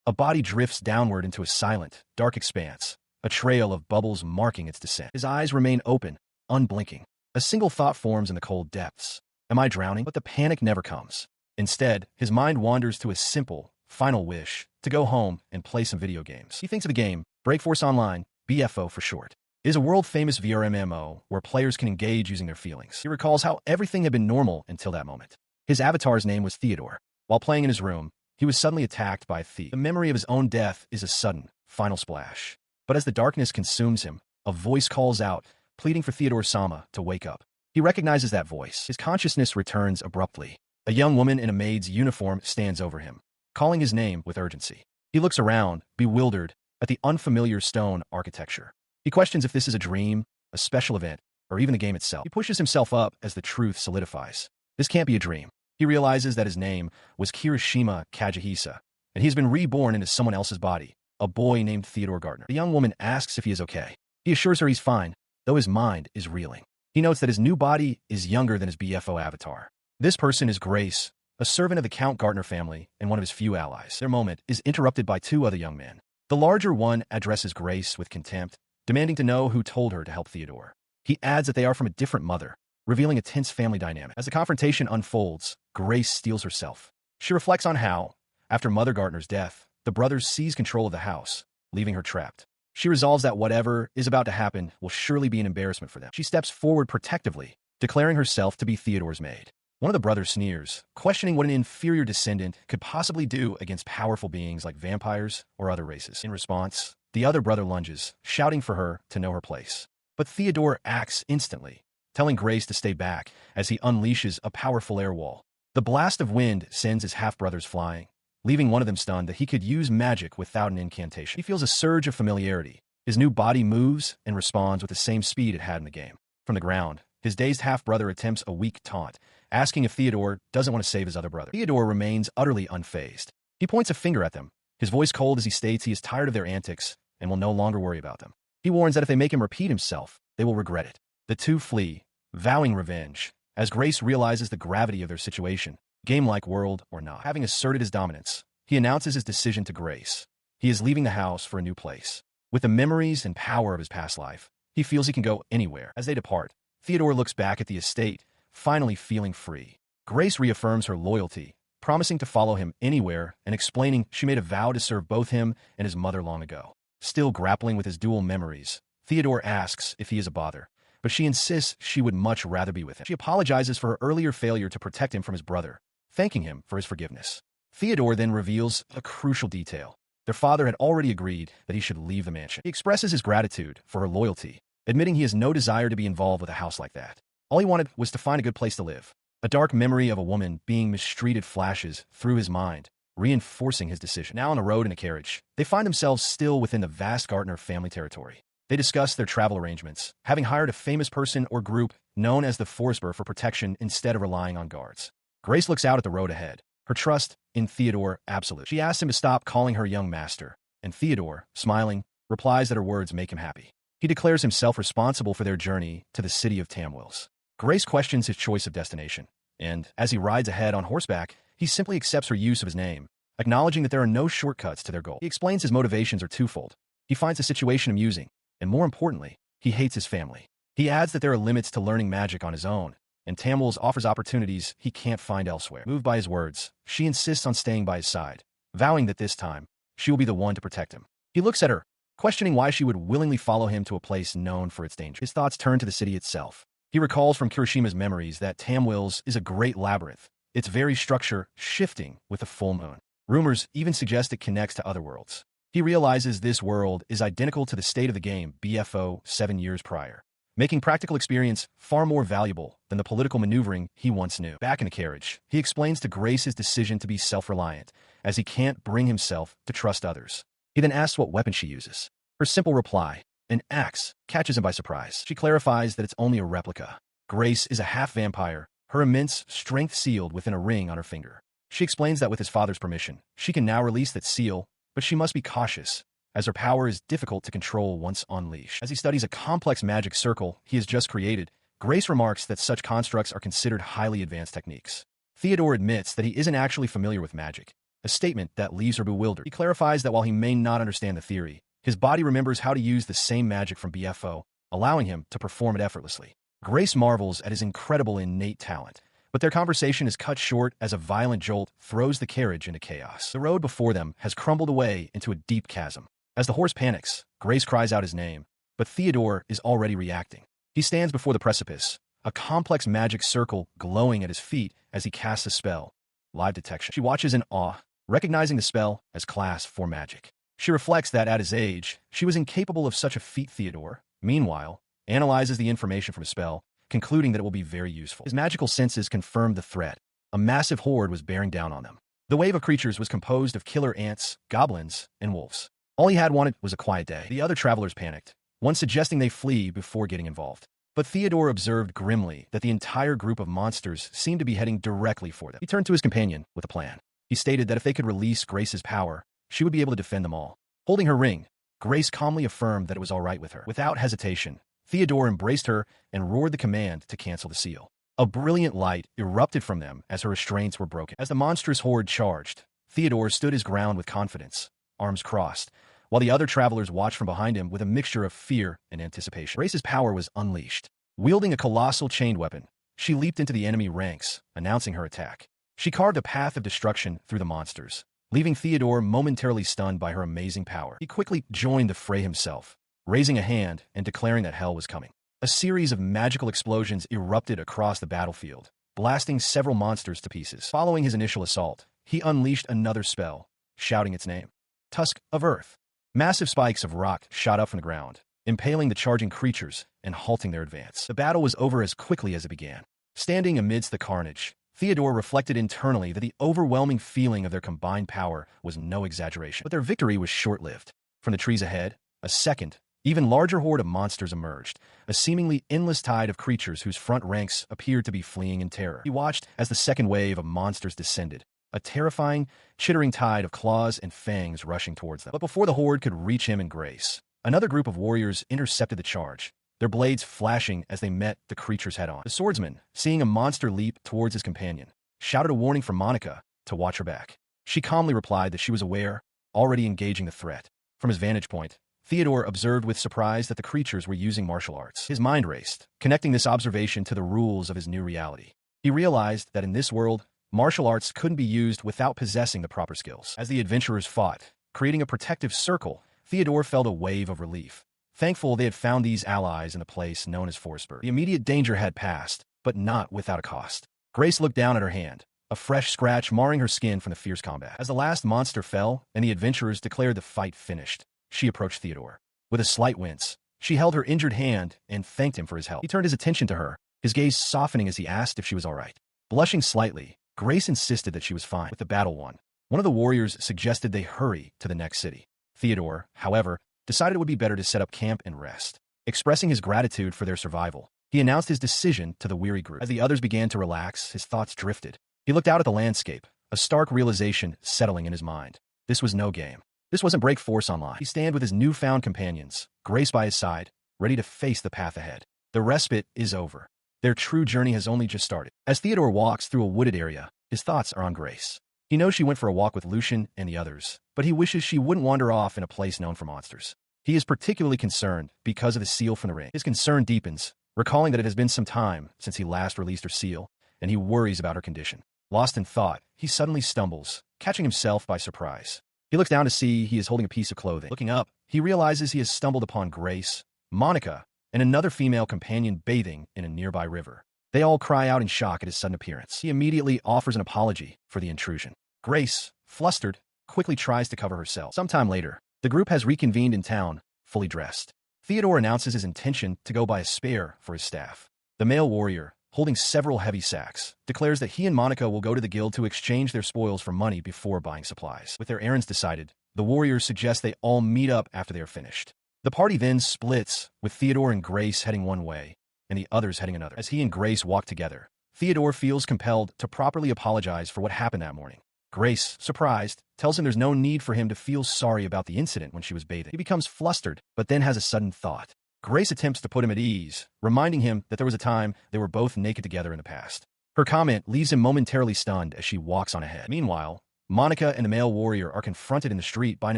A body drifts downward into a silent, dark expanse, a trail of bubbles marking its descent. His eyes remain open, unblinking. A single thought forms in the cold depths. Am I drowning? But the panic never comes. Instead, his mind wanders to a simple, final wish, to go home and play some video games. He thinks of the game, Breakforce Online, BFO for short. It is a world-famous VR MMO where players can engage using their feelings. He recalls how everything had been normal until that moment. His avatar's name was Theodore. While playing in his room, he was suddenly attacked by a thief. The memory of his own death is a sudden, final splash. But as the darkness consumes him, a voice calls out, pleading for Theodore-sama to wake up. He recognizes that voice. His consciousness returns abruptly. A young woman in a maid's uniform stands over him, calling his name with urgency. He looks around, bewildered, at the unfamiliar stone architecture. He questions if this is a dream, a special event, or even the game itself. He pushes himself up as the truth solidifies. This can't be a dream. He realizes that his name was Kirishima Kajihisa, and he's been reborn into someone else's body, a boy named Theodore Gardner. The young woman asks if he is okay. He assures her he's fine, though his mind is reeling. He notes that his new body is younger than his BFO avatar. This person is Grace, a servant of the Count Gardner family and one of his few allies. Their moment is interrupted by two other young men. The larger one addresses Grace with contempt, demanding to know who told her to help Theodore. He adds that they are from a different mother, revealing a tense family dynamic. As the confrontation unfolds, Grace steels herself. She reflects on how, after Mother Gardner's death, the brothers seize control of the house, leaving her trapped. She resolves that whatever is about to happen will surely be an embarrassment for them. She steps forward protectively, declaring herself to be Theodore's maid. One of the brothers sneers, questioning what an inferior descendant could possibly do against powerful beings like vampires or other races. In response, the other brother lunges, shouting for her to know her place. But Theodore acts instantly, telling Grace to stay back as he unleashes a powerful air wall. The blast of wind sends his half-brothers flying, leaving one of them stunned that he could use magic without an incantation. He feels a surge of familiarity. His new body moves and responds with the same speed it had in the game. From the ground, his dazed half-brother attempts a weak taunt, asking if Theodore doesn't want to save his other brother. Theodore remains utterly unfazed. He points a finger at them, his voice cold as he states he is tired of their antics and will no longer worry about them. He warns that if they make him repeat himself, they will regret it. The two flee, vowing revenge, as Grace realizes the gravity of their situation, game-like world or not. Having asserted his dominance, he announces his decision to Grace. He is leaving the house for a new place. With the memories and power of his past life, he feels he can go anywhere. As they depart, Theodore looks back at the estate, finally feeling free. Grace reaffirms her loyalty, promising to follow him anywhere and explaining she made a vow to serve both him and his mother long ago. Still grappling with his dual memories, Theodore asks if he is a bother, but she insists she would much rather be with him. She apologizes for her earlier failure to protect him from his brother, thanking him for his forgiveness. Theodore then reveals a crucial detail. Their father had already agreed that he should leave the mansion. He expresses his gratitude for her loyalty, admitting he has no desire to be involved with a house like that. All he wanted was to find a good place to live. A dark memory of a woman being mistreated flashes through his mind, reinforcing his decision. Now on the road in a carriage, they find themselves still within the vast Gardner family territory. They discuss their travel arrangements, having hired a famous person or group known as the Forceber for protection instead of relying on guards. Grace looks out at the road ahead, her trust in Theodore absolute. She asks him to stop calling her young master, and Theodore, smiling, replies that her words make him happy. He declares himself responsible for their journey to the city of Tamwils. Grace questions his choice of destination, and as he rides ahead on horseback, he simply accepts her use of his name, acknowledging that there are no shortcuts to their goal. He explains his motivations are twofold. He finds the situation amusing, and more importantly, he hates his family. He adds that there are limits to learning magic on his own, and Tamwils offers opportunities he can't find elsewhere. Moved by his words, she insists on staying by his side, vowing that this time, she will be the one to protect him. He looks at her, questioning why she would willingly follow him to a place known for its danger. His thoughts turn to the city itself. He recalls from Kirishima's memories that Tamwils is a great labyrinth, its very structure shifting with the full moon. Rumors even suggest it connects to other worlds. He realizes this world is identical to the state of the game BFO 7 years prior, making practical experience far more valuable than the political maneuvering he once knew. Back in the carriage, he explains to Grace his decision to be self-reliant, as he can't bring himself to trust others. He then asks what weapon she uses. Her simple reply, an axe, catches him by surprise. She clarifies that it's only a replica. Grace is a half-vampire, her immense strength sealed within a ring on her finger. She explains that with his father's permission, she can now release that seal, but she must be cautious, as her power is difficult to control once unleashed. As he studies a complex magic circle he has just created, Grace remarks that such constructs are considered highly advanced techniques. Theodore admits that he isn't actually familiar with magic, a statement that leaves her bewildered. He clarifies that while he may not understand the theory, his body remembers how to use the same magic from BFO, allowing him to perform it effortlessly. Grace marvels at his incredible innate talent, but their conversation is cut short as a violent jolt throws the carriage into chaos. The road before them has crumbled away into a deep chasm. As the horse panics, Grace cries out his name, but Theodore is already reacting. He stands before the precipice, a complex magic circle glowing at his feet as he casts a spell. Live detection. She watches in awe, recognizing the spell as Class 4 magic. She reflects that at his age, she was incapable of such a feat. Theodore, meanwhile, analyzes the information from his spell, concluding that it will be very useful. His magical senses confirmed the threat. A massive horde was bearing down on them. The wave of creatures was composed of killer ants, goblins, and wolves. All he had wanted was a quiet day. The other travelers panicked, one suggesting they flee before getting involved. But Theodore observed grimly that the entire group of monsters seemed to be heading directly for them. He turned to his companion with a plan. He stated that if they could release Grace's power, she would be able to defend them all. Holding her ring, Grace calmly affirmed that it was all right with her. Without hesitation, Theodore embraced her and roared the command to cancel the seal. A brilliant light erupted from them as her restraints were broken. As the monstrous horde charged, Theodore stood his ground with confidence, arms crossed, while the other travelers watched from behind him with a mixture of fear and anticipation. Grace's power was unleashed. Wielding a colossal chained weapon, she leaped into the enemy ranks, announcing her attack. She carved a path of destruction through the monsters, leaving Theodore momentarily stunned by her amazing power. He quickly joined the fray himself, raising a hand and declaring that hell was coming. A series of magical explosions erupted across the battlefield, blasting several monsters to pieces. Following his initial assault, he unleashed another spell, shouting its name. Tusk of Earth. Massive spikes of rock shot up from the ground, impaling the charging creatures and halting their advance. The battle was over as quickly as it began. Standing amidst the carnage, Theodore reflected internally that the overwhelming feeling of their combined power was no exaggeration. But their victory was short-lived. From the trees ahead, a second, even larger horde of monsters emerged, a seemingly endless tide of creatures whose front ranks appeared to be fleeing in terror. He watched as the second wave of monsters descended, a terrifying, chittering tide of claws and fangs rushing towards them. But before the horde could reach him and Grace, another group of warriors intercepted the charge, their blades flashing as they met the creatures head-on. The swordsman, seeing a monster leap towards his companion, shouted a warning for Monica to watch her back. She calmly replied that she was aware, already engaging the threat. From his vantage point, Theodore observed with surprise that the creatures were using martial arts. His mind raced, connecting this observation to the rules of his new reality. He realized that in this world, martial arts couldn't be used without possessing the proper skills. As the adventurers fought, creating a protective circle, Theodore felt a wave of relief. Thankful they had found these allies in a place known as Forceburg. The immediate danger had passed, but not without a cost. Grace looked down at her hand, a fresh scratch marring her skin from the fierce combat. As the last monster fell and the adventurers declared the fight finished, she approached Theodore. With a slight wince, she held her injured hand and thanked him for his help. He turned his attention to her, his gaze softening as he asked if she was all right. Blushing slightly, Grace insisted that she was fine. With the battle won, one of the warriors suggested they hurry to the next city. Theodore, however, decided it would be better to set up camp and rest. Expressing his gratitude for their survival, he announced his decision to the weary group. As the others began to relax, his thoughts drifted. He looked out at the landscape, a stark realization settling in his mind. This was no game. This wasn't Break Force Online. He stand with his newfound companions, Grace by his side, ready to face the path ahead. The respite is over. Their true journey has only just started. As Theodore walks through a wooded area, his thoughts are on Grace. He knows she went for a walk with Lucian and the others, but he wishes she wouldn't wander off in a place known for monsters. He is particularly concerned because of the seal from the ring. His concern deepens, recalling that it has been some time since he last released her seal, and he worries about her condition. Lost in thought, he suddenly stumbles, catching himself by surprise. He looks down to see he is holding a piece of clothing. Looking up, he realizes he has stumbled upon Grace, Monica, and another female companion bathing in a nearby river. They all cry out in shock at his sudden appearance. He immediately offers an apology for the intrusion. Grace, flustered, quickly tries to cover herself. Sometime later, the group has reconvened in town, fully dressed. Theodore announces his intention to go buy a spare for his staff. The male warrior, holding several heavy sacks, declares that he and Monica will go to the guild to exchange their spoils for money before buying supplies. With their errands decided, the warriors suggest they all meet up after they are finished. The party then splits, with Theodore and Grace heading one way, and the others heading another. As he and Grace walk together, Theodore feels compelled to properly apologize for what happened that morning. Grace, surprised, tells him there's no need for him to feel sorry about the incident when she was bathing. He becomes flustered, but then has a sudden thought. Grace attempts to put him at ease, reminding him that there was a time they were both naked together in the past. Her comment leaves him momentarily stunned as she walks on ahead. Meanwhile, Monica and the male warrior are confronted in the street by an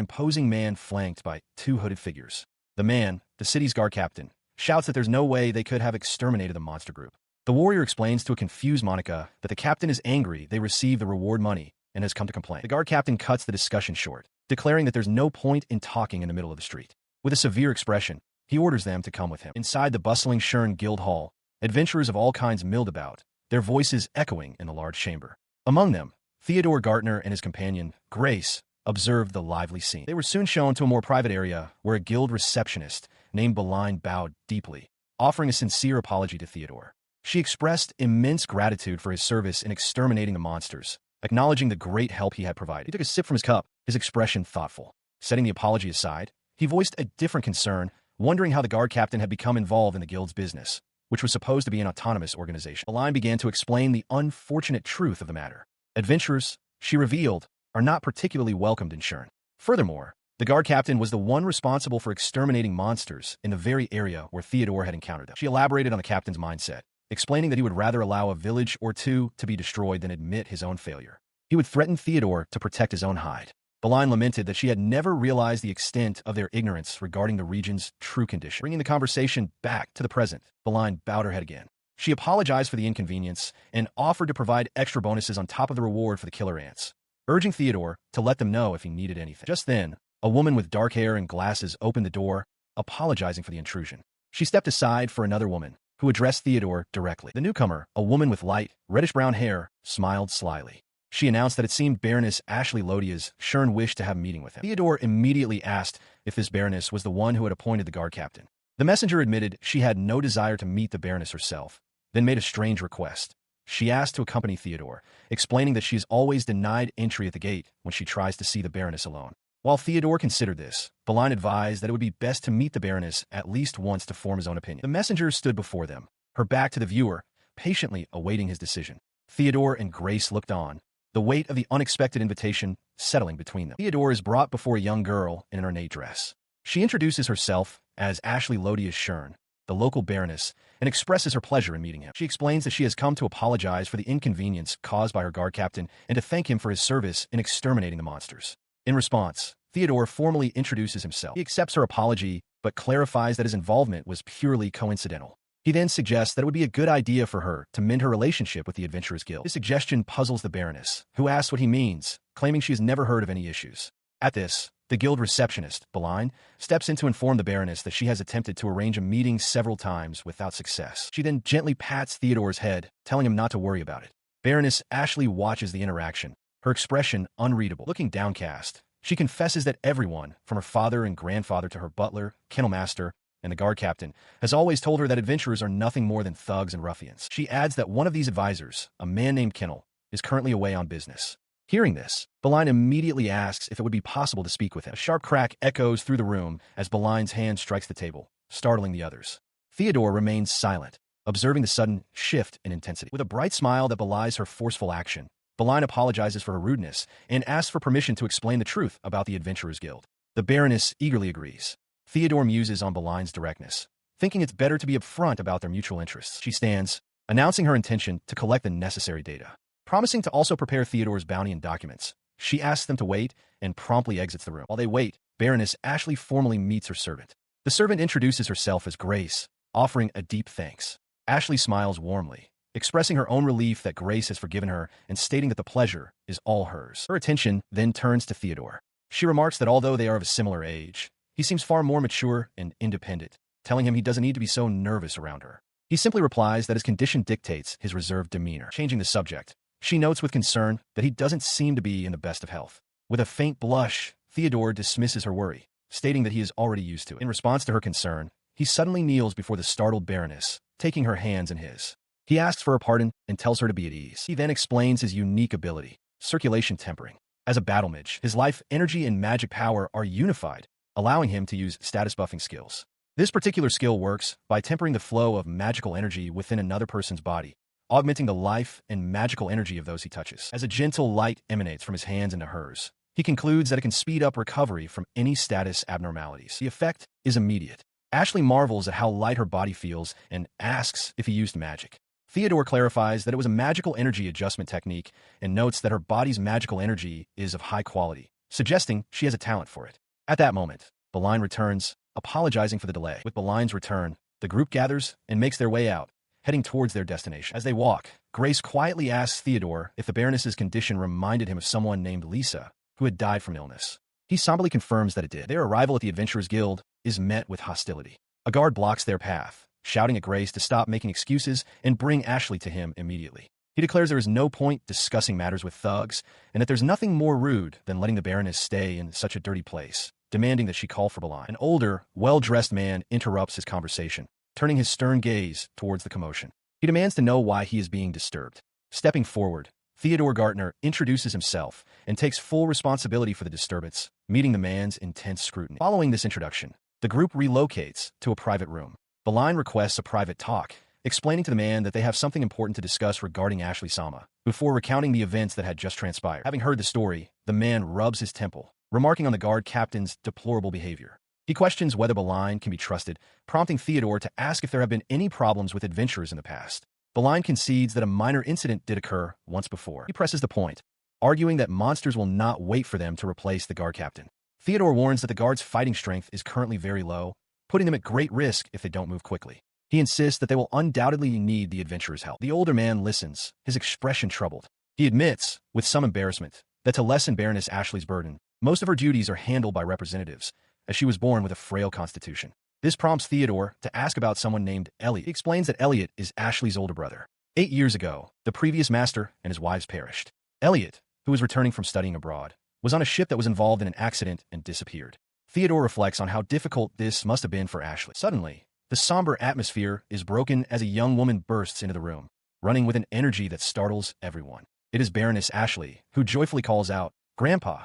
imposing man flanked by two hooded figures. The man, the city's guard captain, shouts that there's no way they could have exterminated the monster group. The warrior explains to a confused Monica that the captain is angry they received the reward money and has come to complain. The guard captain cuts the discussion short, declaring that there's no point in talking in the middle of the street. With a severe expression, he orders them to come with him. Inside the bustling Shern Guild Hall, adventurers of all kinds milled about, their voices echoing in the large chamber. Among them, Theodore Gartner and his companion, Grace, observed the lively scene. They were soon shown to a more private area where a guild receptionist named Beline bowed deeply, offering a sincere apology to Theodore. She expressed immense gratitude for his service in exterminating the monsters, acknowledging the great help he had provided. He took a sip from his cup, his expression thoughtful. Setting the apology aside, he voiced a different concern, wondering how the guard captain had become involved in the guild's business, which was supposed to be an autonomous organization. Beline began to explain the unfortunate truth of the matter. Adventurers, she revealed, are not particularly welcomed in Shern. Furthermore, the guard captain was the one responsible for exterminating monsters in the very area where Theodore had encountered them. She elaborated on the captain's mindset, explaining that he would rather allow a village or two to be destroyed than admit his own failure. He would threaten Theodore to protect his own hide. Beline lamented that she had never realized the extent of their ignorance regarding the region's true condition. Bringing the conversation back to the present, Beline bowed her head again. She apologized for the inconvenience and offered to provide extra bonuses on top of the reward for the killer ants, urging Theodore to let them know if he needed anything. Just then, a woman with dark hair and glasses opened the door, apologizing for the intrusion. She stepped aside for another woman, who addressed Theodore directly. The newcomer, a woman with light, reddish-brown hair, smiled slyly. She announced that it seemed Baroness Ashley Lodia's Shern wished to have a meeting with him. Theodore immediately asked if this Baroness was the one who had appointed the guard captain. The messenger admitted she had no desire to meet the Baroness herself, then made a strange request. She asked to accompany Theodore, explaining that she is always denied entry at the gate when she tries to see the Baroness alone. While Theodore considered this, Beline advised that it would be best to meet the Baroness at least once to form his own opinion. The messenger stood before them, her back to the viewer, patiently awaiting his decision. Theodore and Grace looked on, the weight of the unexpected invitation settling between them. Theodore is brought before a young girl in an ornate dress. She introduces herself as Ashley Lodia's Shern, the local Baroness, and expresses her pleasure in meeting him. She explains that she has come to apologize for the inconvenience caused by her guard captain and to thank him for his service in exterminating the monsters. In response, Theodore formally introduces himself. He accepts her apology, but clarifies that his involvement was purely coincidental. He then suggests that it would be a good idea for her to mend her relationship with the Adventurers Guild. His suggestion puzzles the Baroness, who asks what he means, claiming she has never heard of any issues. At this, the guild receptionist, Beline, steps in to inform the Baroness that she has attempted to arrange a meeting several times without success. She then gently pats Theodore's head, telling him not to worry about it. Baroness Ashley watches the interaction, her expression unreadable. Looking downcast, she confesses that everyone, from her father and grandfather to her butler, kennel master, and the guard captain, has always told her that adventurers are nothing more than thugs and ruffians. She adds that one of these advisors, a man named Kennel, is currently away on business. Hearing this, Beline immediately asks if it would be possible to speak with him. A sharp crack echoes through the room as Beline's hand strikes the table, startling the others. Theodore remains silent, observing the sudden shift in intensity. With a bright smile that belies her forceful action, Beline apologizes for her rudeness and asks for permission to explain the truth about the Adventurers Guild. The Baroness eagerly agrees. Theodore muses on Beline's directness, thinking it's better to be upfront about their mutual interests. She stands, announcing her intention to collect the necessary data. Promising to also prepare Theodore's bounty and documents, she asks them to wait and promptly exits the room. While they wait, Baroness Ashley formally meets her servant. The servant introduces herself as Grace, offering a deep thanks. Ashley smiles warmly, expressing her own relief that Grace has forgiven her and stating that the pleasure is all hers. Her attention then turns to Theodore. She remarks that although they are of a similar age, he seems far more mature and independent, telling him he doesn't need to be so nervous around her. He simply replies that his condition dictates his reserved demeanor. Changing the subject, she notes with concern that he doesn't seem to be in the best of health. With a faint blush, Theodore dismisses her worry, stating that he is already used to it. In response to her concern, he suddenly kneels before the startled Baroness, taking her hands in his. He asks for her pardon and tells her to be at ease. He then explains his unique ability, circulation tempering. As a battle mage, his life, energy, and magic power are unified, allowing him to use status buffing skills. This particular skill works by tempering the flow of magical energy within another person's body, augmenting the life and magical energy of those he touches. As a gentle light emanates from his hands into hers, he concludes that it can speed up recovery from any status abnormalities. The effect is immediate. Ashley marvels at how light her body feels and asks if he used magic. Theodore clarifies that it was a magical energy adjustment technique and notes that her body's magical energy is of high quality, suggesting she has a talent for it. At that moment, Beline returns, apologizing for the delay. With Beline's return, the group gathers and makes their way out, heading towards their destination. As they walk, Grace quietly asks Theodore if the Baroness's condition reminded him of someone named Lisa, who had died from illness. He somberly confirms that it did. Their arrival at the Adventurers Guild is met with hostility. A guard blocks their path, shouting at Grace to stop making excuses and bring Ashley to him immediately. He declares there is no point discussing matters with thugs, and that there's nothing more rude than letting the Baroness stay in such a dirty place, demanding that she call for Beline. An older, well-dressed man interrupts his conversation, turning his stern gaze towards the commotion. He demands to know why he is being disturbed. Stepping forward, Theodore Gartner introduces himself and takes full responsibility for the disturbance, meeting the man's intense scrutiny. Following this introduction, the group relocates to a private room. Beline requests a private talk, explaining to the man that they have something important to discuss regarding Ashley Sama, before recounting the events that had just transpired. Having heard the story, the man rubs his temple, remarking on the guard captain's deplorable behavior. He questions whether Beline can be trusted, prompting Theodore to ask if there have been any problems with adventurers in the past. Beline concedes that a minor incident did occur once before. He presses the point, arguing that monsters will not wait for them to replace the guard captain. Theodore warns that the guard's fighting strength is currently very low, putting them at great risk if they don't move quickly. He insists that they will undoubtedly need the adventurers' help. The older man listens, his expression troubled. He admits, with some embarrassment, that to lessen Baroness Ashley's burden, most of her duties are handled by representatives, as she was born with a frail constitution. This prompts Theodore to ask about someone named Elliot. He explains that Elliot is Ashley's older brother. 8 years ago, the previous master and his wives perished. Elliot, who was returning from studying abroad, was on a ship that was involved in an accident and disappeared. Theodore reflects on how difficult this must have been for Ashley. Suddenly, the somber atmosphere is broken as a young woman bursts into the room, running with an energy that startles everyone. It is Baroness Ashley, who joyfully calls out, "Grandpa!"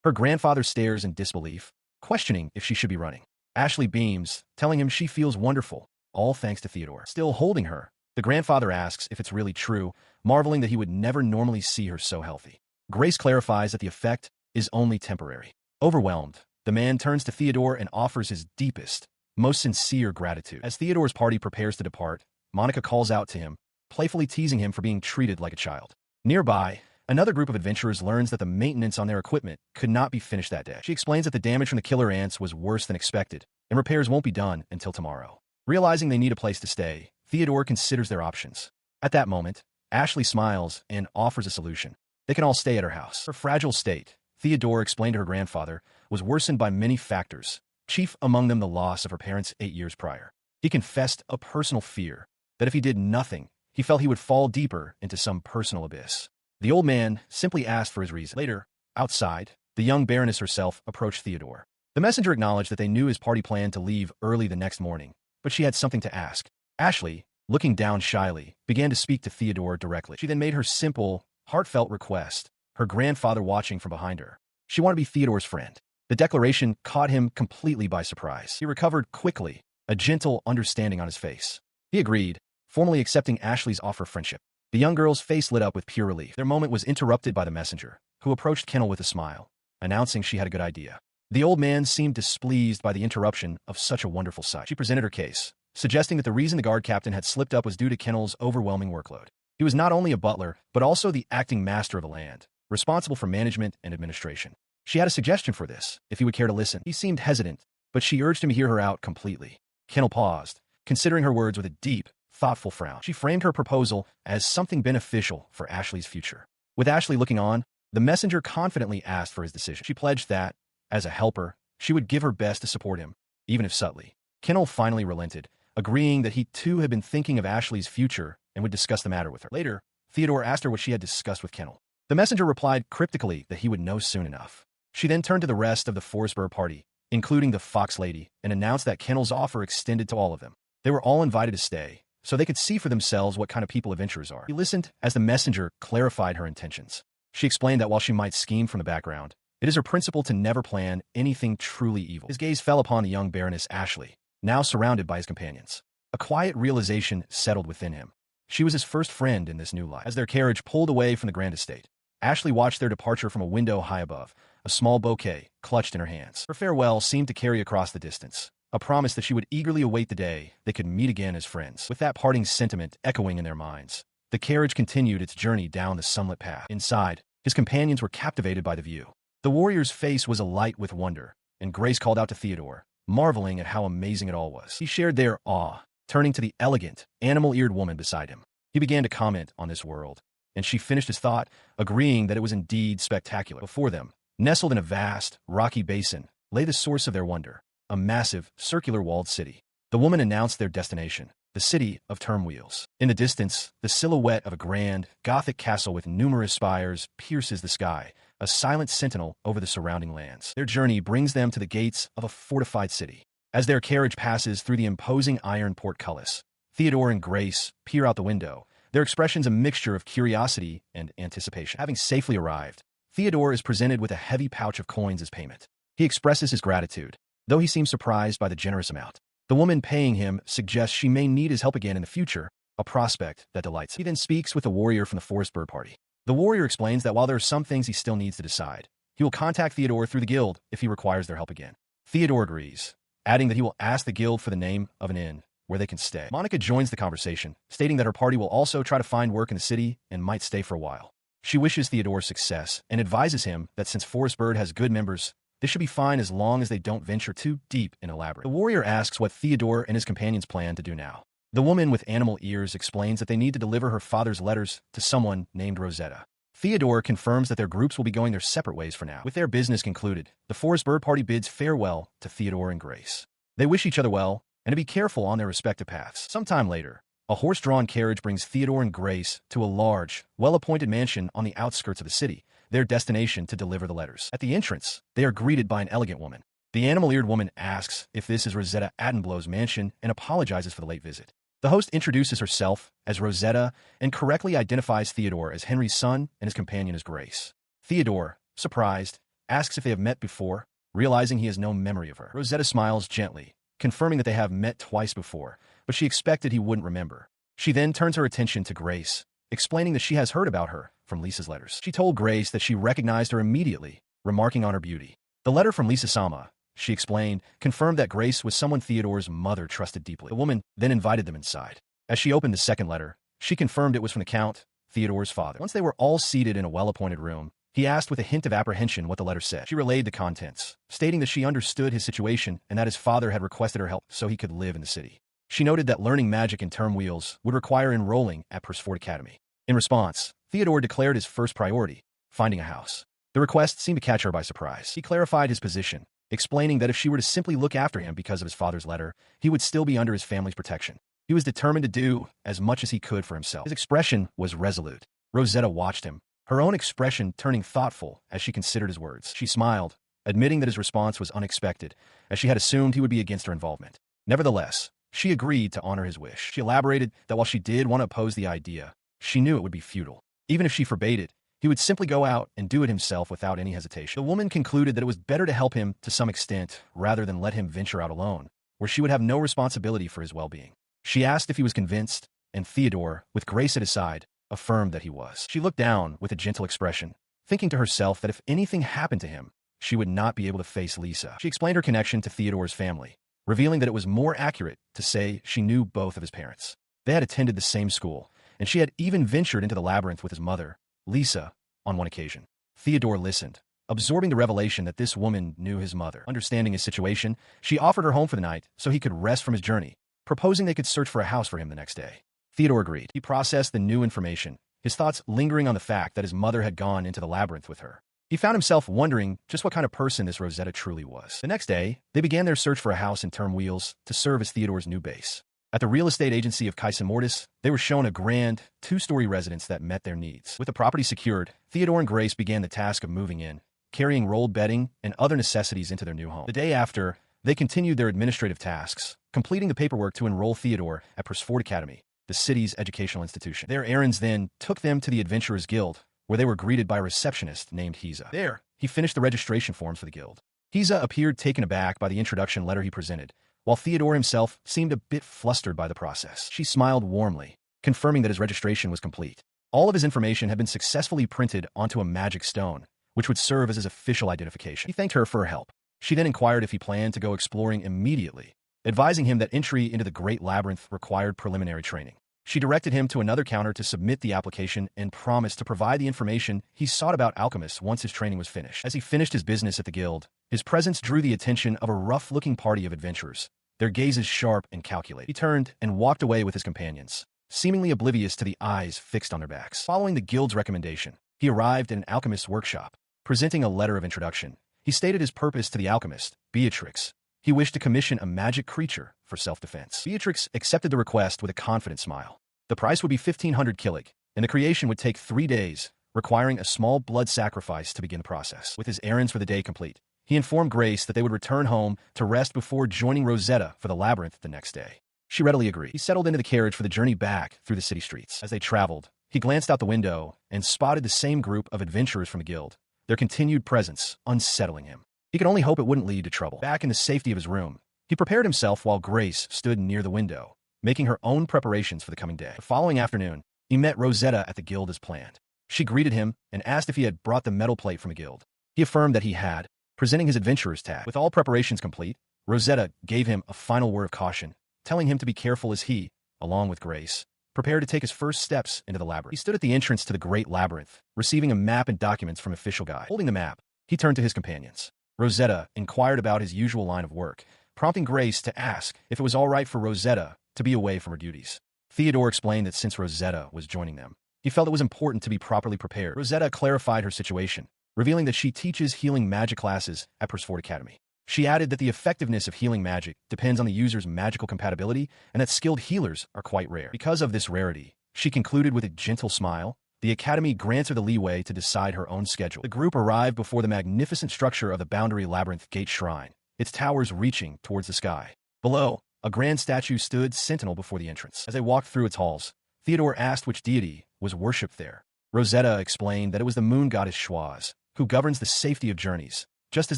Her grandfather stares in disbelief, questioning if she should be running. Ashley beams, telling him she feels wonderful, all thanks to Theodore. Still holding her, the grandfather asks if it's really true, marveling that he would never normally see her so healthy. Grace clarifies that the effect is only temporary. Overwhelmed, the man turns to Theodore and offers his deepest, most sincere gratitude. As Theodore's party prepares to depart, Monica calls out to him, playfully teasing him for being treated like a child. Nearby, another group of adventurers learns that the maintenance on their equipment could not be finished that day. She explains that the damage from the killer ants was worse than expected, and repairs won't be done until tomorrow. Realizing they need a place to stay, Theodore considers their options. At that moment, Ashley smiles and offers a solution. They can all stay at her house. Her fragile state, Theodore explained to her grandfather, was worsened by many factors, chief among them the loss of her parents 8 years prior. He confessed a personal fear that if he did nothing, he felt he would fall deeper into some personal abyss. The old man simply asked for his reason. Later, outside, the young Baroness herself approached Theodore. The messenger acknowledged that they knew his party planned to leave early the next morning, but she had something to ask. Ashley, looking down shyly, began to speak to Theodore directly. She then made her simple, heartfelt request, her grandfather watching from behind her. She wanted to be Theodore's friend. The declaration caught him completely by surprise. He recovered quickly, a gentle understanding on his face. He agreed, formally accepting Ashley's offer of friendship. The young girl's face lit up with pure relief. Their moment was interrupted by the messenger, who approached Kennel with a smile, announcing she had a good idea. The old man seemed displeased by the interruption of such a wonderful sight. She presented her case, suggesting that the reason the guard captain had slipped up was due to Kennel's overwhelming workload. He was not only a butler, but also the acting master of the land, responsible for management and administration. She had a suggestion for this, if he would care to listen. He seemed hesitant, but she urged him to hear her out completely. Kennel paused, considering her words with a deep, thoughtful frown. She framed her proposal as something beneficial for Ashley's future. With Ashley looking on, the messenger confidently asked for his decision. She pledged that, as a helper, she would give her best to support him, even if subtly. Kennel finally relented, agreeing that he too had been thinking of Ashley's future and would discuss the matter with her. Later, Theodore asked her what she had discussed with Kennel. The messenger replied cryptically that he would know soon enough. She then turned to the rest of the Forsberg party, including the Fox Lady, and announced that Kennel's offer extended to all of them. They were all invited to stay, so they could see for themselves what kind of people adventurers are. He listened as the messenger clarified her intentions. She explained that while she might scheme from the background, it is her principle to never plan anything truly evil. His gaze fell upon the young Baroness Ashley, now surrounded by his companions. A quiet realization settled within him. She was his first friend in this new life. As their carriage pulled away from the grand estate, Ashley watched their departure from a window high above, a small bouquet clutched in her hands. Her farewell seemed to carry across the distance, a promise that she would eagerly await the day they could meet again as friends. With that parting sentiment echoing in their minds, the carriage continued its journey down the sunlit path. Inside, his companions were captivated by the view. The warrior's face was alight with wonder, and Grace called out to Theodore, marveling at how amazing it all was. He shared their awe, turning to the elegant, animal-eared woman beside him. He began to comment on this world, and she finished his thought, agreeing that it was indeed spectacular. Before them, nestled in a vast, rocky basin, lay the source of their wonder, a massive, circular walled city. The woman announced their destination, the city of Turmoils. In the distance, the silhouette of a grand, Gothic castle with numerous spires pierces the sky, a silent sentinel over the surrounding lands. Their journey brings them to the gates of a fortified city. As their carriage passes through the imposing iron portcullis, Theodore and Grace peer out the window, their expressions a mixture of curiosity and anticipation. Having safely arrived, Theodore is presented with a heavy pouch of coins as payment. He expresses his gratitude, though he seems surprised by the generous amount. The woman paying him suggests she may need his help again in the future, a prospect that delights him. He then speaks with the warrior from the forest bird party. The warrior explains that while there are some things he still needs to decide, he will contact Theodore through the guild if he requires their help again. Theodore agrees, adding that he will ask the guild for the name of an inn where they can stay. Monica joins the conversation, stating that her party will also try to find work in the city and might stay for a while. She wishes Theodore success and advises him that since Forest Bird has good members, this should be fine as long as they don't venture too deep in a labyrinth. The warrior asks what Theodore and his companions plan to do now. The woman with animal ears explains that they need to deliver her father's letters to someone named Rosetta. Theodore confirms that their groups will be going their separate ways for now. With their business concluded, the Forest Bird Party bids farewell to Theodore and Grace. They wish each other well and to be careful on their respective paths. Sometime later, a horse-drawn carriage brings Theodore and Grace to a large, well-appointed mansion on the outskirts of the city, their destination to deliver the letters. At the entrance, they are greeted by an elegant woman. The animal-eared woman asks if this is Rosetta Attenborough's mansion and apologizes for the late visit. The host introduces herself as Rosetta and correctly identifies Theodore as Henry's son and his companion as Grace. Theodore, surprised, asks if they have met before, realizing he has no memory of her. Rosetta smiles gently, confirming that they have met twice before, but she expected he wouldn't remember. She then turns her attention to Grace, explaining that she has heard about her from Lisa's letters. She told Grace that she recognized her immediately, remarking on her beauty. The letter from Lisa-sama, she explained, confirmed that Grace was someone Theodore's mother trusted deeply. The woman then invited them inside. As she opened the second letter, she confirmed it was from the Count, Theodore's father. Once they were all seated in a well-appointed room, he asked with a hint of apprehension what the letter said. She relayed the contents, stating that she understood his situation and that his father had requested her help so he could live in the city. She noted that learning magic in Turmoils would require enrolling at Persephone Academy. In response, Theodore declared his first priority, finding a house. The request seemed to catch her by surprise. He clarified his position, explaining that if she were to simply look after him because of his father's letter, he would still be under his family's protection. He was determined to do as much as he could for himself. His expression was resolute. Rosetta watched him, her own expression turning thoughtful as she considered his words. She smiled, admitting that his response was unexpected, as she had assumed he would be against her involvement. Nevertheless, she agreed to honor his wish. She elaborated that while she did want to oppose the idea, she knew it would be futile. Even if she forbade it, he would simply go out and do it himself without any hesitation. The woman concluded that it was better to help him to some extent rather than let him venture out alone, where she would have no responsibility for his well-being. She asked if he was convinced, and Theodore, with Grace at his side, affirmed that he was. She looked down with a gentle expression, thinking to herself that if anything happened to him, she would not be able to face Lisa. She explained her connection to Theodore's family, revealing that it was more accurate to say she knew both of his parents. They had attended the same school, and she had even ventured into the labyrinth with his mother, Lisa, on one occasion. Theodore listened, absorbing the revelation that this woman knew his mother. Understanding his situation, she offered her home for the night so he could rest from his journey, proposing they could search for a house for him the next day. Theodore agreed. He processed the new information, his thoughts lingering on the fact that his mother had gone into the labyrinth with her. He found himself wondering just what kind of person this Rosetta truly was. The next day, they began their search for a house in Turmoils to serve as Theodore's new base. At the real estate agency of Kaisa Mortis, they were shown a grand, two-story residence that met their needs. With the property secured, Theodore and Grace began the task of moving in, carrying rolled bedding and other necessities into their new home. The day after, they continued their administrative tasks, completing the paperwork to enroll Theodore at Persephone Academy, the city's educational institution. Their errands then took them to the Adventurers Guild, where they were greeted by a receptionist named Hiza. There, he finished the registration forms for the guild. Hiza appeared taken aback by the introduction letter he presented, while Theodore himself seemed a bit flustered by the process. She smiled warmly, confirming that his registration was complete. All of his information had been successfully printed onto a magic stone, which would serve as his official identification. He thanked her for her help. She then inquired if he planned to go exploring immediately, advising him that entry into the Great Labyrinth required preliminary training. She directed him to another counter to submit the application and promised to provide the information he sought about alchemists once his training was finished. As he finished his business at the guild, his presence drew the attention of a rough-looking party of adventurers, their gazes sharp and calculated. He turned and walked away with his companions, seemingly oblivious to the eyes fixed on their backs. Following the guild's recommendation, he arrived at an alchemist's workshop. Presenting a letter of introduction, he stated his purpose to the alchemist, Beatrix. He wished to commission a magic creature for self-defense. Beatrix accepted the request with a confident smile. The price would be 1,500 killik, and the creation would take 3 days, requiring a small blood sacrifice to begin the process. With his errands for the day complete, he informed Grace that they would return home to rest before joining Rosetta for the labyrinth the next day. She readily agreed. He settled into the carriage for the journey back through the city streets. As they traveled, he glanced out the window and spotted the same group of adventurers from the guild, their continued presence unsettling him. He could only hope it wouldn't lead to trouble. Back in the safety of his room, he prepared himself while Grace stood near the window, making her own preparations for the coming day. The following afternoon, he met Rosetta at the guild as planned. She greeted him and asked if he had brought the metal plate from the guild. He affirmed that he had, presenting his adventurer's tag. With all preparations complete, Rosetta gave him a final word of caution, telling him to be careful as he, along with Grace, prepared to take his first steps into the labyrinth. He stood at the entrance to the Great Labyrinth, receiving a map and documents from official guide. Holding the map, he turned to his companions. Rosetta inquired about his usual line of work, prompting Grace to ask if it was all right for Rosetta to be away from her duties. Theodore explained that since Rosetta was joining them, he felt it was important to be properly prepared. Rosetta clarified her situation, revealing that she teaches healing magic classes at Persford Academy. She added that the effectiveness of healing magic depends on the user's magical compatibility and that skilled healers are quite rare. Because of this rarity, she concluded with a gentle smile, the Academy grants her the leeway to decide her own schedule. The group arrived before the magnificent structure of the Boundary Labyrinth Gate Shrine, its towers reaching towards the sky. Below, a grand statue stood sentinel before the entrance. As they walked through its halls, Theodore asked which deity was worshipped there. Rosetta explained that it was the moon goddess Schwaz, who governs the safety of journeys, just as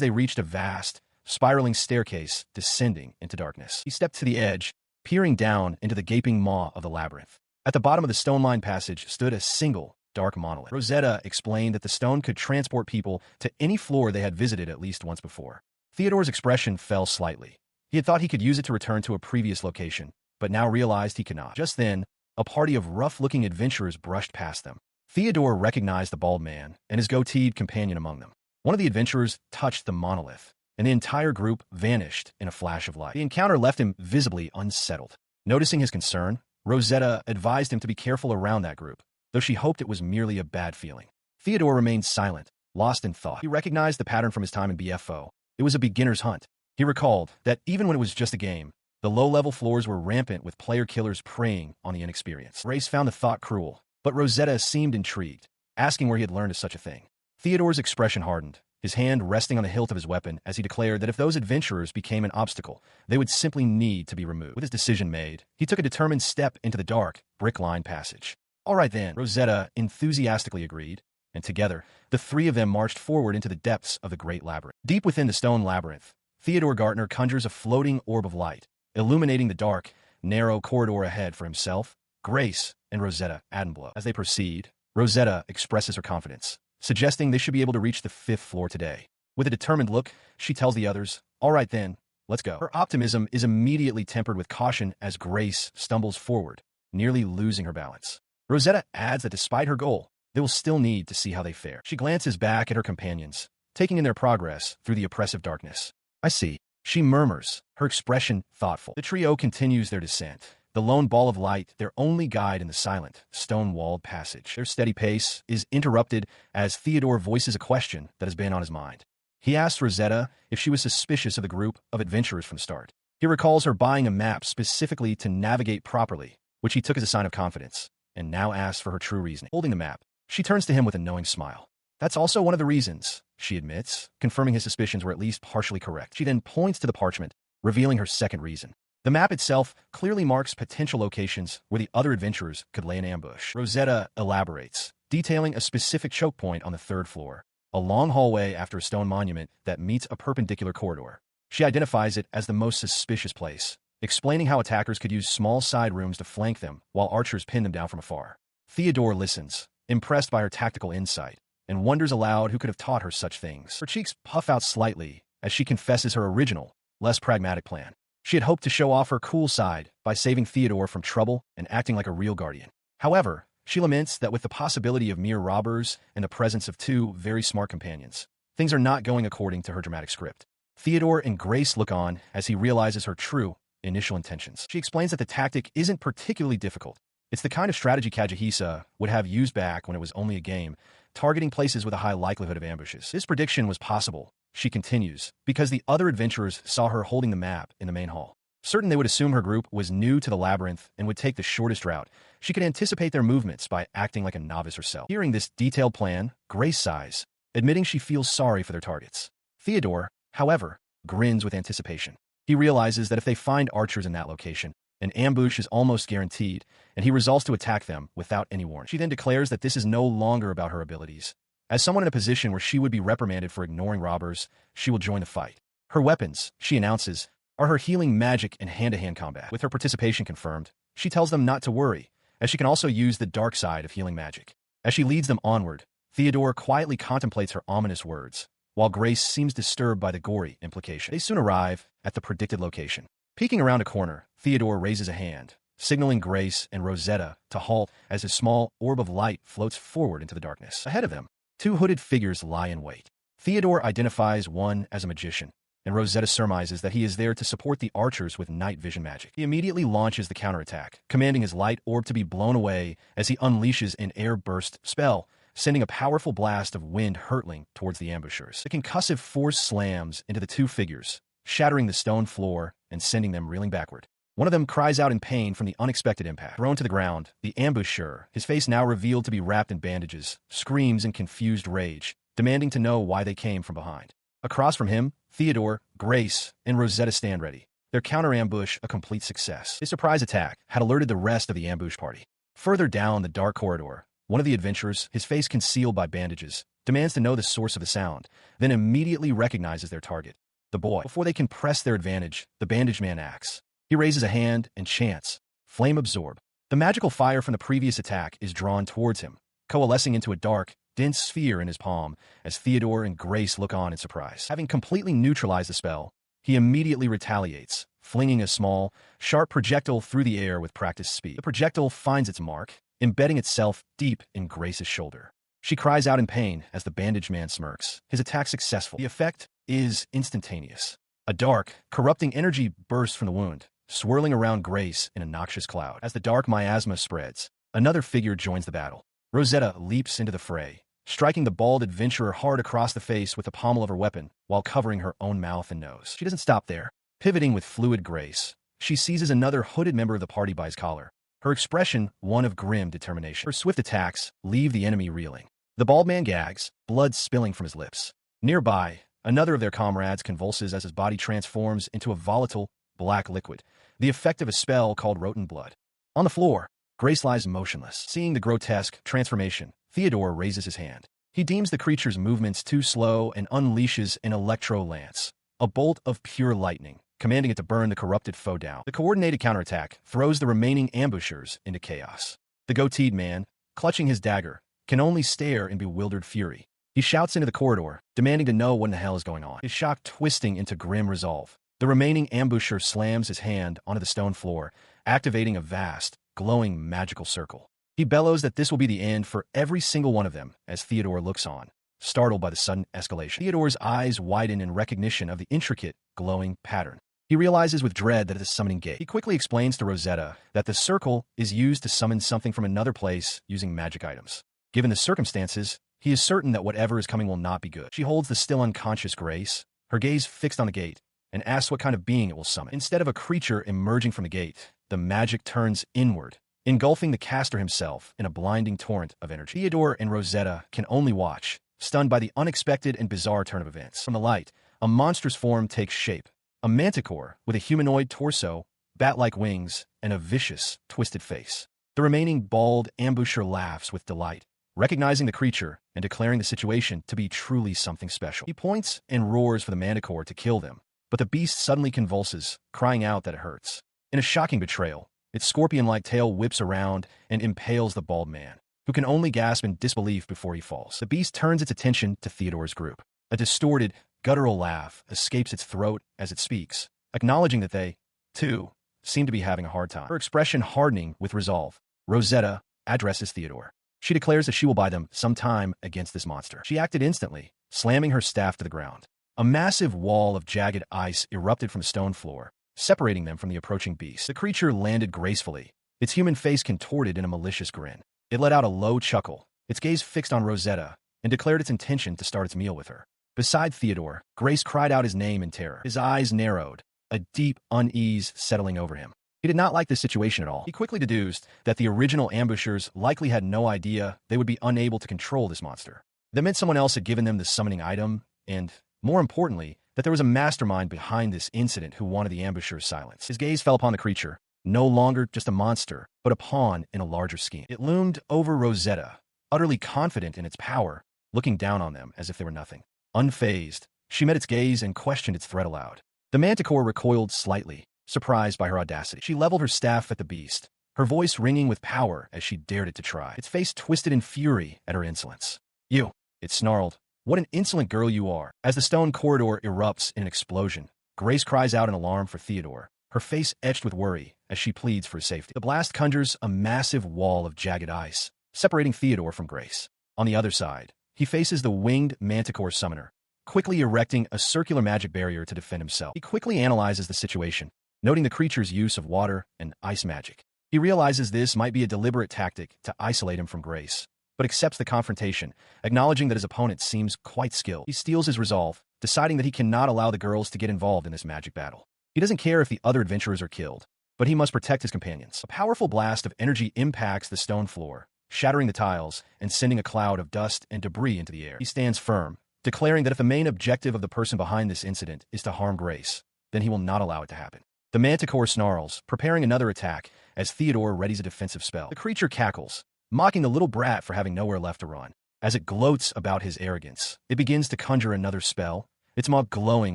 they reached a vast, spiraling staircase descending into darkness. He stepped to the edge, peering down into the gaping maw of the labyrinth. At the bottom of the stone-lined passage stood a single, dark monolith. Rosetta explained that the stone could transport people to any floor they had visited at least once before. Theodore's expression fell slightly. He had thought he could use it to return to a previous location, but now realized he could not. Just then, a party of rough-looking adventurers brushed past them. Theodore recognized the bald man and his goateed companion among them. One of the adventurers touched the monolith, and the entire group vanished in a flash of light. The encounter left him visibly unsettled. Noticing his concern, Rosetta advised him to be careful around that group, though she hoped it was merely a bad feeling. Theodore remained silent, lost in thought. He recognized the pattern from his time in BFO. It was a beginner's hunt. He recalled that even when it was just a game, the low-level floors were rampant with player killers preying on the inexperienced. Grace found the thought cruel, but Rosetta seemed intrigued, asking where he had learned of such a thing. Theodore's expression hardened, his hand resting on the hilt of his weapon as he declared that if those adventurers became an obstacle, they would simply need to be removed. With his decision made, he took a determined step into the dark, brick-lined passage. All right then, Rosetta enthusiastically agreed, and together, the three of them marched forward into the depths of the Great Labyrinth. Deep within the stone labyrinth, Theodore Gartner conjures a floating orb of light, illuminating the dark, narrow corridor ahead for himself, Grace, and Rosetta Attenborough. As they proceed, Rosetta expresses her confidence, suggesting they should be able to reach the 5th floor today. With a determined look, she tells the others, all right then, let's go. Her optimism is immediately tempered with caution as Grace stumbles forward, nearly losing her balance. Rosetta adds that despite her goal, they will still need to see how they fare. She glances back at her companions, taking in their progress through the oppressive darkness. I see, she murmurs, her expression thoughtful. The trio continues their descent, the lone ball of light their only guide in the silent, stone-walled passage. Their steady pace is interrupted as Theodore voices a question that has been on his mind. He asks Rosetta if she was suspicious of the group of adventurers from the start. He recalls her buying a map specifically to navigate properly, which he took as a sign of confidence, and now asks for her true reasoning. Holding the map, she turns to him with a knowing smile. That's also one of the reasons, she admits, confirming his suspicions were at least partially correct. She then points to the parchment, revealing her second reason. The map itself clearly marks potential locations where the other adventurers could lay an ambush. Rosetta elaborates, detailing a specific choke point on the 3rd floor, a long hallway after a stone monument that meets a perpendicular corridor. She identifies it as the most suspicious place, explaining how attackers could use small side rooms to flank them while archers pin them down from afar. Theodore listens, impressed by her tactical insight, and wonders aloud who could have taught her such things. Her cheeks puff out slightly as she confesses her original, less pragmatic plan. She had hoped to show off her cool side by saving Theodore from trouble and acting like a real guardian. However, she laments that with the possibility of mere robbers and the presence of two very smart companions, things are not going according to her dramatic script. Theodore and Grace look on as he realizes her true initial intentions. She explains that the tactic isn't particularly difficult. It's the kind of strategy Kajihisa would have used back when it was only a game, targeting places with a high likelihood of ambushes. This prediction was possible, she continues, because the other adventurers saw her holding the map in the main hall. Certain they would assume her group was new to the labyrinth and would take the shortest route, she could anticipate their movements by acting like a novice herself. Hearing this detailed plan, Grace sighs, admitting she feels sorry for their targets. Theodore, however, grins with anticipation. He realizes that if they find archers in that location, an ambush is almost guaranteed, and he resolves to attack them without any warning. She then declares that this is no longer about her abilities. As someone in a position where she would be reprimanded for ignoring robbers, she will join the fight. Her weapons, she announces, are her healing magic and hand-to-hand combat. With her participation confirmed, she tells them not to worry, as she can also use the dark side of healing magic. As she leads them onward, Theodore quietly contemplates her ominous words, while Grace seems disturbed by the gory implication. They soon arrive at the predicted location. Peeking around a corner, Theodore raises a hand, signaling Grace and Rosetta to halt as a small orb of light floats forward into the darkness. Ahead of them, two hooded figures lie in wait. Theodore identifies one as a magician, and Rosetta surmises that he is there to support the archers with night vision magic. He immediately launches the counterattack, commanding his light orb to be blown away as he unleashes an air burst spell, sending a powerful blast of wind hurtling towards the ambushers. The concussive force slams into the two figures, shattering the stone floor and sending them reeling backward. One of them cries out in pain from the unexpected impact. Thrown to the ground, the ambusher, his face now revealed to be wrapped in bandages, screams in confused rage, demanding to know why they came from behind. Across from him, Theodore, Grace, and Rosetta stand ready, their counter-ambush a complete success. His surprise attack had alerted the rest of the ambush party. Further down the dark corridor, one of the adventurers, his face concealed by bandages, demands to know the source of the sound, then immediately recognizes their target, the boy. Before they can press their advantage, the bandaged man acts. He raises a hand and chants, "Flame absorb." The magical fire from the previous attack is drawn towards him, coalescing into a dark, dense sphere in his palm as Theodore and Grace look on in surprise. Having completely neutralized the spell, he immediately retaliates, flinging a small, sharp projectile through the air with practiced speed. The projectile finds its mark, embedding itself deep in Grace's shoulder. She cries out in pain as the bandaged man smirks, his attack successful. The effect is instantaneous. A dark, corrupting energy bursts from the wound, swirling around Grace in a noxious cloud. As the dark miasma spreads, another figure joins the battle. Rosetta leaps into the fray, striking the bald adventurer hard across the face with the pommel of her weapon while covering her own mouth and nose. She doesn't stop there. Pivoting with fluid grace, she seizes another hooded member of the party by his collar, her expression one of grim determination. Her swift attacks leave the enemy reeling. The bald man gags, blood spilling from his lips. Nearby, another of their comrades convulses as his body transforms into a volatile, black liquid, the effect of a spell called rotten blood. On the floor, Grace lies motionless. Seeing the grotesque transformation, Theodore raises his hand. He deems the creature's movements too slow and unleashes an electro-lance, a bolt of pure lightning, commanding it to burn the corrupted foe down. The coordinated counterattack throws the remaining ambushers into chaos. The goateed man, clutching his dagger, can only stare in bewildered fury. He shouts into the corridor, demanding to know what in the hell is going on. His shock twisting into grim resolve. The remaining ambusher slams his hand onto the stone floor, activating a vast, glowing magical circle. He bellows that this will be the end for every single one of them as Theodore looks on, startled by the sudden escalation. Theodore's eyes widen in recognition of the intricate, glowing pattern. He realizes with dread that it is a summoning gate. He quickly explains to Rosetta that the circle is used to summon something from another place using magic items. Given the circumstances, he is certain that whatever is coming will not be good. She holds the still unconscious Grace, her gaze fixed on the gate, and asks what kind of being it will summon. Instead of a creature emerging from the gate, the magic turns inward, engulfing the caster himself in a blinding torrent of energy. Theodore and Rosetta can only watch, stunned by the unexpected and bizarre turn of events. From the light, a monstrous form takes shape, a manticore with a humanoid torso, bat-like wings, and a vicious, twisted face. The remaining bald ambusher laughs with delight, recognizing the creature and declaring the situation to be truly something special. He points and roars for the manticore to kill them, but the beast suddenly convulses, crying out that it hurts. In a shocking betrayal, its scorpion-like tail whips around and impales the bald man, who can only gasp in disbelief before he falls. The beast turns its attention to Theodore's group. A distorted, guttural laugh escapes its throat as it speaks, acknowledging that they two seemed to be having a hard time, her expression hardening with resolve. Rosetta addresses Theodore. She declares that she will buy them some time against this monster. She acted instantly, slamming her staff to the ground. A massive wall of jagged ice erupted from the stone floor, separating them from the approaching beast. The creature landed gracefully, its human face contorted in a malicious grin. It let out a low chuckle, its gaze fixed on Rosetta, and declared its intention to start its meal with her. Beside Theodore, Grace cried out his name in terror. His eyes narrowed, a deep unease settling over him. He did not like this situation at all. He quickly deduced that the original ambushers likely had no idea they would be unable to control this monster. That meant someone else had given them the summoning item, and, more importantly, that there was a mastermind behind this incident who wanted the ambushers silenced. His gaze fell upon the creature, no longer just a monster, but a pawn in a larger scheme. It loomed over Rosetta, utterly confident in its power, looking down on them as if they were nothing. Unfazed, she met its gaze and questioned its threat aloud. The manticore recoiled slightly, surprised by her audacity. She leveled her staff at the beast, her voice ringing with power as she dared it to try. Its face twisted in fury at her insolence. "You," it snarled. "What an insolent girl you are." As the stone corridor erupts in an explosion, Grace cries out in alarm for Theodore, her face etched with worry as she pleads for his safety. The blast conjures a massive wall of jagged ice, separating Theodore from Grace. On the other side, he faces the winged manticore summoner, quickly erecting a circular magic barrier to defend himself. He quickly analyzes the situation, noting the creature's use of water and ice magic. He realizes this might be a deliberate tactic to isolate him from Grace, but accepts the confrontation, acknowledging that his opponent seems quite skilled. He steels his resolve, deciding that he cannot allow the girls to get involved in this magic battle. He doesn't care if the other adventurers are killed, but he must protect his companions. A powerful blast of energy impacts the stone floor, shattering the tiles and sending a cloud of dust and debris into the air. He stands firm, declaring that if the main objective of the person behind this incident is to harm Grace, then he will not allow it to happen. The manticore snarls, preparing another attack as Theodore readies a defensive spell. The creature cackles, mocking the little brat for having nowhere left to run. As it gloats about his arrogance, it begins to conjure another spell, its maw glowing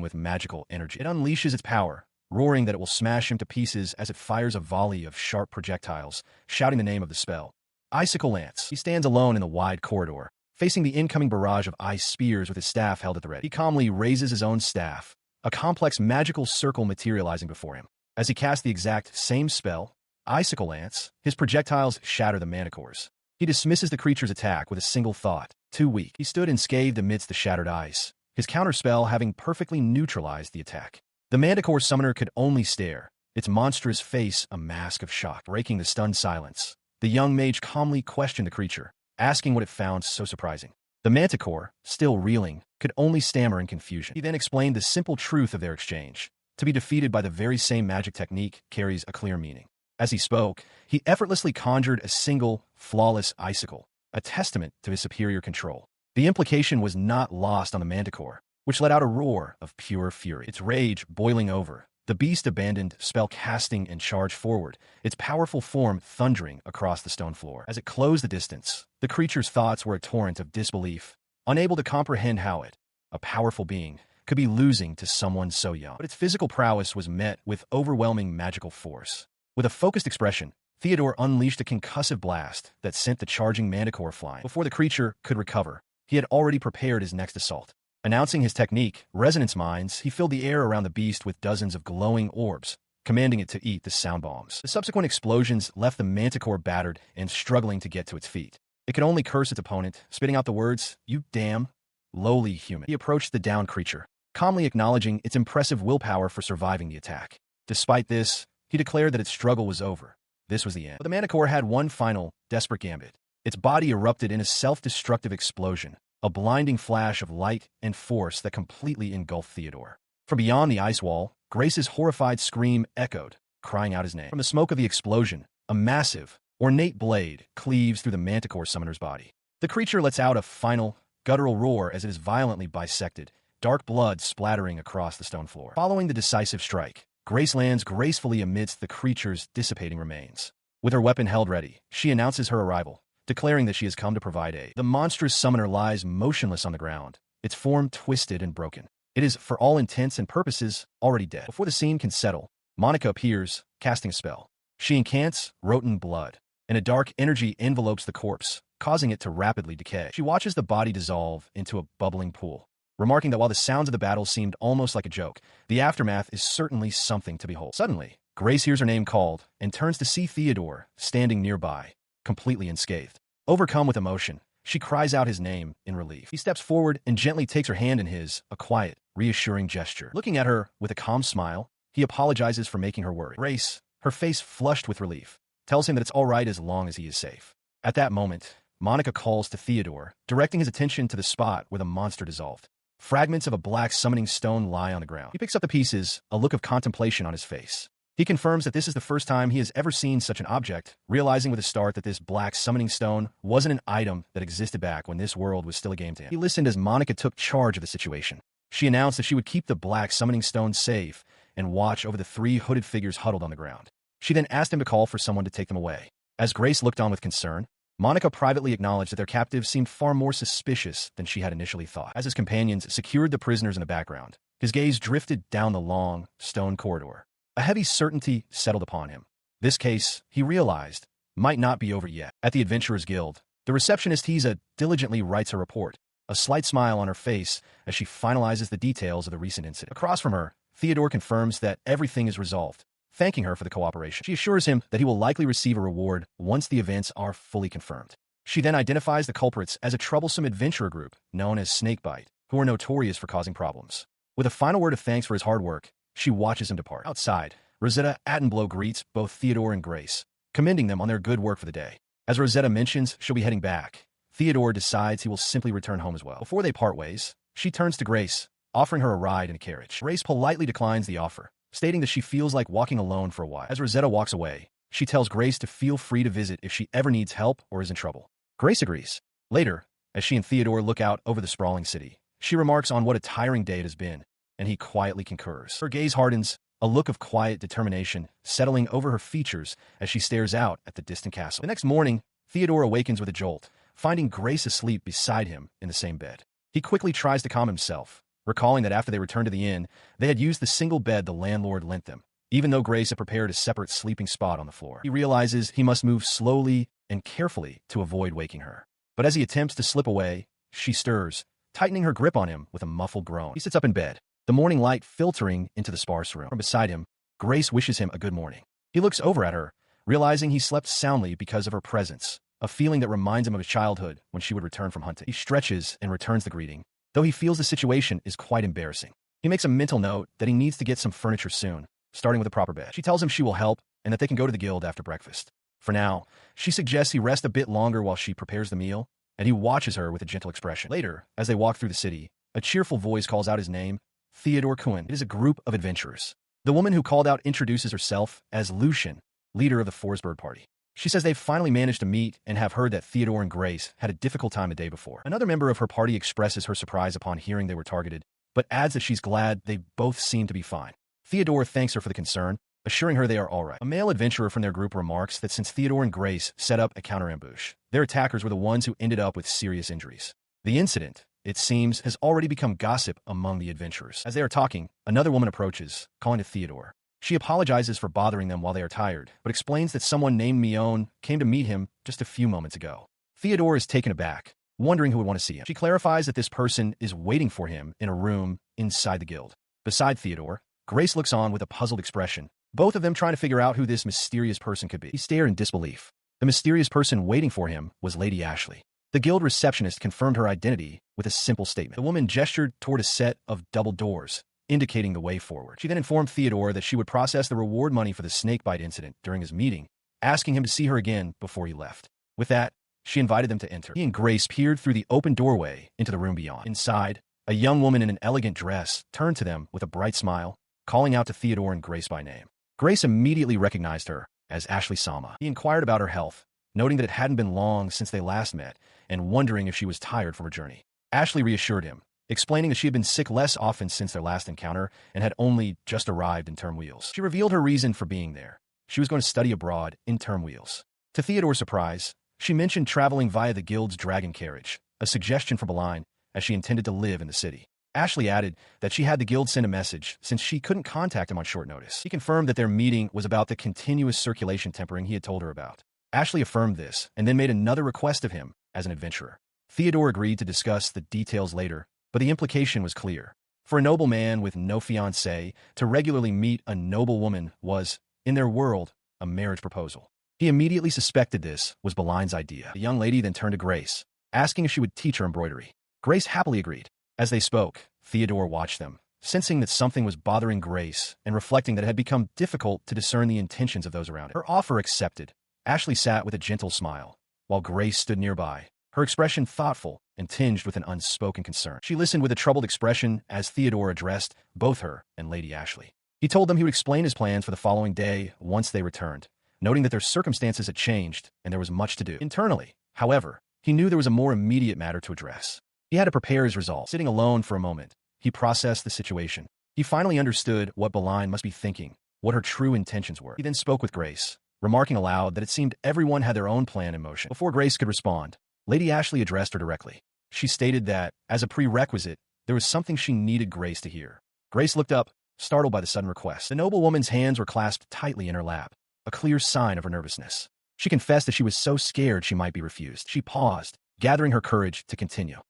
with magical energy. It unleashes its power, roaring that it will smash him to pieces as it fires a volley of sharp projectiles, shouting the name of the spell. Icicle Lance. He stands alone in the wide corridor, facing the incoming barrage of ice spears with his staff held at the ready. He calmly raises his own staff, a complex magical circle materializing before him. As he casts the exact same spell, Icicle Lance, his projectiles shatter the manticores. He dismisses the creature's attack with a single thought: too weak. He stood unscathed amidst the shattered ice, his counterspell having perfectly neutralized the attack. The manticore summoner could only stare, its monstrous face a mask of shock. Breaking the stunned silence, the young mage calmly questioned the creature, asking what it found so surprising. The manticore, still reeling, could only stammer in confusion. He then explained the simple truth of their exchange. To be defeated by the very same magic technique carries a clear meaning. As he spoke, he effortlessly conjured a single, flawless icicle, a testament to his superior control. The implication was not lost on the manticore, which let out a roar of pure fury. Its rage boiling over, the beast abandoned spell casting and charged forward, its powerful form thundering across the stone floor. As it closed the distance, the creature's thoughts were a torrent of disbelief, unable to comprehend how it, a powerful being, could be losing to someone so young. But its physical prowess was met with overwhelming magical force. With a focused expression, Theodore unleashed a concussive blast that sent the charging manticore flying. Before the creature could recover, he had already prepared his next assault. Announcing his technique, Resonance Mines, he filled the air around the beast with dozens of glowing orbs, commanding it to eat the sound bombs. The subsequent explosions left the manticore battered and struggling to get to its feet. It could only curse its opponent, spitting out the words, "You damn lowly human." He approached the downed creature, calmly acknowledging its impressive willpower for surviving the attack. Despite this, he declared that its struggle was over. This was the end. But the manticore had one final, desperate gambit. Its body erupted in a self-destructive explosion, a blinding flash of light and force that completely engulfed Theodore. From beyond the ice wall, Grace's horrified scream echoed, crying out his name. From the smoke of the explosion, a massive, ornate blade cleaves through the manticore summoner's body. The creature lets out a final, guttural roar as it is violently bisected, dark blood splattering across the stone floor. Following the decisive strike, Grace lands gracefully amidst the creature's dissipating remains. With her weapon held ready, she announces her arrival, declaring that she has come to provide aid. The monstrous summoner lies motionless on the ground, its form twisted and broken. It is, for all intents and purposes, already dead. Before the scene can settle, Monica appears, casting a spell. She incants rotten blood, and a dark energy envelopes the corpse, causing it to rapidly decay. She watches the body dissolve into a bubbling pool, remarking that while the sounds of the battle seemed almost like a joke, the aftermath is certainly something to behold. Suddenly, Grace hears her name called and turns to see Theodore standing nearby, completely unscathed. Overcome with emotion, she cries out his name in relief. He steps forward and gently takes her hand in his, a quiet, reassuring gesture. Looking at her with a calm smile, he apologizes for making her worry. Grace, her face flushed with relief, tells him that it's all right as long as he is safe. At that moment, Monica calls to Theodore, directing his attention to the spot where the monster dissolved. Fragments of a black summoning stone lie on the ground. He picks up the pieces, a look of contemplation on his face. He confirms that this is the first time he has ever seen such an object, realizing with a start that this black summoning stone wasn't an item that existed back when this world was still a game to him. He listened as Monica took charge of the situation. She announced that she would keep the black summoning stone safe and watch over the 3 hooded figures huddled on the ground. She then asked him to call for someone to take them away. As Grace looked on with concern, Monica privately acknowledged that their captive seemed far more suspicious than she had initially thought. As his companions secured the prisoners in the background, his gaze drifted down the long, stone corridor. A heavy certainty settled upon him. This case, he realized, might not be over yet. At the Adventurers Guild, the receptionist Hisa diligently writes her report, a slight smile on her face as she finalizes the details of the recent incident. Across from her, Theodore confirms that everything is resolved, thanking her for the cooperation. She assures him that he will likely receive a reward once the events are fully confirmed. She then identifies the culprits as a troublesome adventurer group known as Snakebite, who are notorious for causing problems. With a final word of thanks for his hard work, she watches him depart. Outside, Rosetta Attenborough greets both Theodore and Grace, commending them on their good work for the day. As Rosetta mentions she'll be heading back, Theodore decides he will simply return home as well. Before they part ways, she turns to Grace, offering her a ride in a carriage. Grace politely declines the offer, stating that she feels like walking alone for a while. As Rosetta walks away, she tells Grace to feel free to visit if she ever needs help or is in trouble. Grace agrees. Later, as she and Theodore look out over the sprawling city, she remarks on what a tiring day it has been, and he quietly concurs. Her gaze hardens, a look of quiet determination settling over her features as she stares out at the distant castle. The next morning, Theodore awakens with a jolt, finding Grace asleep beside him in the same bed. He quickly tries to calm himself, recalling that after they returned to the inn, they had used the single bed the landlord lent them, even though Grace had prepared a separate sleeping spot on the floor. He realizes he must move slowly and carefully to avoid waking her. But as he attempts to slip away, she stirs, tightening her grip on him with a muffled groan. He sits up in bed, the morning light filtering into the sparse room. From beside him, Grace wishes him a good morning. He looks over at her, realizing he slept soundly because of her presence, a feeling that reminds him of his childhood when she would return from hunting. He stretches and returns the greeting, though he feels the situation is quite embarrassing. He makes a mental note that he needs to get some furniture soon, starting with a proper bed. She tells him she will help and that they can go to the guild after breakfast. For now, she suggests he rest a bit longer while she prepares the meal, and he watches her with a gentle expression. Later, as they walk through the city, a cheerful voice calls out his name, Theodore Kuhn. It is a group of adventurers. The woman who called out introduces herself as Lucian, leader of the Forsberg party. She says they've finally managed to meet and have heard that Theodore and Grace had a difficult time the day before. Another member of her party expresses her surprise upon hearing they were targeted, but adds that she's glad they both seem to be fine. Theodore thanks her for the concern, assuring her they are all right. A male adventurer from their group remarks that since Theodore and Grace set up a counter-ambush, their attackers were the ones who ended up with serious injuries. The incident, it seems, has already become gossip among the adventurers. As they are talking, another woman approaches, calling to Theodore. She apologizes for bothering them while they are tired, but explains that someone named Mion came to meet him just a few moments ago. Theodore is taken aback, wondering who would want to see him. She clarifies that this person is waiting for him in a room inside the guild. Beside Theodore, Grace looks on with a puzzled expression, both of them trying to figure out who this mysterious person could be. He stared in disbelief. The mysterious person waiting for him was Lady Ashley. The guild receptionist confirmed her identity with a simple statement. The woman gestured toward a set of double doors, indicating the way forward. She then informed Theodore that she would process the reward money for the snakebite incident during his meeting, asking him to see her again before he left. With that, she invited them to enter. He and Grace peered through the open doorway into the room beyond. Inside, a young woman in an elegant dress turned to them with a bright smile, calling out to Theodore and Grace by name. Grace immediately recognized her as Ashley Sama. He inquired about her health, noting that it hadn't been long since they last met, and wondering if she was tired from her journey. Ashley reassured him, explaining that she had been sick less often since their last encounter and had only just arrived in Term Wheels. She revealed her reason for being there. She was going to study abroad in Term Wheels. To Theodore's surprise, she mentioned traveling via the guild's dragon carriage, a suggestion for Beline, as she intended to live in the city. Ashley added that she had the guild send a message since she couldn't contact him on short notice. He confirmed that their meeting was about the continuous circulation tempering he had told her about. Ashley affirmed this and then made another request of him as an adventurer. Theodore agreed to discuss the details later, but the implication was clear. For a noble man with no fiancée, to regularly meet a noble woman was, in their world, a marriage proposal. He immediately suspected this was Beline's idea. The young lady then turned to Grace, asking if she would teach her embroidery. Grace happily agreed. As they spoke, Theodore watched them, sensing that something was bothering Grace and reflecting that it had become difficult to discern the intentions of those around her. Her offer accepted, Ashley sat with a gentle smile, while Grace stood nearby, her expression thoughtful and tinged with an unspoken concern. She listened with a troubled expression as Theodore addressed both her and Lady Ashley. He told them he would explain his plans for the following day once they returned, noting that their circumstances had changed and there was much to do. Internally, however, he knew there was a more immediate matter to address. He had to prepare his resolve. Sitting alone for a moment, he processed the situation. He finally understood what Beline must be thinking, what her true intentions were. He then spoke with Grace, remarking aloud that it seemed everyone had their own plan in motion. Before Grace could respond, Lady Ashley addressed her directly. She stated that, as a prerequisite, there was something she needed Grace to hear. Grace looked up, startled by the sudden request. The noblewoman's hands were clasped tightly in her lap, a clear sign of her nervousness. She confessed that she was so scared she might be refused. She paused, gathering her courage to continue.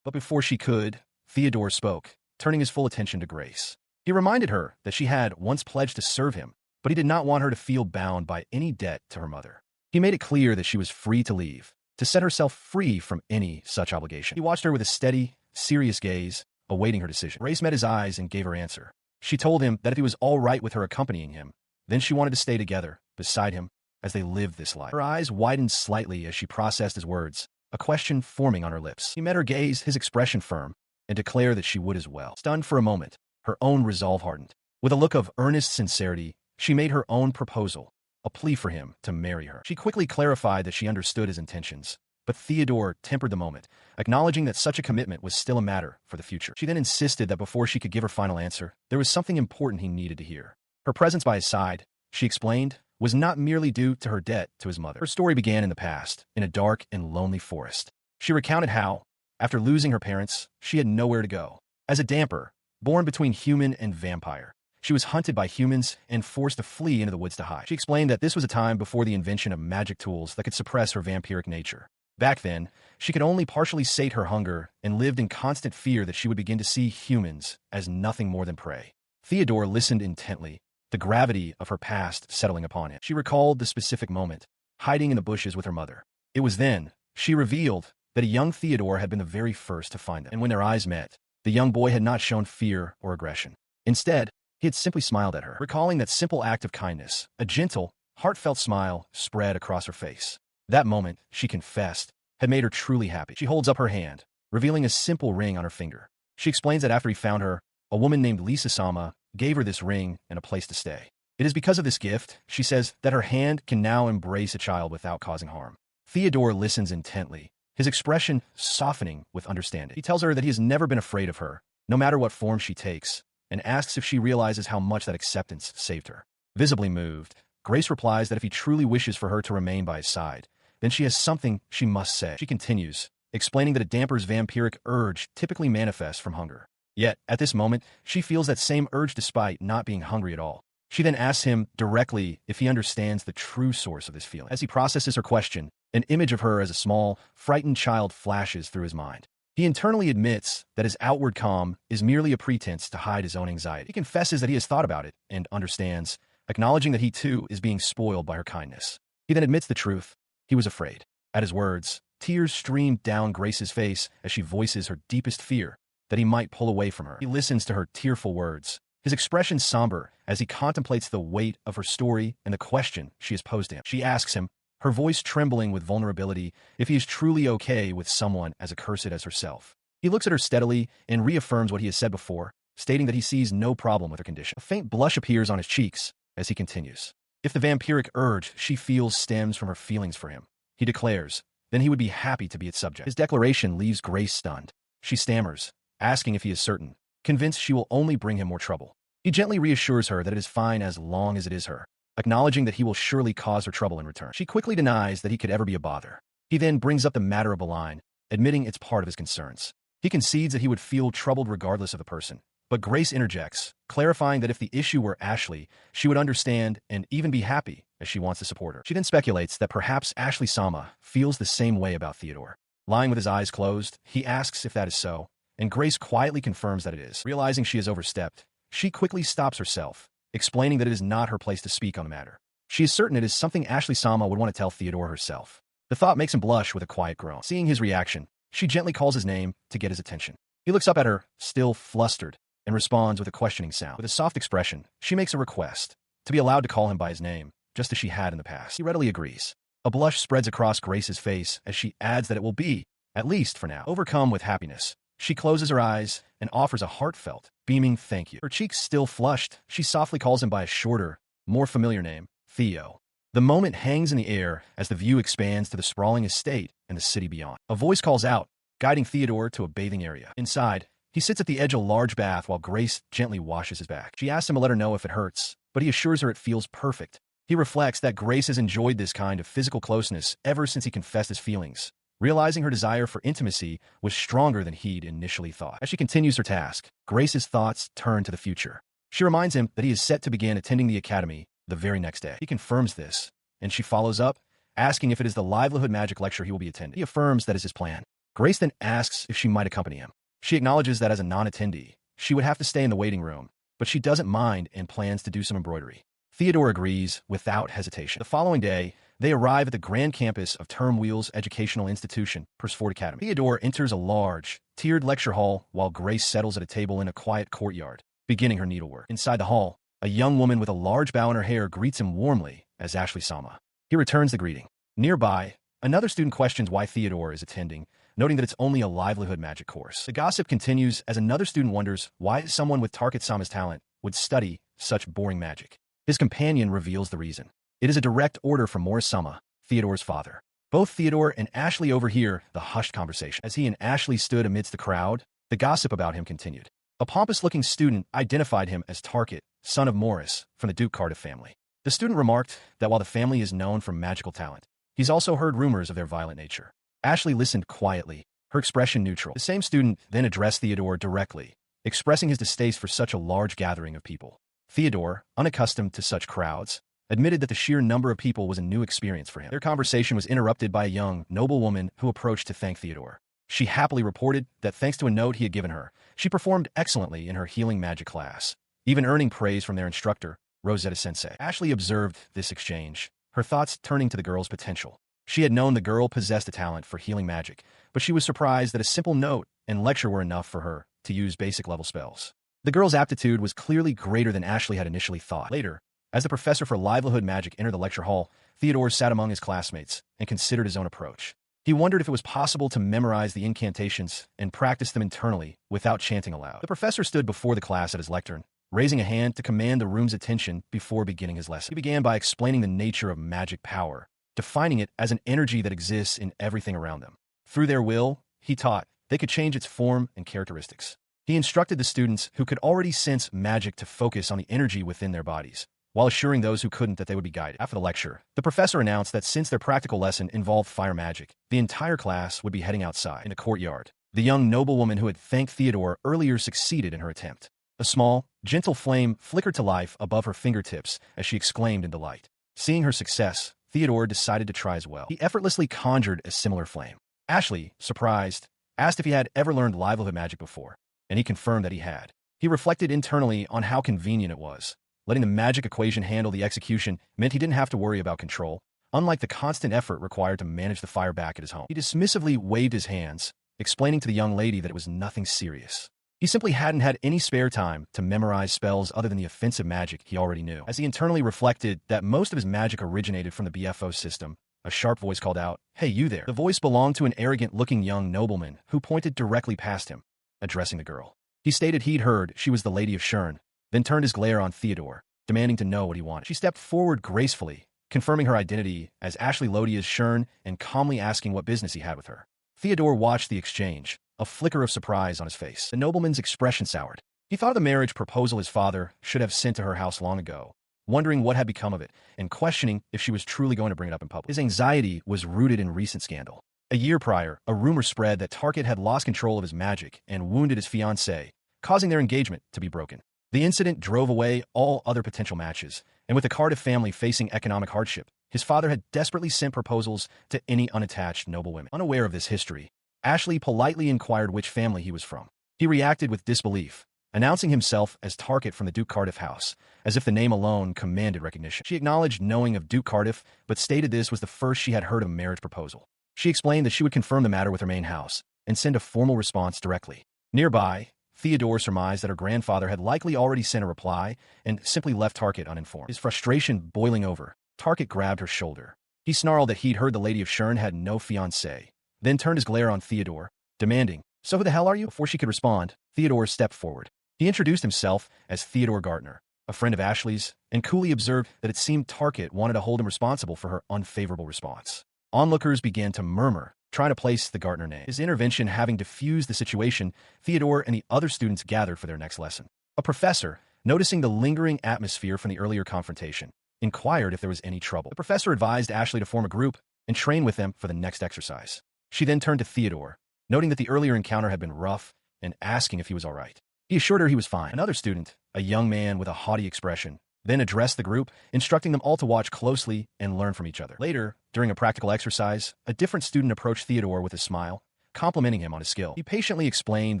But before she could, Theodore spoke, turning his full attention to Grace. He reminded her that she had once pledged to serve him, but he did not want her to feel bound by any debt to her mother. He made it clear that she was free to leave, to set herself free from any such obligation. He watched her with a steady, serious gaze, awaiting her decision. Grace met his eyes and gave her answer. She told him that if he was all right with her accompanying him, then she wanted to stay together, beside him, as they lived this life. Her eyes widened slightly as she processed his words, a question forming on her lips. He met her gaze, his expression firm, and declared that she would as well. Stunned for a moment, her own resolve hardened. With a look of earnest sincerity, she made her own proposal, a plea for him to marry her. She quickly clarified that she understood his intentions, but Theodore tempered the moment, acknowledging that such a commitment was still a matter for the future. She then insisted that before she could give her final answer, there was something important he needed to hear. Her presence by his side, she explained, was not merely due to her debt to his mother. Her story began in the past, in a dark and lonely forest. She recounted how, after losing her parents, she had nowhere to go. As a damper, born between human and vampire, she was hunted by humans and forced to flee into the woods to hide. She explained that this was a time before the invention of magic tools that could suppress her vampiric nature. Back then, she could only partially sate her hunger and lived in constant fear that she would begin to see humans as nothing more than prey. Theodore listened intently, the gravity of her past settling upon him. She recalled the specific moment, hiding in the bushes with her mother. It was then she revealed that a young Theodore had been the very first to find them. And when their eyes met, the young boy had not shown fear or aggression. Instead, he had simply smiled at her. Recalling that simple act of kindness, a gentle, heartfelt smile spread across her face. That moment, she confessed, had made her truly happy. She holds up her hand, revealing a simple ring on her finger. She explains that after he found her, a woman named Lisa-sama gave her this ring and a place to stay. It is because of this gift, she says, that her hand can now embrace a child without causing harm. Theodore listens intently, his expression softening with understanding. He tells her that he has never been afraid of her, no matter what form she takes, and asks if she realizes how much that acceptance saved her. Visibly moved, Grace replies that if he truly wishes for her to remain by his side, then she has something she must say. She continues, explaining that a damper's vampiric urge typically manifests from hunger. Yet, at this moment, she feels that same urge despite not being hungry at all. She then asks him directly if he understands the true source of this feeling. As he processes her question, an image of her as a small, frightened child flashes through his mind. He internally admits that his outward calm is merely a pretense to hide his own anxiety. He confesses that he has thought about it and understands, acknowledging that he too is being spoiled by her kindness. He then admits the truth. He was afraid. At his words, tears stream down Grace's face as she voices her deepest fear that he might pull away from her. He listens to her tearful words, his expression somber as he contemplates the weight of her story and the question she has posed to him. She asks him, her voice trembling with vulnerability, if he is truly okay with someone as accursed as herself. He looks at her steadily and reaffirms what he has said before, stating that he sees no problem with her condition. A faint blush appears on his cheeks as he continues. If the vampiric urge she feels stems from her feelings for him, he declares, then he would be happy to be its subject. His declaration leaves Grace stunned. She stammers, asking if he is certain, convinced she will only bring him more trouble. He gently reassures her that it is fine as long as it is her, acknowledging that he will surely cause her trouble in return. She quickly denies that he could ever be a bother. He then brings up the matter of Beline, admitting it's part of his concerns. He concedes that he would feel troubled regardless of the person, but Grace interjects, clarifying that if the issue were Ashley, she would understand and even be happy as she wants to support her. She then speculates that perhaps Ashley-sama feels the same way about Theodore. Lying with his eyes closed, he asks if that is so, and Grace quietly confirms that it is. Realizing she has overstepped, she quickly stops herself, explaining that it is not her place to speak on the matter. She is certain it is something Ashley-sama would want to tell Theodore herself. The thought makes him blush with a quiet groan. Seeing his reaction, she gently calls his name to get his attention. He looks up at her, still flustered, and responds with a questioning sound. With a soft expression, she makes a request to be allowed to call him by his name, just as she had in the past. He readily agrees. A blush spreads across Grace's face as she adds that it will be, at least for now. Overcome with happiness, she closes her eyes and offers a heartfelt, beaming thank you. Her cheeks still flushed, she softly calls him by a shorter, more familiar name, Theo. The moment hangs in the air as the view expands to the sprawling estate and the city beyond. A voice calls out, guiding Theodore to a bathing area. Inside, he sits at the edge of a large bath while Grace gently washes his back. She asks him to let her know if it hurts, but he assures her it feels perfect. He reflects that Grace has enjoyed this kind of physical closeness ever since he confessed his feelings, realizing her desire for intimacy was stronger than he'd initially thought. As she continues her task, Grace's thoughts turn to the future. She reminds him that he is set to begin attending the academy the very next day. He confirms this, and she follows up, asking if it is the livelihood magic lecture he will be attending. He affirms that is his plan. Grace then asks if she might accompany him. She acknowledges that as a non-attendee, she would have to stay in the waiting room, but she doesn't mind and plans to do some embroidery. Theodore agrees without hesitation. The following day, they arrive at the grand campus of Turmwheel's educational institution, Persford Academy. Theodore enters a large, tiered lecture hall while Grace settles at a table in a quiet courtyard, beginning her needlework. Inside the hall, a young woman with a large bow in her hair greets him warmly as Ashley-sama. He returns the greeting. Nearby, another student questions why Theodore is attending, noting that it's only a livelihood magic course. The gossip continues as another student wonders why someone with Target-sama's talent would study such boring magic. His companion reveals the reason. It is a direct order from Morris-sama, Theodore's father. Both Theodore and Ashley overhear the hushed conversation. As he and Ashley stood amidst the crowd, the gossip about him continued. A pompous-looking student identified him as Target, son of Morris, from the Duke Cardiff family. The student remarked that while the family is known for magical talent, he's also heard rumors of their violent nature. Ashley listened quietly, her expression neutral. The same student then addressed Theodore directly, expressing his distaste for such a large gathering of people. Theodore, unaccustomed to such crowds, admitted that the sheer number of people was a new experience for him. Their conversation was interrupted by a young, noble woman who approached to thank Theodore. She happily reported that thanks to a note he had given her, she performed excellently in her healing magic class, even earning praise from their instructor, Rosetta-sensei. Ashley observed this exchange, her thoughts turning to the girl's potential. She had known the girl possessed a talent for healing magic, but she was surprised that a simple note and lecture were enough for her to use basic-level spells. The girl's aptitude was clearly greater than Ashley had initially thought. Later, as the professor for livelihood magic entered the lecture hall, Theodore sat among his classmates and considered his own approach. He wondered if it was possible to memorize the incantations and practice them internally without chanting aloud. The professor stood before the class at his lectern, raising a hand to command the room's attention before beginning his lesson. He began by explaining the nature of magic power, defining it as an energy that exists in everything around them. Through their will, he taught, they could change its form and characteristics. He instructed the students who could already sense magic to focus on the energy within their bodies, while assuring those who couldn't that they would be guided. After the lecture, the professor announced that since their practical lesson involved fire magic, the entire class would be heading outside. In the courtyard, the young noblewoman who had thanked Theodore earlier succeeded in her attempt. A small, gentle flame flickered to life above her fingertips as she exclaimed in delight. Seeing her success, Theodore decided to try as well. He effortlessly conjured a similar flame. Ashley, surprised, asked if he had ever learned livelihood magic before, and he confirmed that he had. He reflected internally on how convenient it was. Letting the magic equation handle the execution meant he didn't have to worry about control, unlike the constant effort required to manage the fire back at his home. He dismissively waved his hands, explaining to the young lady that it was nothing serious. He simply hadn't had any spare time to memorize spells other than the offensive magic he already knew. As he internally reflected that most of his magic originated from the BFO system, a sharp voice called out, "Hey, you there." The voice belonged to an arrogant-looking young nobleman who pointed directly past him, addressing the girl. He stated he'd heard she was the Lady of Shern, then turned his glare on Theodore, demanding to know what he wanted. She stepped forward gracefully, confirming her identity as Ashley Lodia's Shern and calmly asking what business he had with her. Theodore watched the exchange, a flicker of surprise on his face. The nobleman's expression soured. He thought of the marriage proposal his father should have sent to her house long ago, wondering what had become of it, and questioning if she was truly going to bring it up in public. His anxiety was rooted in recent scandal. A year prior, a rumor spread that Target had lost control of his magic and wounded his fiancée, causing their engagement to be broken. The incident drove away all other potential matches, and with the Cardiff family facing economic hardship, his father had desperately sent proposals to any unattached noblewomen. Unaware of this history, Ashley politely inquired which family he was from. He reacted with disbelief, announcing himself as Target from the Duke Cardiff house, as if the name alone commanded recognition. She acknowledged knowing of Duke Cardiff, but stated this was the first she had heard of a marriage proposal. She explained that she would confirm the matter with her main house and send a formal response directly. Nearby, Theodore surmised that her grandfather had likely already sent a reply and simply left Target uninformed. His frustration boiling over, Target grabbed her shoulder. He snarled that he'd heard the Lady of Shern had no fiancé, then turned his glare on Theodore, demanding, "So who the hell are you?" Before she could respond, Theodore stepped forward. He introduced himself as Theodore Gartner, a friend of Ashley's, and coolly observed that it seemed Target wanted to hold him responsible for her unfavorable response. Onlookers began to murmur, trying to place the Gartner name. His intervention having diffused the situation, Theodore and the other students gathered for their next lesson. A professor, noticing the lingering atmosphere from the earlier confrontation, inquired if there was any trouble. The professor advised Ashley to form a group and train with them for the next exercise. She then turned to Theodore, noting that the earlier encounter had been rough, and asking if he was all right. He assured her he was fine. Another student, a young man with a haughty expression, then addressed the group, instructing them all to watch closely and learn from each other. Later, during a practical exercise, a different student approached Theodore with a smile, complimenting him on his skill. He patiently explained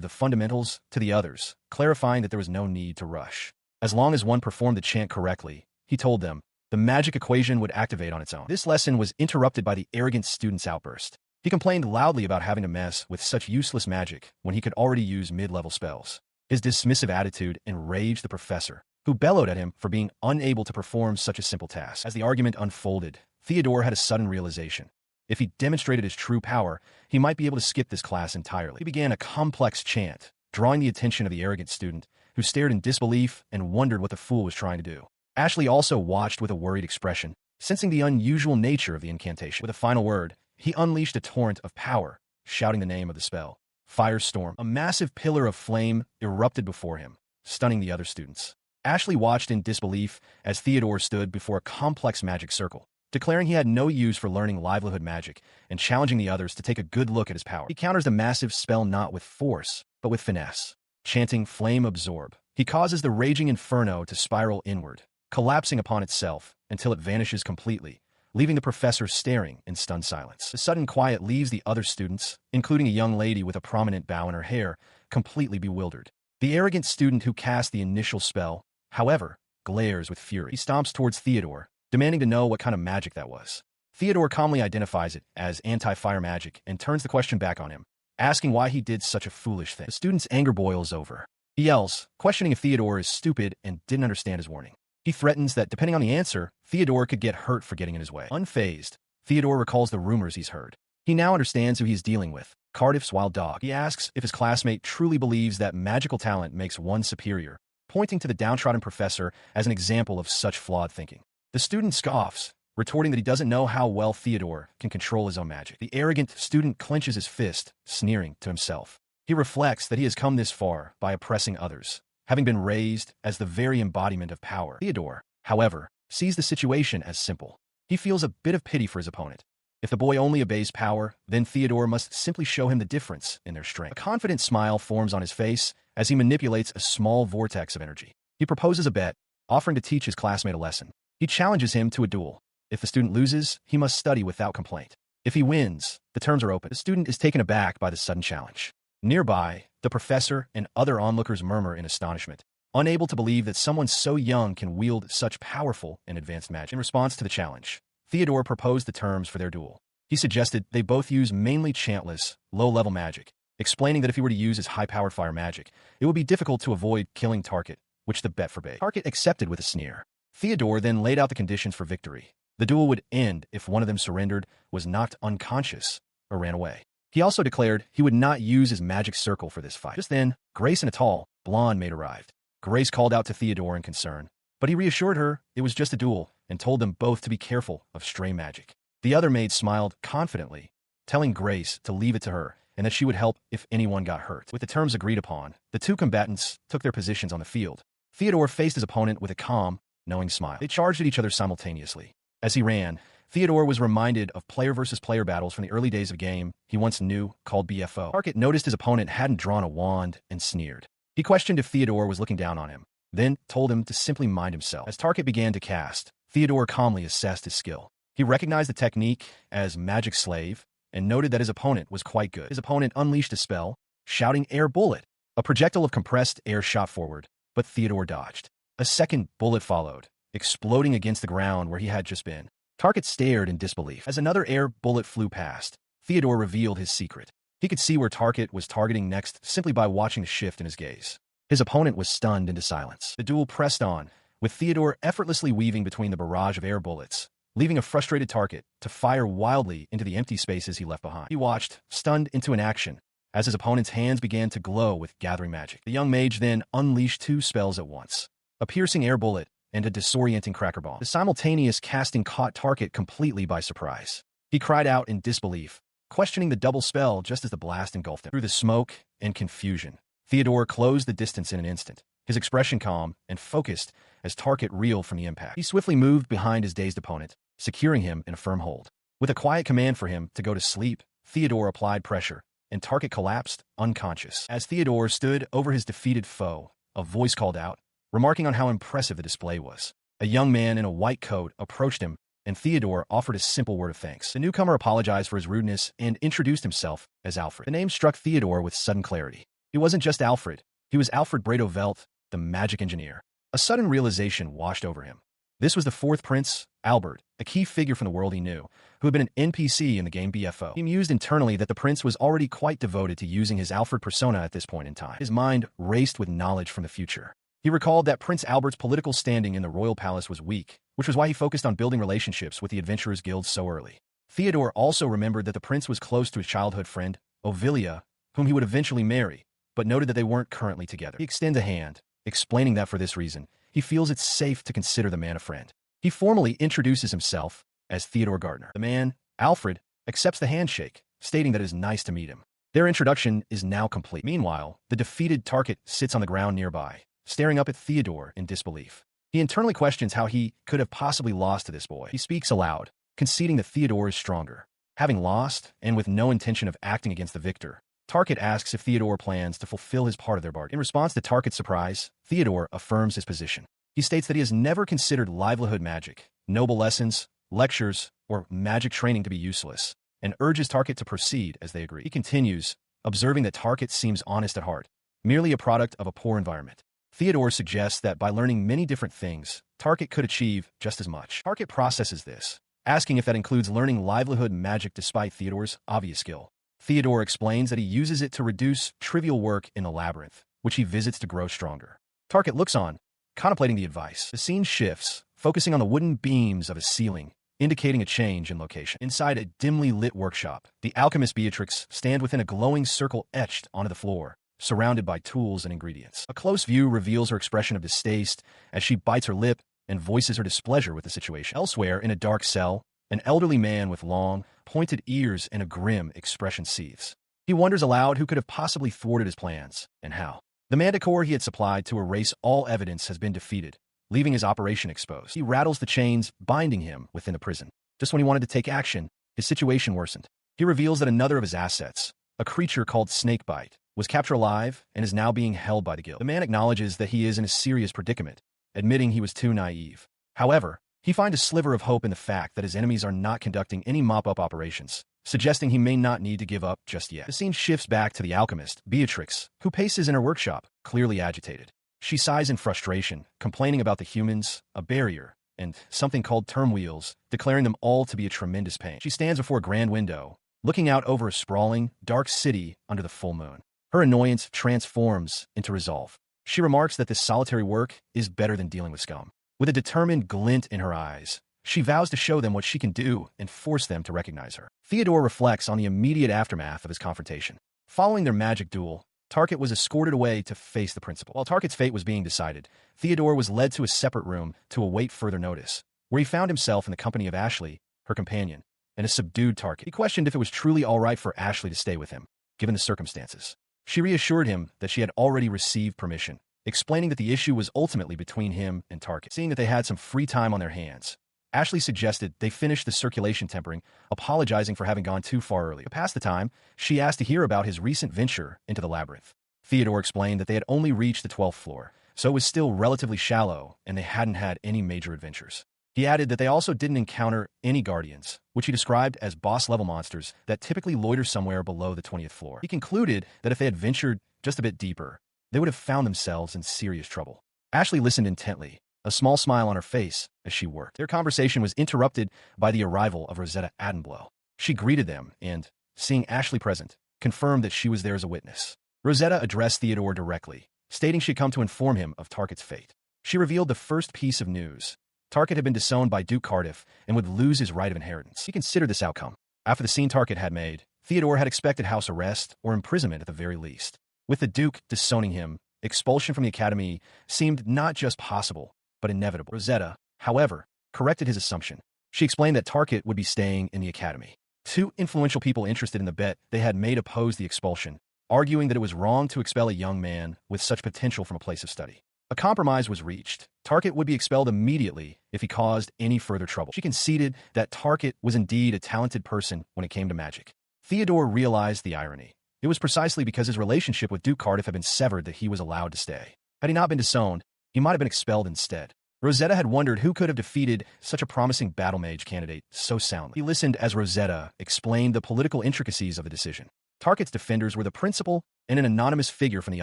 the fundamentals to the others, clarifying that there was no need to rush. As long as one performed the chant correctly, he told them, the magic equation would activate on its own. This lesson was interrupted by the arrogant student's outburst. He complained loudly about having to mess with such useless magic when he could already use mid-level spells. His dismissive attitude enraged the professor, who bellowed at him for being unable to perform such a simple task. As the argument unfolded, Theodore had a sudden realization. If he demonstrated his true power, he might be able to skip this class entirely. He began a complex chant, drawing the attention of the arrogant student, who stared in disbelief and wondered what the fool was trying to do. Ashley also watched with a worried expression, sensing the unusual nature of the incantation. With a final word, he unleashed a torrent of power, shouting the name of the spell. Firestorm. A massive pillar of flame erupted before him, stunning the other students. Ashley watched in disbelief as Theodore stood before a complex magic circle, declaring he had no use for learning livelihood magic and challenging the others to take a good look at his power. He counters the massive spell not with force, but with finesse. Chanting Flame Absorb, he causes the raging inferno to spiral inward, collapsing upon itself until it vanishes completely, leaving the professor staring in stunned silence. The sudden quiet leaves the other students, including a young lady with a prominent bow in her hair, completely bewildered. The arrogant student who cast the initial spell, however, glares with fury. He stomps towards Theodore, demanding to know what kind of magic that was. Theodore calmly identifies it as anti-fire magic and turns the question back on him, asking why he did such a foolish thing. The student's anger boils over. He yells, questioning if Theodore is stupid and didn't understand his warning. He threatens that, depending on the answer, Theodore could get hurt for getting in his way. Unfazed, Theodore recalls the rumors he's heard. He now understands who he's dealing with, Cardiff's wild dog. He asks if his classmate truly believes that magical talent makes one superior, pointing to the downtrodden professor as an example of such flawed thinking. The student scoffs, retorting that he doesn't know how well Theodore can control his own magic. The arrogant student clenches his fist, sneering to himself. He reflects that he has come this far by oppressing others, having been raised as the very embodiment of power. Theodore, however, sees the situation as simple. He feels a bit of pity for his opponent. If the boy only obeys power, then Theodore must simply show him the difference in their strength. A confident smile forms on his face as he manipulates a small vortex of energy. He proposes a bet, offering to teach his classmate a lesson. He challenges him to a duel. If the student loses, he must study without complaint. If he wins, the terms are open. The student is taken aback by the sudden challenge. Nearby, the professor and other onlookers murmur in astonishment, unable to believe that someone so young can wield such powerful and advanced magic. In response to the challenge, Theodore proposed the terms for their duel. He suggested they both use mainly chantless, low-level magic, explaining that if he were to use his high-powered fire magic, it would be difficult to avoid killing Target, which the bet forbade. Target accepted with a sneer. Theodore then laid out the conditions for victory. The duel would end if one of them surrendered, was knocked unconscious, or ran away. He also declared he would not use his magic circle for this fight. Just then, Grace and a tall, blonde maid arrived. Grace called out to Theodore in concern, but he reassured her it was just a duel and told them both to be careful of stray magic. The other maid smiled confidently, telling Grace to leave it to her and that she would help if anyone got hurt. With the terms agreed upon, the two combatants took their positions on the field. Theodore faced his opponent with a calm, knowing smile. They charged at each other simultaneously. As he ran, Theodore was reminded of player versus player battles from the early days of game he once knew called BFO. Target noticed his opponent hadn't drawn a wand and sneered. He questioned if Theodore was looking down on him, then told him to simply mind himself. As Target began to cast, Theodore calmly assessed his skill. He recognized the technique as Magic Slave and noted that his opponent was quite good. His opponent unleashed a spell, shouting Air Bullet, A projectile of compressed air shot forward, but Theodore dodged. A second bullet followed, exploding against the ground where he had just been. Target stared in disbelief. As another air bullet flew past, Theodore revealed his secret. He could see where Target was targeting next simply by watching the shift in his gaze. His opponent was stunned into silence. The duel pressed on, with Theodore effortlessly weaving between the barrage of air bullets, leaving a frustrated Target to fire wildly into the empty spaces he left behind. He watched, stunned into inaction, as his opponent's hands began to glow with gathering magic. The young mage then unleashed 2 spells at once, a piercing air bullet and a disorienting cracker bomb. The simultaneous casting caught Target completely by surprise. He cried out in disbelief, questioning the double spell just as the blast engulfed him. Through the smoke and confusion, Theodore closed the distance in an instant, his expression calm and focused as Target reeled from the impact. He swiftly moved behind his dazed opponent, securing him in a firm hold. With a quiet command for him to go to sleep, Theodore applied pressure, and Target collapsed, unconscious. As Theodore stood over his defeated foe, a voice called out, remarking on how impressive the display was. A young man in a white coat approached him, and Theodore offered a simple word of thanks. The newcomer apologized for his rudeness and introduced himself as Alfred. The name struck Theodore with sudden clarity. He wasn't just Alfred. He was Alfred Bredovelt, the magic engineer. A sudden realization washed over him. This was the 4th Prince, Albert, a key figure from the world he knew, who had been an NPC in the game BFO. He mused internally that the prince was already quite devoted to using his Alfred persona at this point in time. His mind raced with knowledge from the future. He recalled that Prince Albert's political standing in the royal palace was weak, which was why he focused on building relationships with the Adventurers Guild so early. Theodore also remembered that the prince was close to his childhood friend, Ovilia, whom he would eventually marry, but noted that they weren't currently together. He extended a hand, explaining that for this reason, he feels it's safe to consider the man a friend. He formally introduces himself as Theodore Gardner. The man, Alfred, accepts the handshake, stating that it is nice to meet him. Their introduction is now complete. Meanwhile, the defeated Target sits on the ground nearby, staring up at Theodore in disbelief. He internally questions how he could have possibly lost to this boy. He speaks aloud, conceding that Theodore is stronger. Having lost, and with no intention of acting against the victor, Target asks if Theodore plans to fulfill his part of their bargain. In response to Target's surprise, Theodore affirms his position. He states that he has never considered livelihood magic, noble lessons, lectures, or magic training to be useless, and urges Target to proceed as they agree. He continues, observing that Target seems honest at heart, merely a product of a poor environment. Theodore suggests that by learning many different things, Target could achieve just as much. Target processes this, asking if that includes learning livelihood magic despite Theodore's obvious skill. Theodore explains that he uses it to reduce trivial work in the labyrinth, which he visits to grow stronger. Target looks on, contemplating the advice. The scene shifts, focusing on the wooden beams of a ceiling, indicating a change in location. Inside a dimly lit workshop, the alchemist Beatrix stands within a glowing circle etched onto the floor, surrounded by tools and ingredients. A close view reveals her expression of distaste as she bites her lip and voices her displeasure with the situation. Elsewhere, in a dark cell, an elderly man with long, pointed ears and a grim expression seethes. He wonders aloud who could have possibly thwarted his plans, and how. The manticore he had supplied to erase all evidence has been defeated, leaving his operation exposed. He rattles the chains binding him within the prison. Just when he wanted to take action, his situation worsened. He reveals that another of his assets, a creature called Snakebite, was captured alive and is now being held by the guild. The man acknowledges that he is in a serious predicament, admitting he was too naive. However, he finds a sliver of hope in the fact that his enemies are not conducting any mop-up operations, suggesting he may not need to give up just yet. The scene shifts back to the alchemist, Beatrix, who paces in her workshop, clearly agitated. She sighs in frustration, complaining about the humans, a barrier, and something called turmoils, declaring them all to be a tremendous pain. She stands before a grand window, looking out over a sprawling, dark city under the full moon. Her annoyance transforms into resolve. She remarks that this solitary work is better than dealing with scum. With a determined glint in her eyes, she vows to show them what she can do and force them to recognize her. Theodore reflects on the immediate aftermath of his confrontation. Following their magic duel, Target was escorted away to face the principal. While Target's fate was being decided, Theodore was led to a separate room to await further notice, where he found himself in the company of Ashley, her companion, and a subdued Target. He questioned if it was truly all right for Ashley to stay with him, given the circumstances. She reassured him that she had already received permission, explaining that the issue was ultimately between him and Target. Seeing that they had some free time on their hands, Ashley suggested they finish the circulation tempering, apologizing for having gone too far early. To pass the time, she asked to hear about his recent venture into the labyrinth. Theodore explained that they had only reached the 12th floor, so it was still relatively shallow and they hadn't had any major adventures. He added that they also didn't encounter any guardians, which he described as boss-level monsters that typically loiter somewhere below the 20th floor. He concluded that if they had ventured just a bit deeper, they would have found themselves in serious trouble. Ashley listened intently, a small smile on her face as she worked. Their conversation was interrupted by the arrival of Rosetta Attenborough. She greeted them and, seeing Ashley present, confirmed that she was there as a witness. Rosetta addressed Theodore directly, stating she had come to inform him of Tarket's fate. She revealed the first piece of news. Tarket had been disowned by Duke Cardiff and would lose his right of inheritance. He considered this outcome. After the scene Tarket had made, Theodore had expected house arrest or imprisonment at the very least. With the Duke disowning him, expulsion from the academy seemed not just possible, but inevitable. Rosetta, however, corrected his assumption. She explained that Tarket would be staying in the academy. Two influential people interested in the bet they had made opposed the expulsion, arguing that it was wrong to expel a young man with such potential from a place of study. A compromise was reached. Tarket would be expelled immediately if he caused any further trouble. She conceded that Tarket was indeed a talented person when it came to magic. Theodore realized the irony. It was precisely because his relationship with Duke Cardiff had been severed that he was allowed to stay. Had he not been disowned, he might have been expelled instead. Rosetta had wondered who could have defeated such a promising battle mage candidate so soundly. He listened as Rosetta explained the political intricacies of the decision. Tarket's defenders were the principal and an anonymous figure from the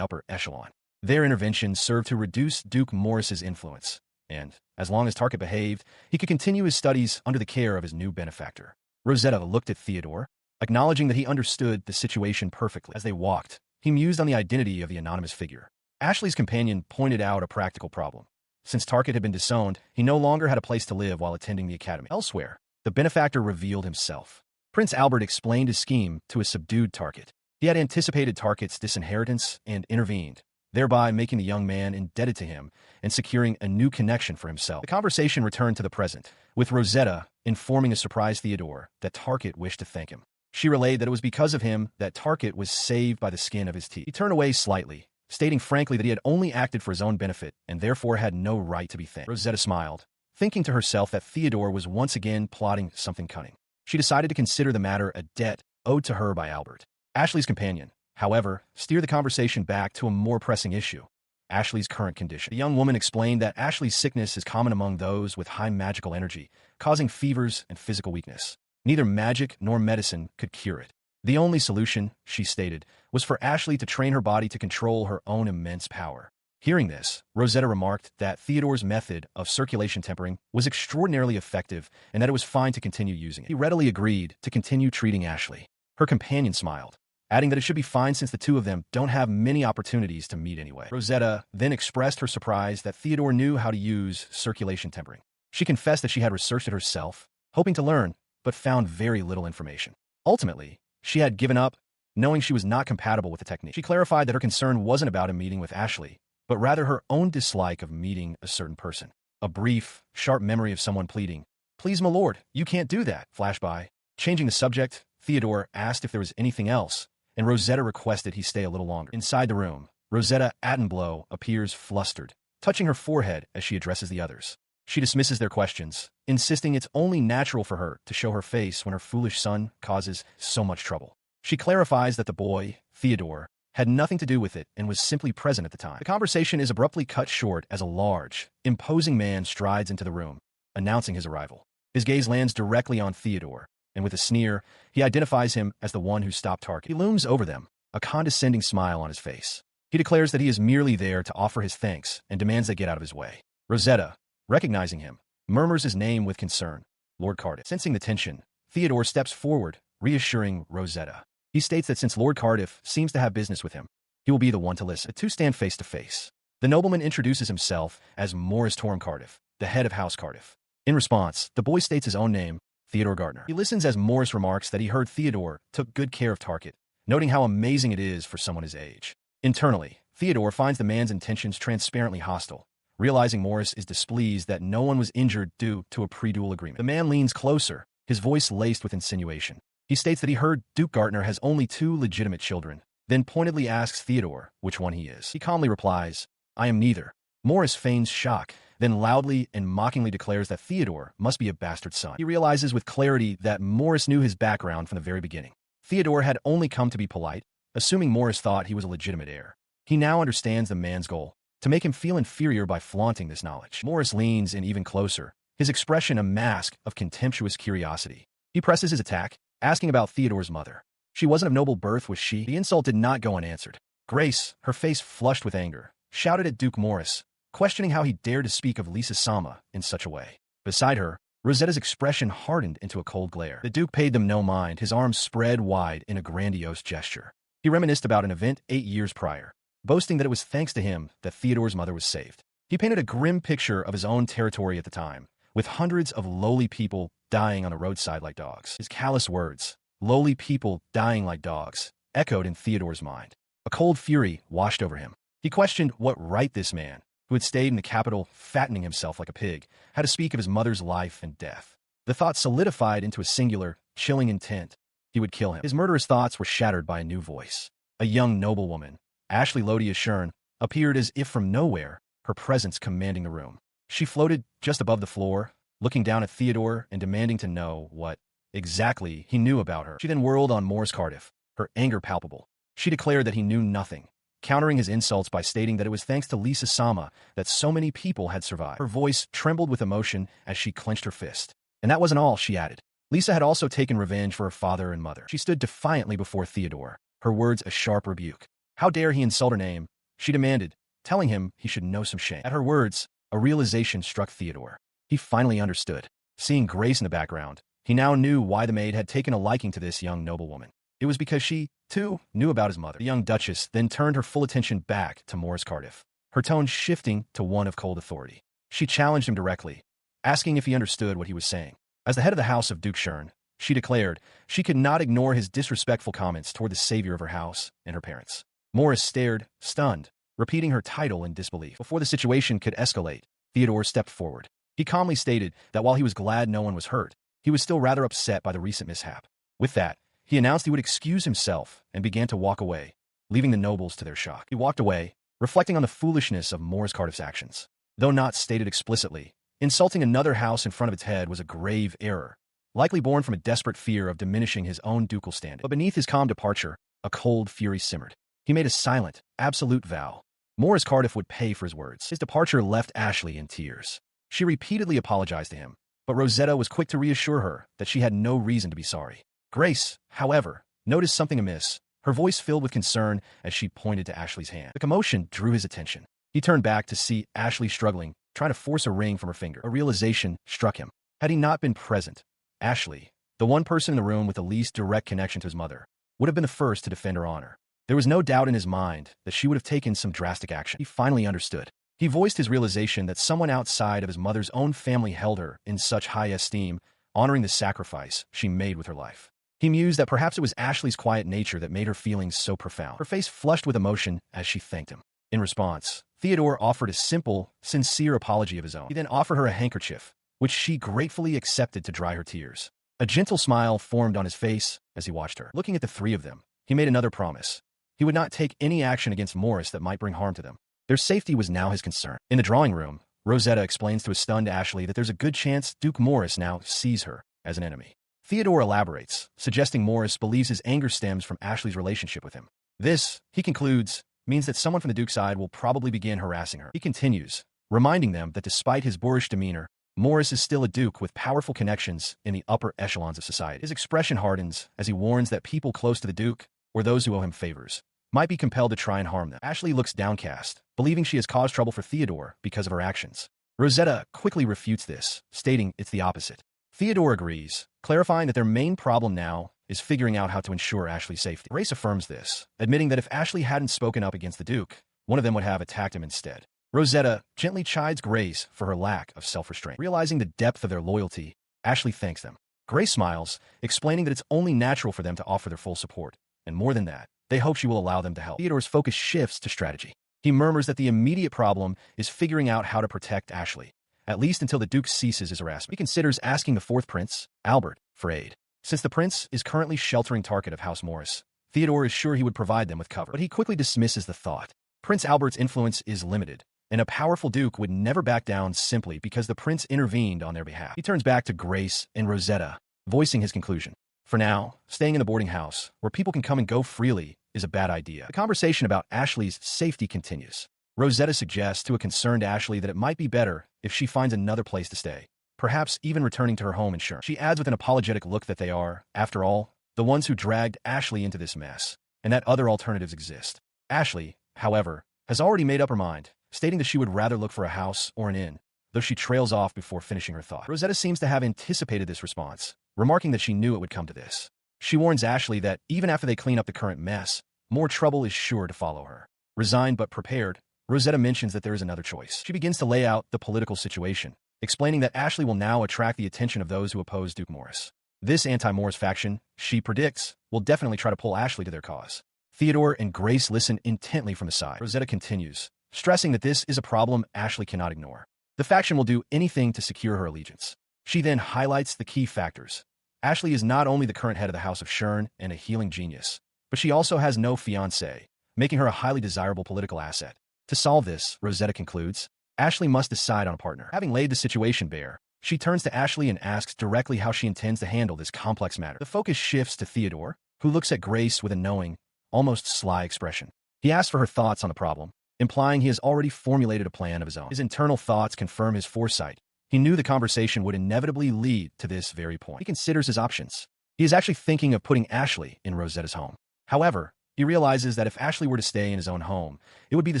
upper echelon. Their intervention served to reduce Duke Morris's influence, and, as long as Tarket behaved, he could continue his studies under the care of his new benefactor. Rosetta looked at Theodore, acknowledging that he understood the situation perfectly. As they walked, he mused on the identity of the anonymous figure. Ashley's companion pointed out a practical problem. Since Tarket had been disowned, he no longer had a place to live while attending the academy. Elsewhere, the benefactor revealed himself. Prince Albert explained his scheme to a subdued Tarket. He had anticipated Tarket's disinheritance and intervened, thereby making the young man indebted to him and securing a new connection for himself. The conversation returned to the present, with Rosetta informing a surprised Theodore that Tarket wished to thank him. She relayed that it was because of him that Tarket was saved by the skin of his teeth. He turned away slightly, stating frankly that he had only acted for his own benefit and therefore had no right to be thanked. Rosetta smiled, thinking to herself that Theodore was once again plotting something cunning. She decided to consider the matter a debt owed to her by Albert. Ashley's companion, however, steered the conversation back to a more pressing issue: Ashley's current condition. The young woman explained that Ashley's sickness is common among those with high magical energy, causing fevers and physical weakness. Neither magic nor medicine could cure it. The only solution, she stated, was for Ashley to train her body to control her own immense power. Hearing this, Rosetta remarked that Theodore's method of circulation tempering was extraordinarily effective and that it was fine to continue using it. He readily agreed to continue treating Ashley. Her companion smiled, adding that it should be fine since the two of them don't have many opportunities to meet anyway. Rosetta then expressed her surprise that Theodore knew how to use circulation tempering. She confessed that she had researched it herself, hoping to learn, but found very little information. Ultimately, she had given up, knowing she was not compatible with the technique. She clarified that her concern wasn't about a meeting with Ashley, but rather her own dislike of meeting a certain person. A brief, sharp memory of someone pleading, "Please, my lord, you can't do that," flashed by. Changing the subject, Theodore asked if there was anything else, and Rosetta requested he stay a little longer. Inside the room, Rosetta Attenborough appears flustered, touching her forehead as she addresses the others. She dismisses their questions, insisting it's only natural for her to show her face when her foolish son causes so much trouble. She clarifies that the boy, Theodore, had nothing to do with it and was simply present at the time. The conversation is abruptly cut short as a large, imposing man strides into the room, announcing his arrival. His gaze lands directly on Theodore, and with a sneer, he identifies him as the one who stopped Tarket. He looms over them, a condescending smile on his face. He declares that he is merely there to offer his thanks and demands they get out of his way. Rosetta, recognizing him, murmurs his name with concern, Lord Cardiff. Sensing the tension, Theodore steps forward, reassuring Rosetta. He states that since Lord Cardiff seems to have business with him, he will be the one to listen. The two stand face to face. The nobleman introduces himself as Morris Torm Cardiff, the head of House Cardiff. In response, the boy states his own name, Theodore Gardner. He listens as Morris remarks that he heard Theodore took good care of Tarket, noting how amazing it is for someone his age. Internally, Theodore finds the man's intentions transparently hostile, realizing Morris is displeased that no one was injured due to a pre-duel agreement. The man leans closer, his voice laced with insinuation. He states that he heard Duke Gardner has only 2 legitimate children, then pointedly asks Theodore which one he is. He calmly replies, "I am neither." Morris feigns shock, then loudly and mockingly declares that Theodore must be a bastard son. He realizes with clarity that Morris knew his background from the very beginning. Theodore had only come to be polite, assuming Morris thought he was a legitimate heir. He now understands the man's goal, to make him feel inferior by flaunting this knowledge. Morris leans in even closer, his expression a mask of contemptuous curiosity. He presses his attack, asking about Theodore's mother. She wasn't of noble birth, was she? The insult did not go unanswered. Grace, her face flushed with anger, shouted at Duke Morris, questioning how he dared to speak of Lisa-sama in such a way. Beside her, Rosetta's expression hardened into a cold glare. The Duke paid them no mind, his arms spread wide in a grandiose gesture. He reminisced about an event 8 years prior, boasting that it was thanks to him that Theodore's mother was saved. He painted a grim picture of his own territory at the time, with hundreds of lowly people dying on the roadside like dogs. His callous words, lowly people dying like dogs, echoed in Theodore's mind. A cold fury washed over him. He questioned what right this man, who had stayed in the capital fattening himself like a pig, had to speak of his mother's life and death. The thought solidified into a singular, chilling intent. He would kill him. His murderous thoughts were shattered by a new voice. A young noblewoman, Ashley Lodia Shern, appeared as if from nowhere, her presence commanding the room. She floated just above the floor, looking down at Theodore and demanding to know what exactly he knew about her. She then whirled on Morris Cardiff, her anger palpable. She declared that he knew nothing, countering his insults by stating that it was thanks to Lisa-sama that so many people had survived. Her voice trembled with emotion as she clenched her fist. And that wasn't all, she added. Lisa had also taken revenge for her father and mother. She stood defiantly before Theodore, her words a sharp rebuke. How dare he insult her name? She demanded, telling him he should know some shame. At her words, a realization struck Theodore. He finally understood. Seeing Grace in the background, he now knew why the maid had taken a liking to this young noblewoman. It was because she, too, knew about his mother. The young duchess then turned her full attention back to Morris Cardiff, her tone shifting to one of cold authority. She challenged him directly, asking if he understood what he was saying. As the head of the house of Duke Shern, she declared she could not ignore his disrespectful comments toward the savior of her house and her parents. Morris stared, stunned, repeating her title in disbelief. Before the situation could escalate, Theodore stepped forward. He calmly stated that while he was glad no one was hurt, he was still rather upset by the recent mishap. With that, he announced he would excuse himself and began to walk away, leaving the nobles to their shock. He walked away, reflecting on the foolishness of Morris Cardiff's actions. Though not stated explicitly, insulting another house in front of its head was a grave error, likely born from a desperate fear of diminishing his own ducal standing. But beneath his calm departure, a cold fury simmered. He made a silent, absolute vow. Morris Cardiff would pay for his words. His departure left Ashley in tears. She repeatedly apologized to him, but Rosetta was quick to reassure her that she had no reason to be sorry. Grace, however, noticed something amiss, her voice filled with concern as she pointed to Ashley's hand. The commotion drew his attention. He turned back to see Ashley struggling, trying to force a ring from her finger. A realization struck him. Had he not been present, Ashley, the one person in the room with the least direct connection to his mother, would have been the first to defend her honor. There was no doubt in his mind that she would have taken some drastic action. He finally understood. He voiced his realization that someone outside of his mother's own family held her in such high esteem, honoring the sacrifice she made with her life. He mused that perhaps it was Ashley's quiet nature that made her feelings so profound. Her face flushed with emotion as she thanked him. In response, Theodore offered a simple, sincere apology of his own. He then offered her a handkerchief, which she gratefully accepted to dry her tears. A gentle smile formed on his face as he watched her. Looking at the three of them, he made another promise. He would not take any action against Morris that might bring harm to them. Their safety was now his concern. In the drawing room, Rosetta explains to a stunned Ashley that there's a good chance Duke Morris now sees her as an enemy. Theodore elaborates, suggesting Morris believes his anger stems from Ashley's relationship with him. This, he concludes, means that someone from the Duke's side will probably begin harassing her. He continues, reminding them that despite his boorish demeanor, Morris is still a Duke with powerful connections in the upper echelons of society. His expression hardens as he warns that people close to the Duke, or those who owe him favors, might be compelled to try and harm them. Ashley looks downcast, believing she has caused trouble for Theodore because of her actions. Rosetta quickly refutes this, stating it's the opposite. Theodore agrees, clarifying that their main problem now is figuring out how to ensure Ashley's safety. Grace affirms this, admitting that if Ashley hadn't spoken up against the Duke, one of them would have attacked him instead. Rosetta gently chides Grace for her lack of self-restraint. Realizing the depth of their loyalty, Ashley thanks them. Grace smiles, explaining that it's only natural for them to offer their full support, and more than that, they hope she will allow them to help. Theodore's focus shifts to strategy. He murmurs that the immediate problem is figuring out how to protect Ashley, at least until the Duke ceases his harassment. He considers asking the fourth prince, Albert, for aid. Since the prince is currently sheltering target of House Morris, Theodore is sure he would provide them with cover. But he quickly dismisses the thought. Prince Albert's influence is limited, and a powerful Duke would never back down simply because the prince intervened on their behalf. He turns back to Grace and Rosetta, voicing his conclusion. For now, staying in the boarding house, where people can come and go freely, is a bad idea. The conversation about Ashley's safety continues. Rosetta suggests to a concerned Ashley that it might be better if she finds another place to stay, perhaps even returning to her home in Shern. She adds with an apologetic look that they are, after all, the ones who dragged Ashley into this mess, and that other alternatives exist. Ashley, however, has already made up her mind, stating that she would rather look for a house or an inn, though she trails off before finishing her thought. Rosetta seems to have anticipated this response, remarking that she knew it would come to this. She warns Ashley that even after they clean up the current mess, more trouble is sure to follow her. Resigned but prepared, Rosetta mentions that there is another choice. She begins to lay out the political situation, explaining that Ashley will now attract the attention of those who oppose Duke Morris. This anti-Morris faction, she predicts, will definitely try to pull Ashley to their cause. Theodore and Grace listen intently from the side. Rosetta continues, stressing that this is a problem Ashley cannot ignore. The faction will do anything to secure her allegiance. She then highlights the key factors. Ashley is not only the current head of the House of Shern and a healing genius, but she also has no fiancé, making her a highly desirable political asset. To solve this, Rosetta concludes, Ashley must decide on a partner. Having laid the situation bare, she turns to Ashley and asks directly how she intends to handle this complex matter. The focus shifts to Theodore, who looks at Grace with a knowing, almost sly expression. He asks for her thoughts on the problem, implying he has already formulated a plan of his own. His internal thoughts confirm his foresight. He knew the conversation would inevitably lead to this very point. He considers his options. He is actually thinking of putting Ashley in Rosetta's home. However, he realizes that if Ashley were to stay in his own home, it would be the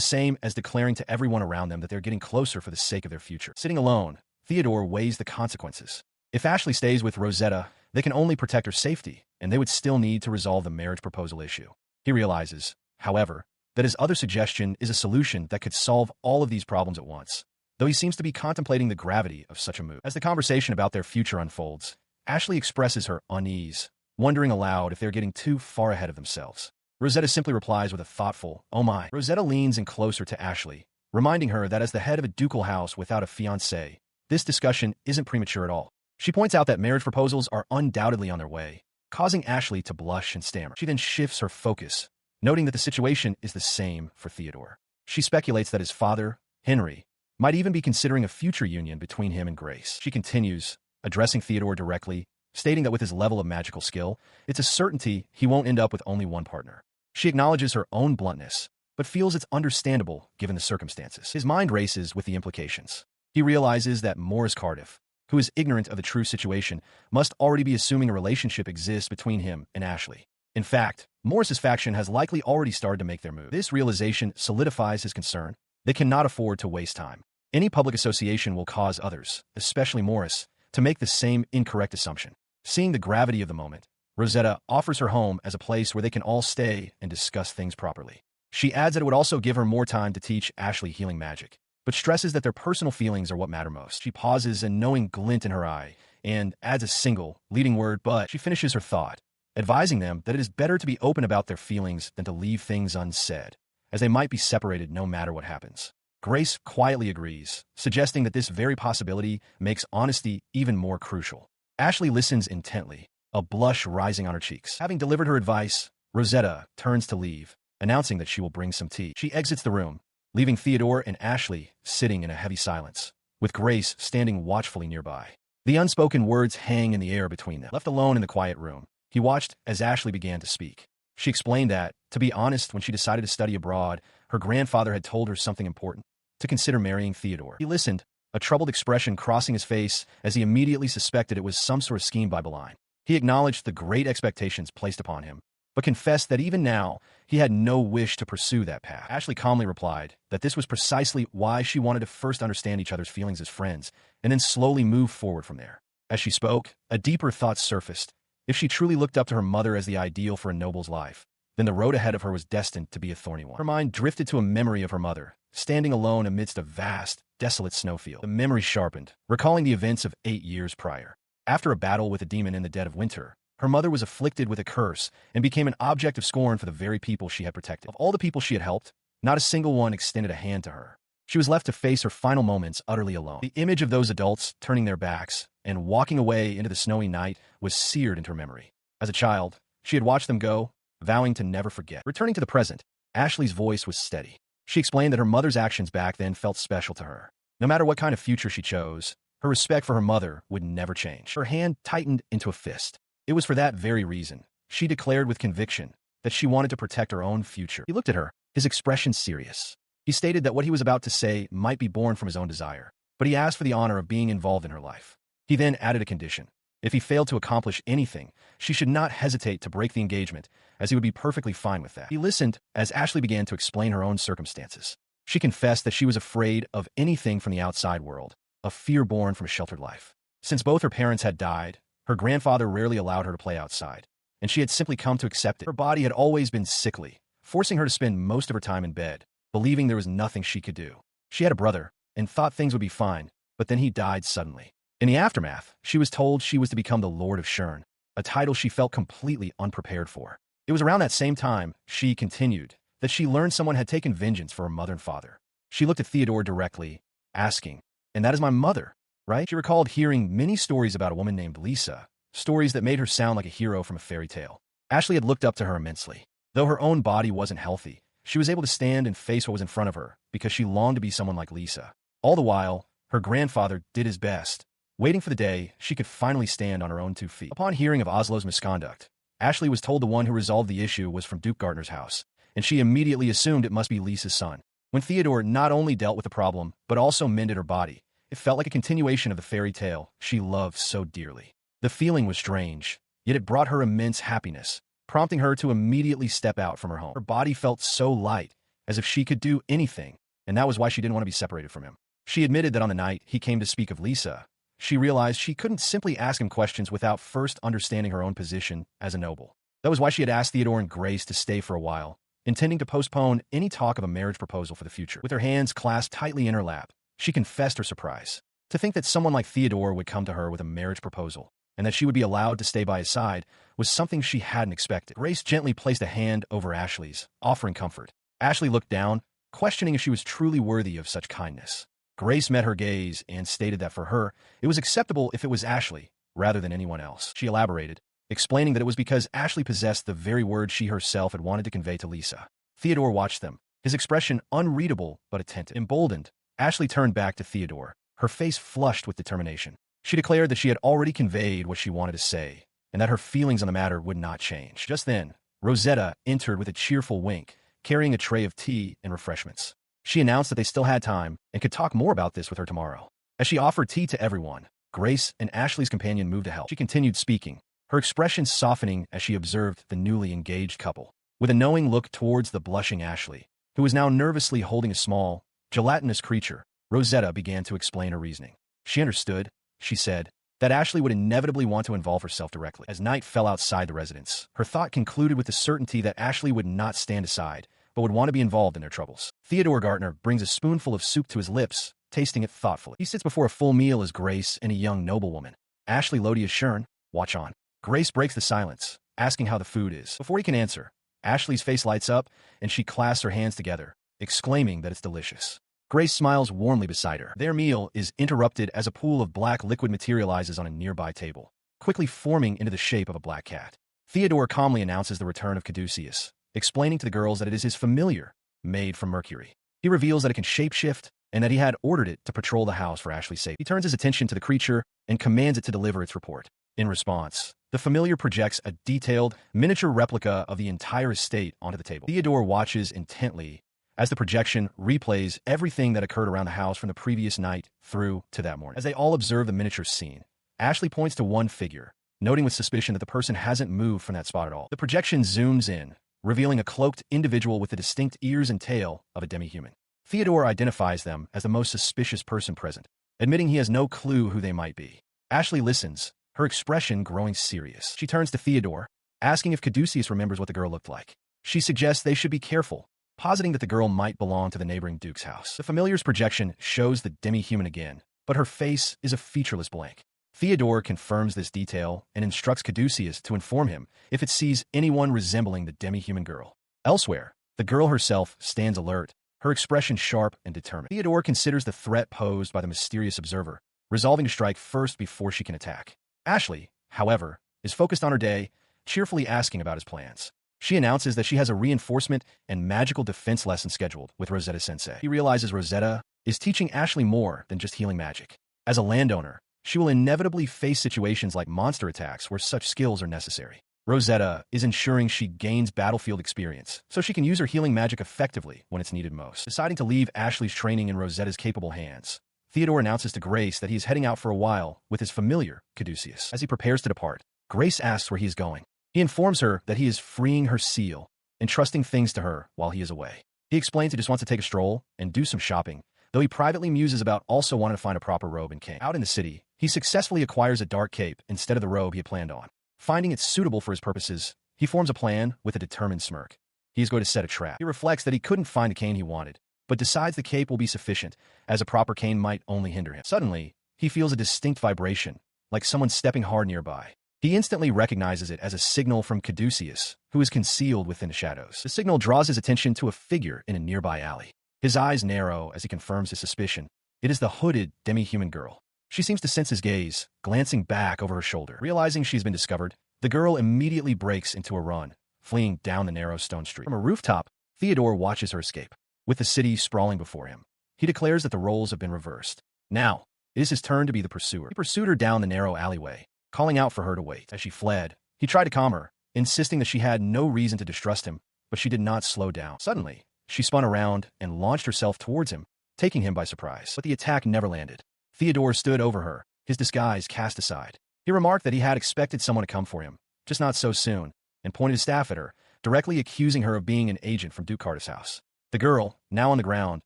same as declaring to everyone around them that they're getting closer for the sake of their future. Sitting alone, Theodore weighs the consequences. If Ashley stays with Rosetta, they can only protect her safety, and they would still need to resolve the marriage proposal issue. He realizes, however, that his other suggestion is a solution that could solve all of these problems at once, though he seems to be contemplating the gravity of such a move. As the conversation about their future unfolds, Ashley expresses her unease, wondering aloud if they're getting too far ahead of themselves. Rosetta simply replies with a thoughtful, "Oh my." Rosetta leans in closer to Ashley, reminding her that as the head of a ducal house without a fiancé, this discussion isn't premature at all. She points out that marriage proposals are undoubtedly on their way, causing Ashley to blush and stammer. She then shifts her focus, noting that the situation is the same for Theodore. She speculates that his father, Henry, might even be considering a future union between him and Grace. She continues, addressing Theodore directly, stating that with his level of magical skill, it's a certainty he won't end up with only one partner. She acknowledges her own bluntness, but feels it's understandable given the circumstances. His mind races with the implications. He realizes that Morris Cardiff, who is ignorant of the true situation, must already be assuming a relationship exists between him and Ashley. In fact, Morris's faction has likely already started to make their move. This realization solidifies his concern. They cannot afford to waste time. Any public association will cause others, especially Morris, to make the same incorrect assumption. Seeing the gravity of the moment, Rosetta offers her home as a place where they can all stay and discuss things properly. She adds that it would also give her more time to teach Ashley healing magic, but stresses that their personal feelings are what matter most. She pauses, a knowing glint in her eye, and adds a single, leading word, but she finishes her thought, advising them that it is better to be open about their feelings than to leave things unsaid, as they might be separated no matter what happens. Grace quietly agrees, suggesting that this very possibility makes honesty even more crucial. Ashley listens intently, a blush rising on her cheeks. Having delivered her advice, Rosetta turns to leave, announcing that she will bring some tea. She exits the room, leaving Theodore and Ashley sitting in a heavy silence, with Grace standing watchfully nearby. The unspoken words hang in the air between them. Left alone in the quiet room, he watched as Ashley began to speak. She explained that, to be honest, when she decided to study abroad, her grandfather had told her something important, to consider marrying Theodore. He listened, a troubled expression crossing his face as he immediately suspected it was some sort of scheme by Beline. He acknowledged the great expectations placed upon him, but confessed that even now, he had no wish to pursue that path. Ashley calmly replied that this was precisely why she wanted to first understand each other's feelings as friends, and then slowly move forward from there. As she spoke, a deeper thought surfaced. If she truly looked up to her mother as the ideal for a noble's life, then the road ahead of her was destined to be a thorny one. Her mind drifted to a memory of her mother, standing alone amidst a vast, desolate snowfield. The memory sharpened, recalling the events of 8 years prior. After a battle with a demon in the dead of winter, her mother was afflicted with a curse and became an object of scorn for the very people she had protected. Of all the people she had helped, not a single one extended a hand to her. She was left to face her final moments utterly alone. The image of those adults turning their backs and walking away into the snowy night was seared into her memory. As a child, she had watched them go, vowing to never forget. Returning to the present, Ashley's voice was steady. She explained that her mother's actions back then felt special to her. No matter what kind of future she chose, her respect for her mother would never change. Her hand tightened into a fist. It was for that very reason, she declared with conviction, that she wanted to protect her own future. He looked at her, his expression serious. He stated that what he was about to say might be born from his own desire, but he asked for the honor of being involved in her life. He then added a condition. If he failed to accomplish anything, she should not hesitate to break the engagement, as he would be perfectly fine with that. He listened as Ashley began to explain her own circumstances. She confessed that she was afraid of anything from the outside world, a fear born from a sheltered life. Since both her parents had died, her grandfather rarely allowed her to play outside, and she had simply come to accept it. Her body had always been sickly, forcing her to spend most of her time in bed, believing there was nothing she could do. She had a brother, and thought things would be fine, but then he died suddenly. In the aftermath, she was told she was to become the Lord of Shern, a title she felt completely unprepared for. It was around that same time, she continued, that she learned someone had taken vengeance for her mother and father. She looked at Theodore directly, asking, "And that is my mother, right?" She recalled hearing many stories about a woman named Lisa, stories that made her sound like a hero from a fairy tale. Ashley had looked up to her immensely. Though her own body wasn't healthy, she was able to stand and face what was in front of her because she longed to be someone like Lisa. All the while, her grandfather did his best, waiting for the day she could finally stand on her own 2 feet. Upon hearing of Oslo's misconduct, Ashley was told the one who resolved the issue was from Duke Gardner's house, and she immediately assumed it must be Lisa's son. When Theodore not only dealt with the problem, but also mended her body, it felt like a continuation of the fairy tale she loved so dearly. The feeling was strange, yet it brought her immense happiness, prompting her to immediately step out from her home. Her body felt so light, as if she could do anything, and that was why she didn't want to be separated from him. She admitted that on the night he came to speak of Lisa, she realized she couldn't simply ask him questions without first understanding her own position as a noble. That was why she had asked Theodore and Grace to stay for a while, intending to postpone any talk of a marriage proposal for the future. With her hands clasped tightly in her lap, she confessed her surprise. To think that someone like Theodore would come to her with a marriage proposal, and that she would be allowed to stay by his side, was something she hadn't expected. Grace gently placed a hand over Ashley's, offering comfort. Ashley looked down, questioning if she was truly worthy of such kindness. Grace met her gaze and stated that for her, it was acceptable if it was Ashley, rather than anyone else. She elaborated, explaining that it was because Ashley possessed the very words she herself had wanted to convey to Lisa. Theodore watched them, his expression unreadable but attentive. Emboldened, Ashley turned back to Theodore, her face flushed with determination. She declared that she had already conveyed what she wanted to say, and that her feelings on the matter would not change. Just then, Rosetta entered with a cheerful wink, carrying a tray of tea and refreshments. She announced that they still had time and could talk more about this with her tomorrow. As she offered tea to everyone, Grace and Ashley's companion moved to help. She continued speaking, her expression softening as she observed the newly engaged couple. With a knowing look towards the blushing Ashley, who was now nervously holding a small, gelatinous creature, Rosetta began to explain her reasoning. She understood, she said, that Ashley would inevitably want to involve herself directly. As night fell outside the residence, her thought concluded with the certainty that Ashley would not stand aside, but would want to be involved in their troubles. Theodore Gardner brings a spoonful of soup to his lips, tasting it thoughtfully. He sits before a full meal as Grace and a young noblewoman. Ashley Lodius Shern, watch on. Grace breaks the silence, asking how the food is. Before he can answer, Ashley's face lights up, and she clasps her hands together, exclaiming that it's delicious. Grace smiles warmly beside her. Their meal is interrupted as a pool of black liquid materializes on a nearby table, quickly forming into the shape of a black cat. Theodore calmly announces the return of Caduceus, explaining to the girls that it is his familiar, made from mercury. He reveals that it can shapeshift, and that he had ordered it to patrol the house for Ashley's safety. He turns his attention to the creature and commands it to deliver its report. In response, the familiar projects a detailed, miniature replica of the entire estate onto the table. Theodore watches intently as the projection replays everything that occurred around the house from the previous night through to that morning. As they all observe the miniature scene, Ashley points to one figure, noting with suspicion that the person hasn't moved from that spot at all. The projection zooms in, revealing a cloaked individual with the distinct ears and tail of a demi-human. Theodore identifies them as the most suspicious person present, admitting he has no clue who they might be. Ashley listens, her expression growing serious. She turns to Theodore, asking if Caduceus remembers what the girl looked like. She suggests they should be careful, positing that the girl might belong to the neighboring duke's house. The familiar's projection shows the demi-human again, but her face is a featureless blank. Theodore confirms this detail and instructs Caduceus to inform him if it sees anyone resembling the demi-human girl. Elsewhere, the girl herself stands alert, her expression sharp and determined. Theodore considers the threat posed by the mysterious observer, resolving to strike first before she can attack. Ashley, however, is focused on her day, cheerfully asking about his plans. She announces that she has a reinforcement and magical defense lesson scheduled with Rosetta Sensei. He realizes Rosetta is teaching Ashley more than just healing magic. As a landowner, she will inevitably face situations like monster attacks where such skills are necessary. Rosetta is ensuring she gains battlefield experience, so she can use her healing magic effectively when it's needed most. Deciding to leave Ashley's training in Rosetta's capable hands, Theodore announces to Grace that he is heading out for a while with his familiar, Caduceus. As he prepares to depart, Grace asks where he is going. He informs her that he is freeing her seal, entrusting things to her while he is away. He explains he just wants to take a stroll and do some shopping, though he privately muses about also wanting to find a proper robe and cape. Out in the city, he successfully acquires a dark cape instead of the robe he had planned on. Finding it suitable for his purposes, he forms a plan with a determined smirk. He is going to set a trap. He reflects that he couldn't find the cane he wanted, but decides the cape will be sufficient, as a proper cane might only hinder him. Suddenly, he feels a distinct vibration, like someone stepping hard nearby. He instantly recognizes it as a signal from Caduceus, who is concealed within the shadows. The signal draws his attention to a figure in a nearby alley. His eyes narrow as he confirms his suspicion. It is the hooded, demi-human girl. She seems to sense his gaze, glancing back over her shoulder. Realizing she's been discovered, the girl immediately breaks into a run, fleeing down the narrow stone street. From a rooftop, Theodore watches her escape. With the city sprawling before him, he declares that the roles have been reversed. Now, it is his turn to be the pursuer. He pursued her down the narrow alleyway, calling out for her to wait. As she fled, he tried to calm her, insisting that she had no reason to distrust him, but she did not slow down. Suddenly, she spun around and launched herself towards him, taking him by surprise. But the attack never landed. Theodore stood over her, his disguise cast aside. He remarked that he had expected someone to come for him, just not so soon, and pointed his staff at her, directly accusing her of being an agent from Duke Cardiff's house. The girl, now on the ground,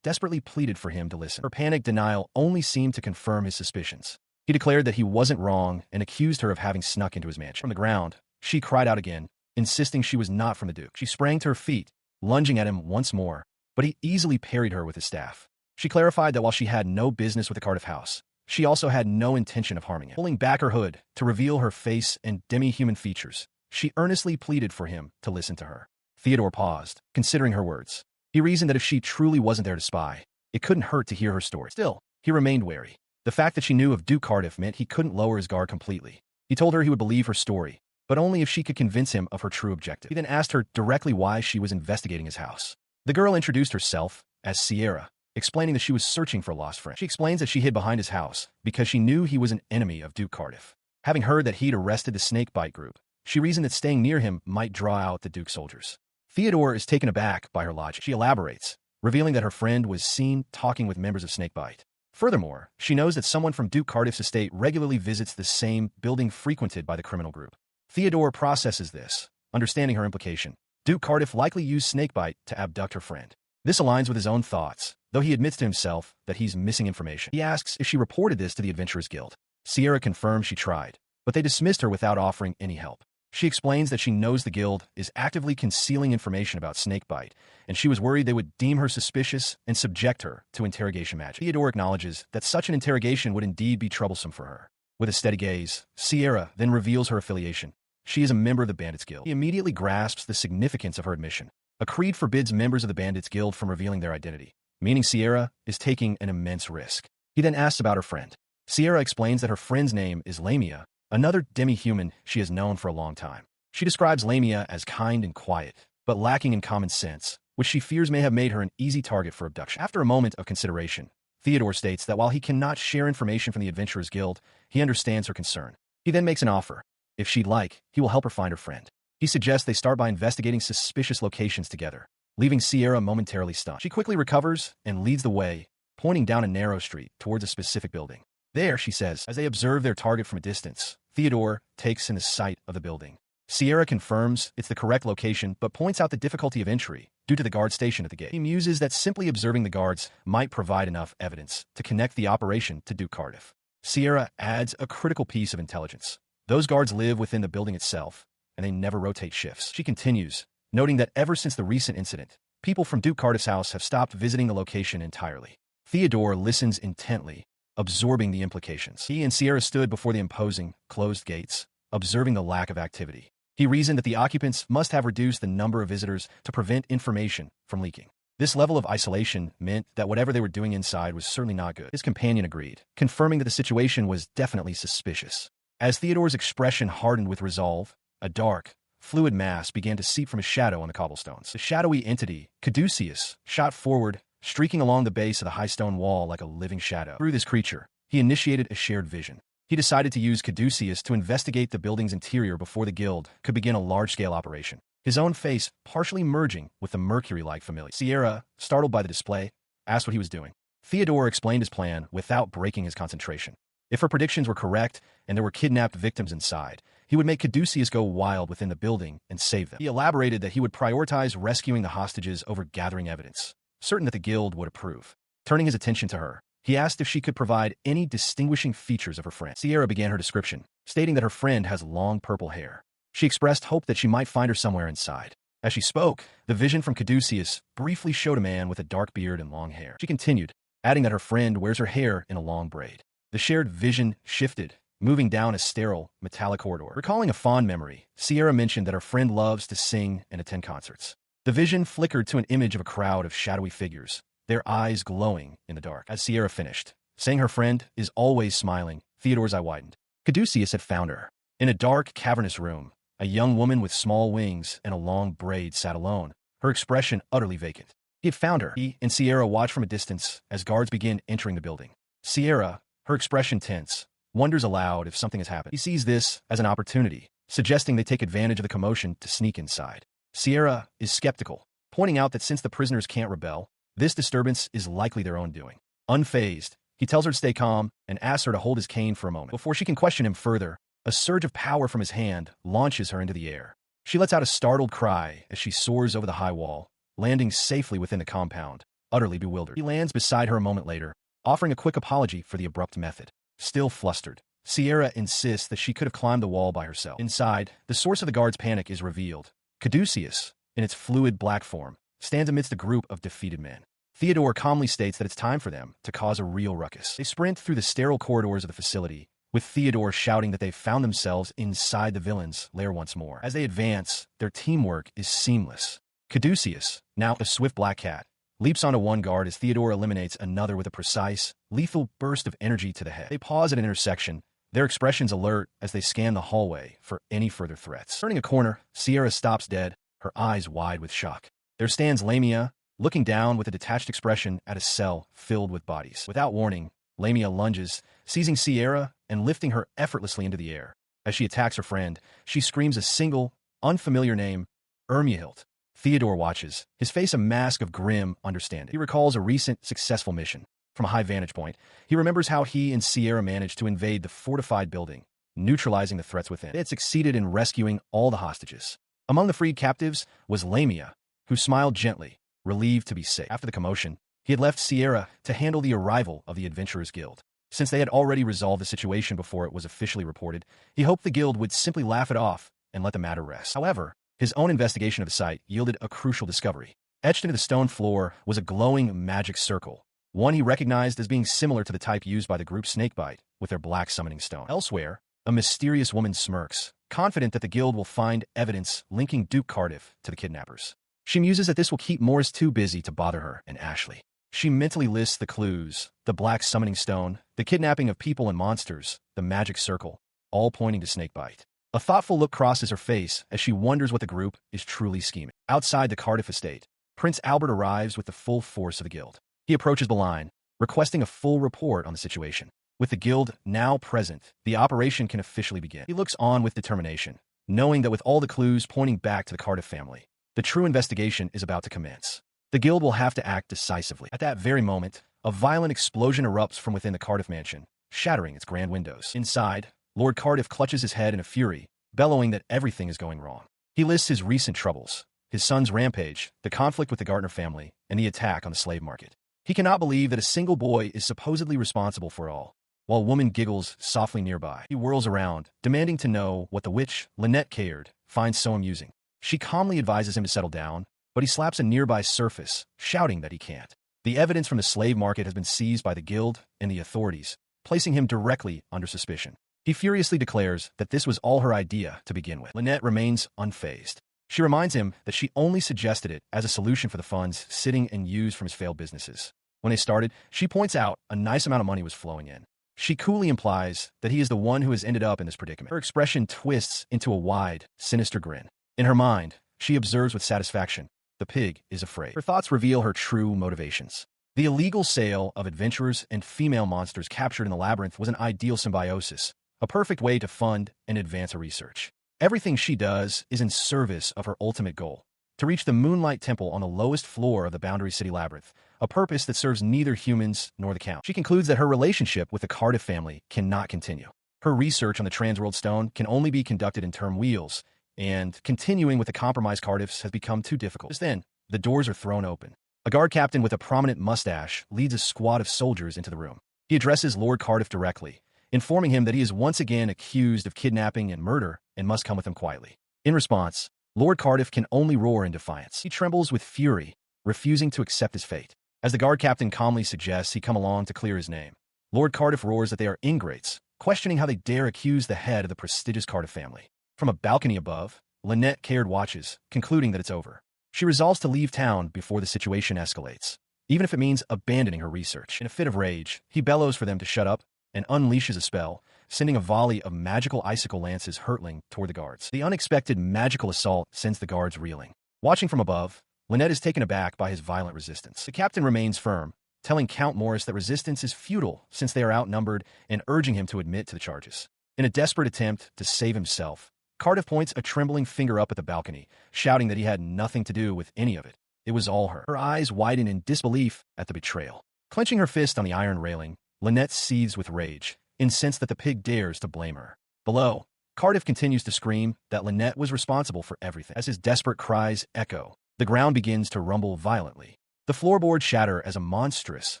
desperately pleaded for him to listen. Her panic denial only seemed to confirm his suspicions. He declared that he wasn't wrong and accused her of having snuck into his mansion. From the ground, she cried out again, insisting she was not from the Duke. She sprang to her feet, lunging at him once more, but he easily parried her with his staff. She clarified that while she had no business with the Cardiff house, she also had no intention of harming him. Pulling back her hood to reveal her face and demi-human features, she earnestly pleaded for him to listen to her. Theodore paused, considering her words. He reasoned that if she truly wasn't there to spy, it couldn't hurt to hear her story. Still, he remained wary. The fact that she knew of Duke Cardiff meant he couldn't lower his guard completely. He told her he would believe her story, but only if she could convince him of her true objective. He then asked her directly why she was investigating his house. The girl introduced herself as Sierra, explaining that she was searching for a lost friend. She explains that she hid behind his house because she knew he was an enemy of Duke Cardiff. Having heard that he'd arrested the Snakebite group, she reasoned that staying near him might draw out the Duke soldiers. Theodore is taken aback by her logic. She elaborates, revealing that her friend was seen talking with members of Snakebite. Furthermore, she knows that someone from Duke Cardiff's estate regularly visits the same building frequented by the criminal group. Theodore processes this, understanding her implication. Duke Cardiff likely used Snakebite to abduct her friend. This aligns with his own thoughts, though he admits to himself that he's missing information. He asks if she reported this to the Adventurers Guild. Sierra confirms she tried, but they dismissed her without offering any help. She explains that she knows the guild is actively concealing information about Snakebite, and she was worried they would deem her suspicious and subject her to interrogation magic. Theodore acknowledges that such an interrogation would indeed be troublesome for her. With a steady gaze, Sierra then reveals her affiliation. She is a member of the Bandits Guild. He immediately grasps the significance of her admission. A creed forbids members of the Bandits Guild from revealing their identity, meaning Sierra is taking an immense risk. He then asks about her friend. Sierra explains that her friend's name is Lamia, another demi-human she has known for a long time. She describes Lamia as kind and quiet, but lacking in common sense, which she fears may have made her an easy target for abduction. After a moment of consideration, Theodore states that while he cannot share information from the Adventurers Guild, he understands her concern. He then makes an offer. If she'd like, he will help her find her friend. He suggests they start by investigating suspicious locations together, leaving Sierra momentarily stunned. She quickly recovers and leads the way, pointing down a narrow street towards a specific building. There, she says, as they observe their target from a distance, Theodore takes in the sight of the building. Sierra confirms it's the correct location, but points out the difficulty of entry due to the guard station at the gate. He muses that simply observing the guards might provide enough evidence to connect the operation to Duke Cardiff. Sierra adds a critical piece of intelligence. Those guards live within the building itself, and they never rotate shifts. She continues, noting that ever since the recent incident, people from Duke Cardiff's house have stopped visiting the location entirely. Theodore listens intently, absorbing the implications. He and Sierra stood before the imposing, closed gates, observing the lack of activity. He reasoned that the occupants must have reduced the number of visitors to prevent information from leaking. This level of isolation meant that whatever they were doing inside was certainly not good. His companion agreed, confirming that the situation was definitely suspicious. As Theodore's expression hardened with resolve, a dark, fluid mass began to seep from his shadow on the cobblestones. The shadowy entity, Caduceus, shot forward, streaking along the base of the high stone wall like a living shadow. Through this creature, he initiated a shared vision. He decided to use Caduceus to investigate the building's interior before the guild could begin a large-scale operation. His own face partially merging with the mercury-like familiar. Sierra, startled by the display, asked what he was doing. Theodore explained his plan without breaking his concentration. If her predictions were correct and there were kidnapped victims inside, he would make Caduceus go wild within the building and save them. He elaborated that he would prioritize rescuing the hostages over gathering evidence, certain that the guild would approve. Turning his attention to her, he asked if she could provide any distinguishing features of her friend. Sierra began her description, stating that her friend has long purple hair. She expressed hope that she might find her somewhere inside. As she spoke, the vision from Caduceus briefly showed a man with a dark beard and long hair. She continued, adding that her friend wears her hair in a long braid. The shared vision shifted, moving down a sterile, metallic corridor. Recalling a fond memory, Sierra mentioned that her friend loves to sing and attend concerts. The vision flickered to an image of a crowd of shadowy figures, their eyes glowing in the dark. As Sierra finished, saying her friend is always smiling, Theodore's eye widened. Caduceus had found her. In a dark, cavernous room, a young woman with small wings and a long braid sat alone, her expression utterly vacant. He had found her. He and Sierra watched from a distance as guards began entering the building. Sierra, her expression tense, wonders aloud if something has happened. He sees this as an opportunity, suggesting they take advantage of the commotion to sneak inside. Sierra is skeptical, pointing out that since the prisoners can't rebel, this disturbance is likely their own doing. Unfazed, he tells her to stay calm and asks her to hold his cane for a moment. Before she can question him further, a surge of power from his hand launches her into the air. She lets out a startled cry as she soars over the high wall, landing safely within the compound, utterly bewildered. He lands beside her a moment later, offering a quick apology for the abrupt method. Still flustered, Sierra insists that she could have climbed the wall by herself. Inside, the source of the guards' panic is revealed. Caduceus, in its fluid black form, stands amidst a group of defeated men. Theodore calmly states that it's time for them to cause a real ruckus. They sprint through the sterile corridors of the facility, with Theodore shouting that they've found themselves inside the villain's lair once more. As they advance, their teamwork is seamless. Caduceus, now a swift black cat, leaps onto one guard as Theodore eliminates another with a precise, lethal burst of energy to the head. They pause at an intersection, their expressions alert as they scan the hallway for any further threats. Turning a corner, Sierra stops dead, her eyes wide with shock. There stands Lamia, looking down with a detached expression at a cell filled with bodies. Without warning, Lamia lunges, seizing Sierra and lifting her effortlessly into the air. As she attacks her friend, she screams a single, unfamiliar name, Ermuhilt. Theodore watches, his face a mask of grim understanding. He recalls a recent successful mission. From a high vantage point, he remembers how he and Sierra managed to invade the fortified building, neutralizing the threats within. They had succeeded in rescuing all the hostages. Among the freed captives was Lamia, who smiled gently, relieved to be safe. After the commotion, he had left Sierra to handle the arrival of the Adventurers Guild. Since they had already resolved the situation before it was officially reported, he hoped the guild would simply laugh it off and let the matter rest. However, his own investigation of the site yielded a crucial discovery. Etched into the stone floor was a glowing magic circle, one he recognized as being similar to the type used by the group Snakebite with their black summoning stone. Elsewhere, a mysterious woman smirks, confident that the guild will find evidence linking Duke Cardiff to the kidnappers. She muses that this will keep Morris too busy to bother her and Ashley. She mentally lists the clues, the black summoning stone, the kidnapping of people and monsters, the magic circle, all pointing to Snakebite. A thoughtful look crosses her face as she wonders what the group is truly scheming. Outside the Cardiff estate, Prince Albert arrives with the full force of the guild. He approaches the line, requesting a full report on the situation. With the guild now present, the operation can officially begin. He looks on with determination, knowing that with all the clues pointing back to the Cardiff family, the true investigation is about to commence. The guild will have to act decisively. At that very moment, a violent explosion erupts from within the Cardiff mansion, shattering its grand windows. Inside, Lord Cardiff clutches his head in a fury, bellowing that everything is going wrong. He lists his recent troubles, his son's rampage, the conflict with the Gardner family, and the attack on the slave market. He cannot believe that a single boy is supposedly responsible for all, while a woman giggles softly nearby. He whirls around, demanding to know what the witch, Lynette Caird, finds so amusing. She calmly advises him to settle down, but he slaps a nearby surface, shouting that he can't. The evidence from the slave market has been seized by the guild and the authorities, placing him directly under suspicion. He furiously declares that this was all her idea to begin with. Lynette remains unfazed. She reminds him that she only suggested it as a solution for the funds sitting and used from his failed businesses. When they started, she points out a nice amount of money was flowing in. She coolly implies that he is the one who has ended up in this predicament. Her expression twists into a wide, sinister grin. In her mind, she observes with satisfaction, the pig is afraid. Her thoughts reveal her true motivations. The illegal sale of adventurers and female monsters captured in the labyrinth was an ideal symbiosis, a perfect way to fund and advance her research. Everything she does is in service of her ultimate goal, to reach the Moonlight Temple on the lowest floor of the Boundary City Labyrinth, a purpose that serves neither humans nor the Count. She concludes that her relationship with the Cardiff family cannot continue. Her research on the Transworld Stone can only be conducted in term wheels, and continuing with the compromised Cardiffs has become too difficult. Just then, the doors are thrown open. A guard captain with a prominent mustache leads a squad of soldiers into the room. He addresses Lord Cardiff directly, informing him that he is once again accused of kidnapping and murder and must come with him quietly. In response, Lord Cardiff can only roar in defiance. He trembles with fury, refusing to accept his fate. As the guard captain calmly suggests he come along to clear his name, Lord Cardiff roars that they are ingrates, questioning how they dare accuse the head of the prestigious Cardiff family. From a balcony above, Lynette Caird watches, concluding that it's over. She resolves to leave town before the situation escalates, even if it means abandoning her research. In a fit of rage, he bellows for them to shut up and unleashes a spell, sending a volley of magical icicle lances hurtling toward the guards. The unexpected magical assault sends the guards reeling. Watching from above, Lynette is taken aback by his violent resistance. The captain remains firm, telling Count Morris that resistance is futile since they are outnumbered and urging him to admit to the charges. In a desperate attempt to save himself, Cardiff points a trembling finger up at the balcony, shouting that he had nothing to do with any of it. It was all her. Her eyes widen in disbelief at the betrayal. Clenching her fist on the iron railing, Lynette seethes with rage, incensed that the pig dares to blame her. Below, Cardiff continues to scream that Lynette was responsible for everything. As his desperate cries echo, the ground begins to rumble violently. The floorboards shatter as a monstrous,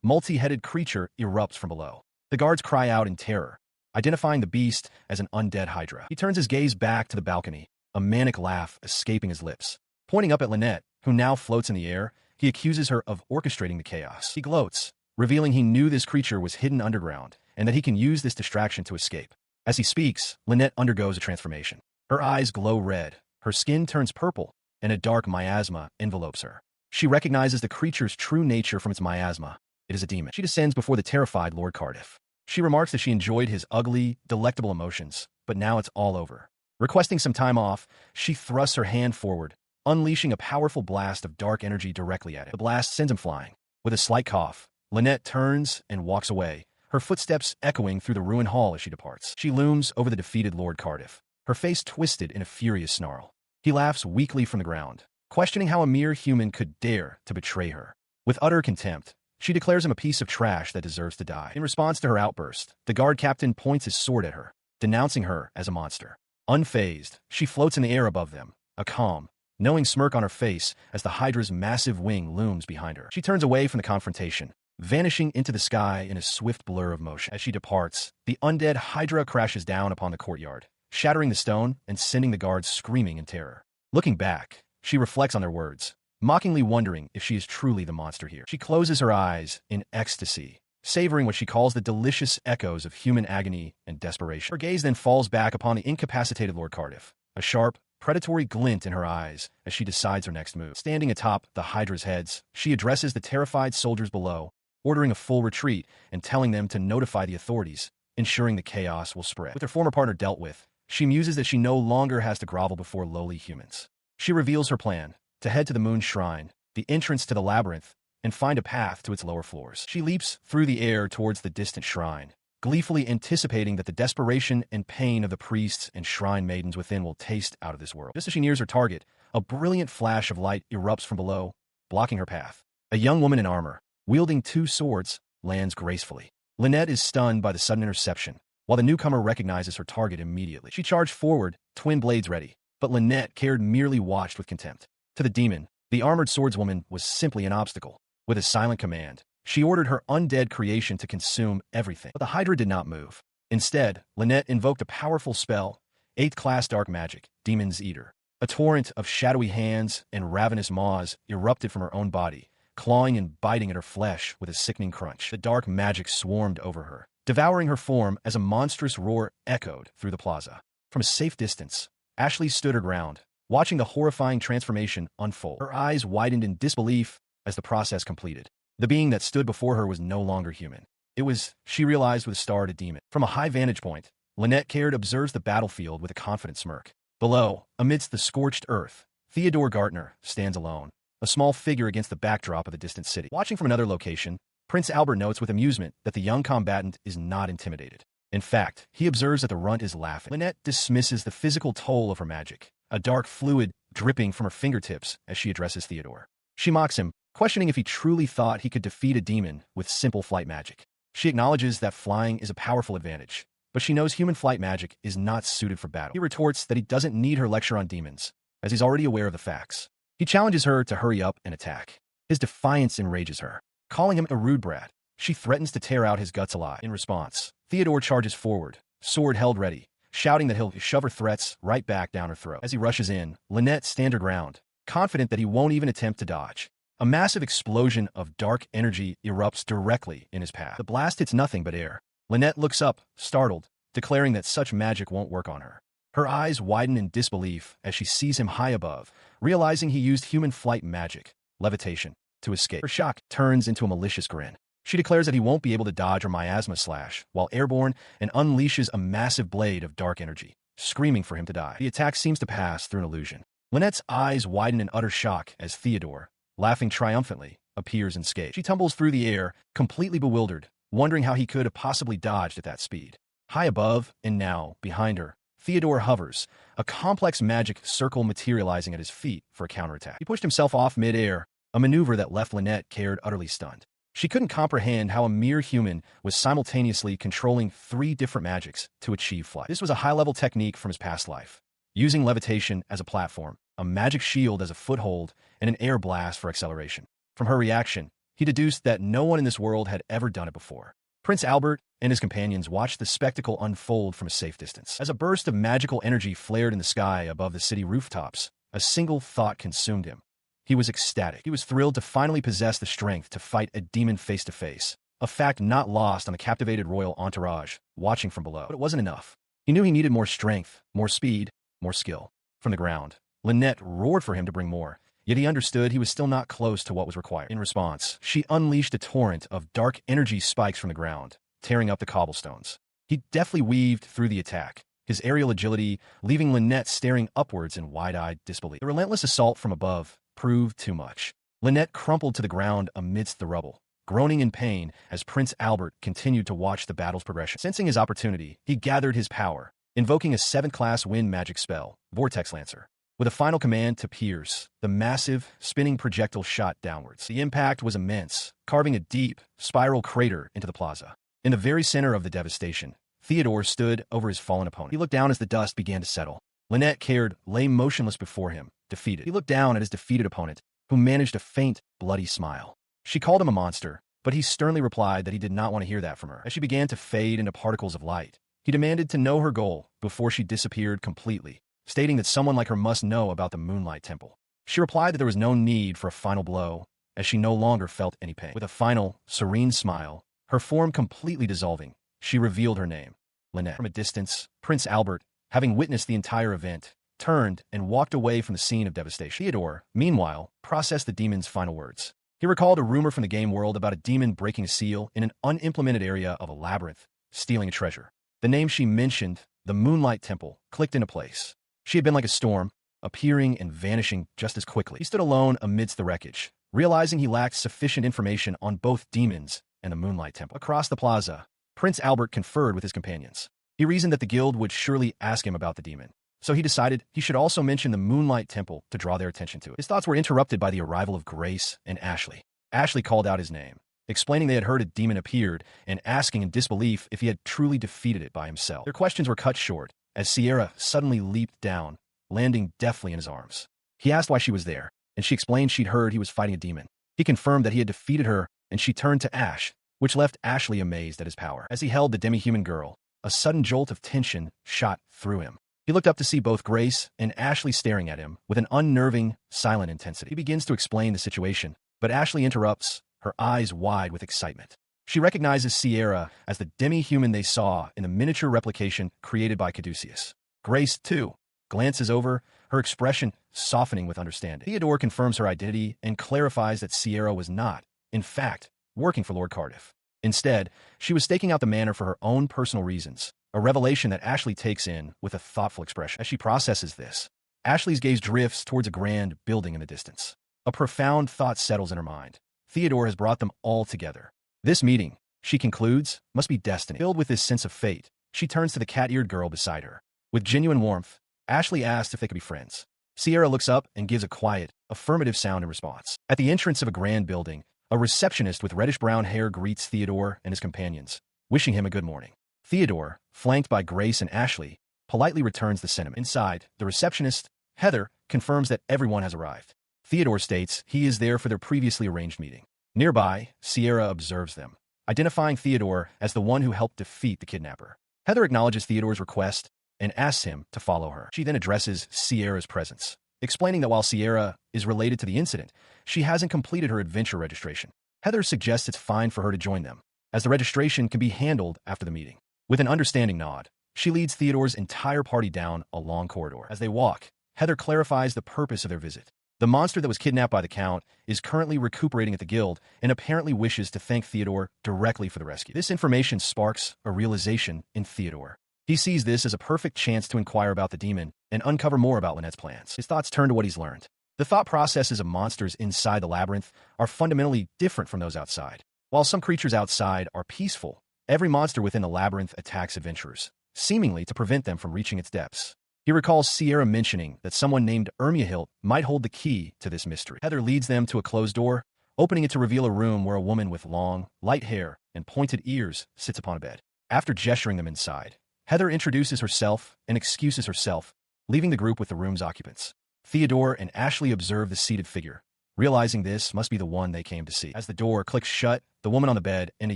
multi-headed creature erupts from below. The guards cry out in terror, identifying the beast as an undead hydra. He turns his gaze back to the balcony, a manic laugh escaping his lips. Pointing up at Lynette, who now floats in the air, he accuses her of orchestrating the chaos. He gloats, revealing he knew this creature was hidden underground and that he can use this distraction to escape. As he speaks, Lynette undergoes a transformation. Her eyes glow red, her skin turns purple, and a dark miasma envelopes her. She recognizes the creature's true nature from its miasma. It is a demon. She descends before the terrified Lord Cardiff. She remarks that she enjoyed his ugly, delectable emotions, but now it's all over. Requesting some time off, she thrusts her hand forward, unleashing a powerful blast of dark energy directly at him. The blast sends him flying. With a slight cough, Lynette turns and walks away, her footsteps echoing through the ruined hall as she departs. She looms over the defeated Lord Cardiff, her face twisted in a furious snarl. He laughs weakly from the ground, questioning how a mere human could dare to betray her. With utter contempt, she declares him a piece of trash that deserves to die. In response to her outburst, the guard captain points his sword at her, denouncing her as a monster. Unfazed, she floats in the air above them, a calm, knowing smirk on her face as the Hydra's massive wing looms behind her. She turns away from the confrontation, vanishing into the sky in a swift blur of motion. As she departs, the undead Hydra crashes down upon the courtyard, shattering the stone and sending the guards screaming in terror. Looking back, she reflects on their words, mockingly wondering if she is truly the monster here. She closes her eyes in ecstasy, savoring what she calls the delicious echoes of human agony and desperation. Her gaze then falls back upon the incapacitated Lord Cardiff, a sharp, predatory glint in her eyes as she decides her next move. Standing atop the Hydra's heads, she addresses the terrified soldiers below, ordering a full retreat and telling them to notify the authorities, ensuring the chaos will spread. With her former partner dealt with, she muses that she no longer has to grovel before lowly humans. She reveals her plan, to head to the Moon Shrine, the entrance to the labyrinth, and find a path to its lower floors. She leaps through the air towards the distant shrine, gleefully anticipating that the desperation and pain of the priests and shrine maidens within will taste out of this world. Just as she nears her target, a brilliant flash of light erupts from below, blocking her path. A young woman in armor, wielding two swords, lands gracefully. Lynette is stunned by the sudden interception, while the newcomer recognizes her target immediately. She charged forward, twin blades ready, but Lynette Caird merely watched with contempt. To the demon, the armored swordswoman was simply an obstacle. With a silent command, she ordered her undead creation to consume everything. But the Hydra did not move. Instead, Lynette invoked a powerful spell, 8th class dark magic, Demon's Eater. A torrent of shadowy hands and ravenous maws erupted from her own body, clawing and biting at her flesh with a sickening crunch. The dark magic swarmed over her, devouring her form as a monstrous roar echoed through the plaza. From a safe distance, Ashley stood her ground, watching the horrifying transformation unfold. Her eyes widened in disbelief as the process completed. The being that stood before her was no longer human. It was, she realized with a start, a demon. From a high vantage point, Lynette Caird observes the battlefield with a confident smirk. Below, amidst the scorched earth, Theodore Gartner stands alone, a small figure against the backdrop of the distant city. Watching from another location, Prince Albert notes with amusement that the young combatant is not intimidated. In fact, he observes that the runt is laughing. Lynette dismisses the physical toll of her magic, a dark fluid dripping from her fingertips as she addresses Theodore. She mocks him, questioning if he truly thought he could defeat a demon with simple flight magic. She acknowledges that flying is a powerful advantage, but she knows human flight magic is not suited for battle. He retorts that he doesn't need her lecture on demons, as he's already aware of the facts. He challenges her to hurry up and attack. His defiance enrages her. Calling him a rude brat, she threatens to tear out his guts alive. In response, Theodore charges forward, sword held ready, shouting that he'll shove her threats right back down her throat. As he rushes in, Lynette stands her ground, confident that he won't even attempt to dodge. A massive explosion of dark energy erupts directly in his path. The blast hits nothing but air. Lynette looks up, startled, declaring that such magic won't work on her. Her eyes widen in disbelief as she sees him high above, realizing he used human flight magic, levitation, to escape. Her shock turns into a malicious grin. She declares that he won't be able to dodge her miasma slash while airborne and unleashes a massive blade of dark energy, screaming for him to die. The attack seems to pass through an illusion. Lynette's eyes widen in utter shock as Theodore, laughing triumphantly, appears unscathed. She tumbles through the air, completely bewildered, wondering how he could have possibly dodged at that speed. High above, and now, behind her, Theodore hovers, a complex magic circle materializing at his feet for a counterattack. He pushed himself off mid-air, a maneuver that left Lynette cared utterly stunned. She couldn't comprehend how a mere human was simultaneously controlling 3 different magics to achieve flight. This was a high-level technique from his past life, using levitation as a platform, a magic shield as a foothold, and an air blast for acceleration. From her reaction, he deduced that no one in this world had ever done it before. Prince Albert and his companions watched the spectacle unfold from a safe distance. As a burst of magical energy flared in the sky above the city rooftops, a single thought consumed him. He was ecstatic. He was thrilled to finally possess the strength to fight a demon face-to-face, a fact not lost on the captivated royal entourage, watching from below. But it wasn't enough. He knew he needed more strength, more speed, more skill. From the ground, Lynette roared for him to bring more, yet he understood he was still not close to what was required. In response, she unleashed a torrent of dark energy spikes from the ground, tearing up the cobblestones. He deftly weaved through the attack, his aerial agility leaving Lynette staring upwards in wide-eyed disbelief. The relentless assault from above proved too much. Lynette crumpled to the ground amidst the rubble, groaning in pain as Prince Albert continued to watch the battle's progression. Sensing his opportunity, he gathered his power, invoking a 7th-class wind magic spell, Vortex Lancer. With a final command to Quirce, the massive, spinning projectile shot downwards. The impact was immense, carving a deep, spiral crater into the plaza. In the very center of the devastation, Theodore stood over his fallen opponent. He looked down as the dust began to settle. Lynette Caird lay motionless before him, defeated. He looked down at his defeated opponent, who managed a faint, bloody smile. She called him a monster, but he sternly replied that he did not want to hear that from her. As she began to fade into particles of light, he demanded to know her goal before she disappeared completely, stating that someone like her must know about the Moonlight Temple. She replied that there was no need for a final blow, as she no longer felt any pain. With a final, serene smile, her form completely dissolving, she revealed her name, Lynette. From a distance, Prince Albert, having witnessed the entire event, turned and walked away from the scene of devastation. Theodore, meanwhile, processed the demon's final words. He recalled a rumor from the game world about a demon breaking a seal in an unimplemented area of a labyrinth, stealing a treasure. The name she mentioned, the Moonlight Temple, clicked into place. She had been like a storm, appearing and vanishing just as quickly. He stood alone amidst the wreckage, realizing he lacked sufficient information on both demons and the Moonlight Temple. Across the plaza, Prince Albert conferred with his companions. He reasoned that the guild would surely ask him about the demon, so he decided he should also mention the Moonlight Temple to draw their attention to it. His thoughts were interrupted by the arrival of Grace and Ashley. Ashley called out his name, explaining they had heard a demon appeared and asking in disbelief if he had truly defeated it by himself. Their questions were cut short as Sierra suddenly leaped down, landing deftly in his arms. He asked why she was there, and she explained she'd heard he was fighting a demon. He confirmed that he had defeated her, and she turned to Ash, which left Ashley amazed at his power. As he held the demi-human girl, a sudden jolt of tension shot through him. He looked up to see both Grace and Ashley staring at him with an unnerving, silent intensity. He begins to explain the situation, but Ashley interrupts, her eyes wide with excitement. She recognizes Sierra as the demi-human they saw in the miniature replication created by Caduceus. Grace, too, glances over, her expression softening with understanding. Theodore confirms her identity and clarifies that Sierra was not, in fact, working for Lord Cardiff. Instead, she was staking out the manor for her own personal reasons, a revelation that Ashley takes in with a thoughtful expression. As she processes this, Ashley's gaze drifts towards a grand building in the distance. A profound thought settles in her mind. Theodore has brought them all together. This meeting, she concludes, must be destiny. Filled with this sense of fate, she turns to the cat-eared girl beside her. With genuine warmth, Ashley asks if they could be friends. Sierra looks up and gives a quiet, affirmative sound in response. At the entrance of a grand building, a receptionist with reddish-brown hair greets Theodore and his companions, wishing him a good morning. Theodore, flanked by Grace and Ashley, politely returns the sentiment. Inside, the receptionist, Heather, confirms that everyone has arrived. Theodore states he is there for their previously arranged meeting. Nearby, Sierra observes them, identifying Theodore as the one who helped defeat the kidnapper. Heather acknowledges Theodore's request and asks him to follow her. She then addresses Sierra's presence, explaining that while Sierra is related to the incident, she hasn't completed her adventure registration. Heather suggests it's fine for her to join them, as the registration can be handled after the meeting. With an understanding nod, she leads Theodore's entire party down a long corridor. As they walk, Heather clarifies the purpose of their visit. The monster that was kidnapped by the Count is currently recuperating at the guild and apparently wishes to thank Theodore directly for the rescue. This information sparks a realization in Theodore. He sees this as a perfect chance to inquire about the demon and uncover more about Lynette's plans. His thoughts turn to what he's learned. The thought processes of monsters inside the labyrinth are fundamentally different from those outside. While some creatures outside are peaceful, every monster within the labyrinth attacks adventurers, seemingly to prevent them from reaching its depths. He recalls Sierra mentioning that someone named Ermiahilt might hold the key to this mystery. Heather leads them to a closed door, opening it to reveal a room where a woman with long, light hair and pointed ears sits upon a bed. After gesturing them inside, Heather introduces herself and excuses herself, leaving the group with the room's occupants. Theodore and Ashley observe the seated figure, realizing this must be the one they came to see. As the door clicks shut, the woman on the bed and a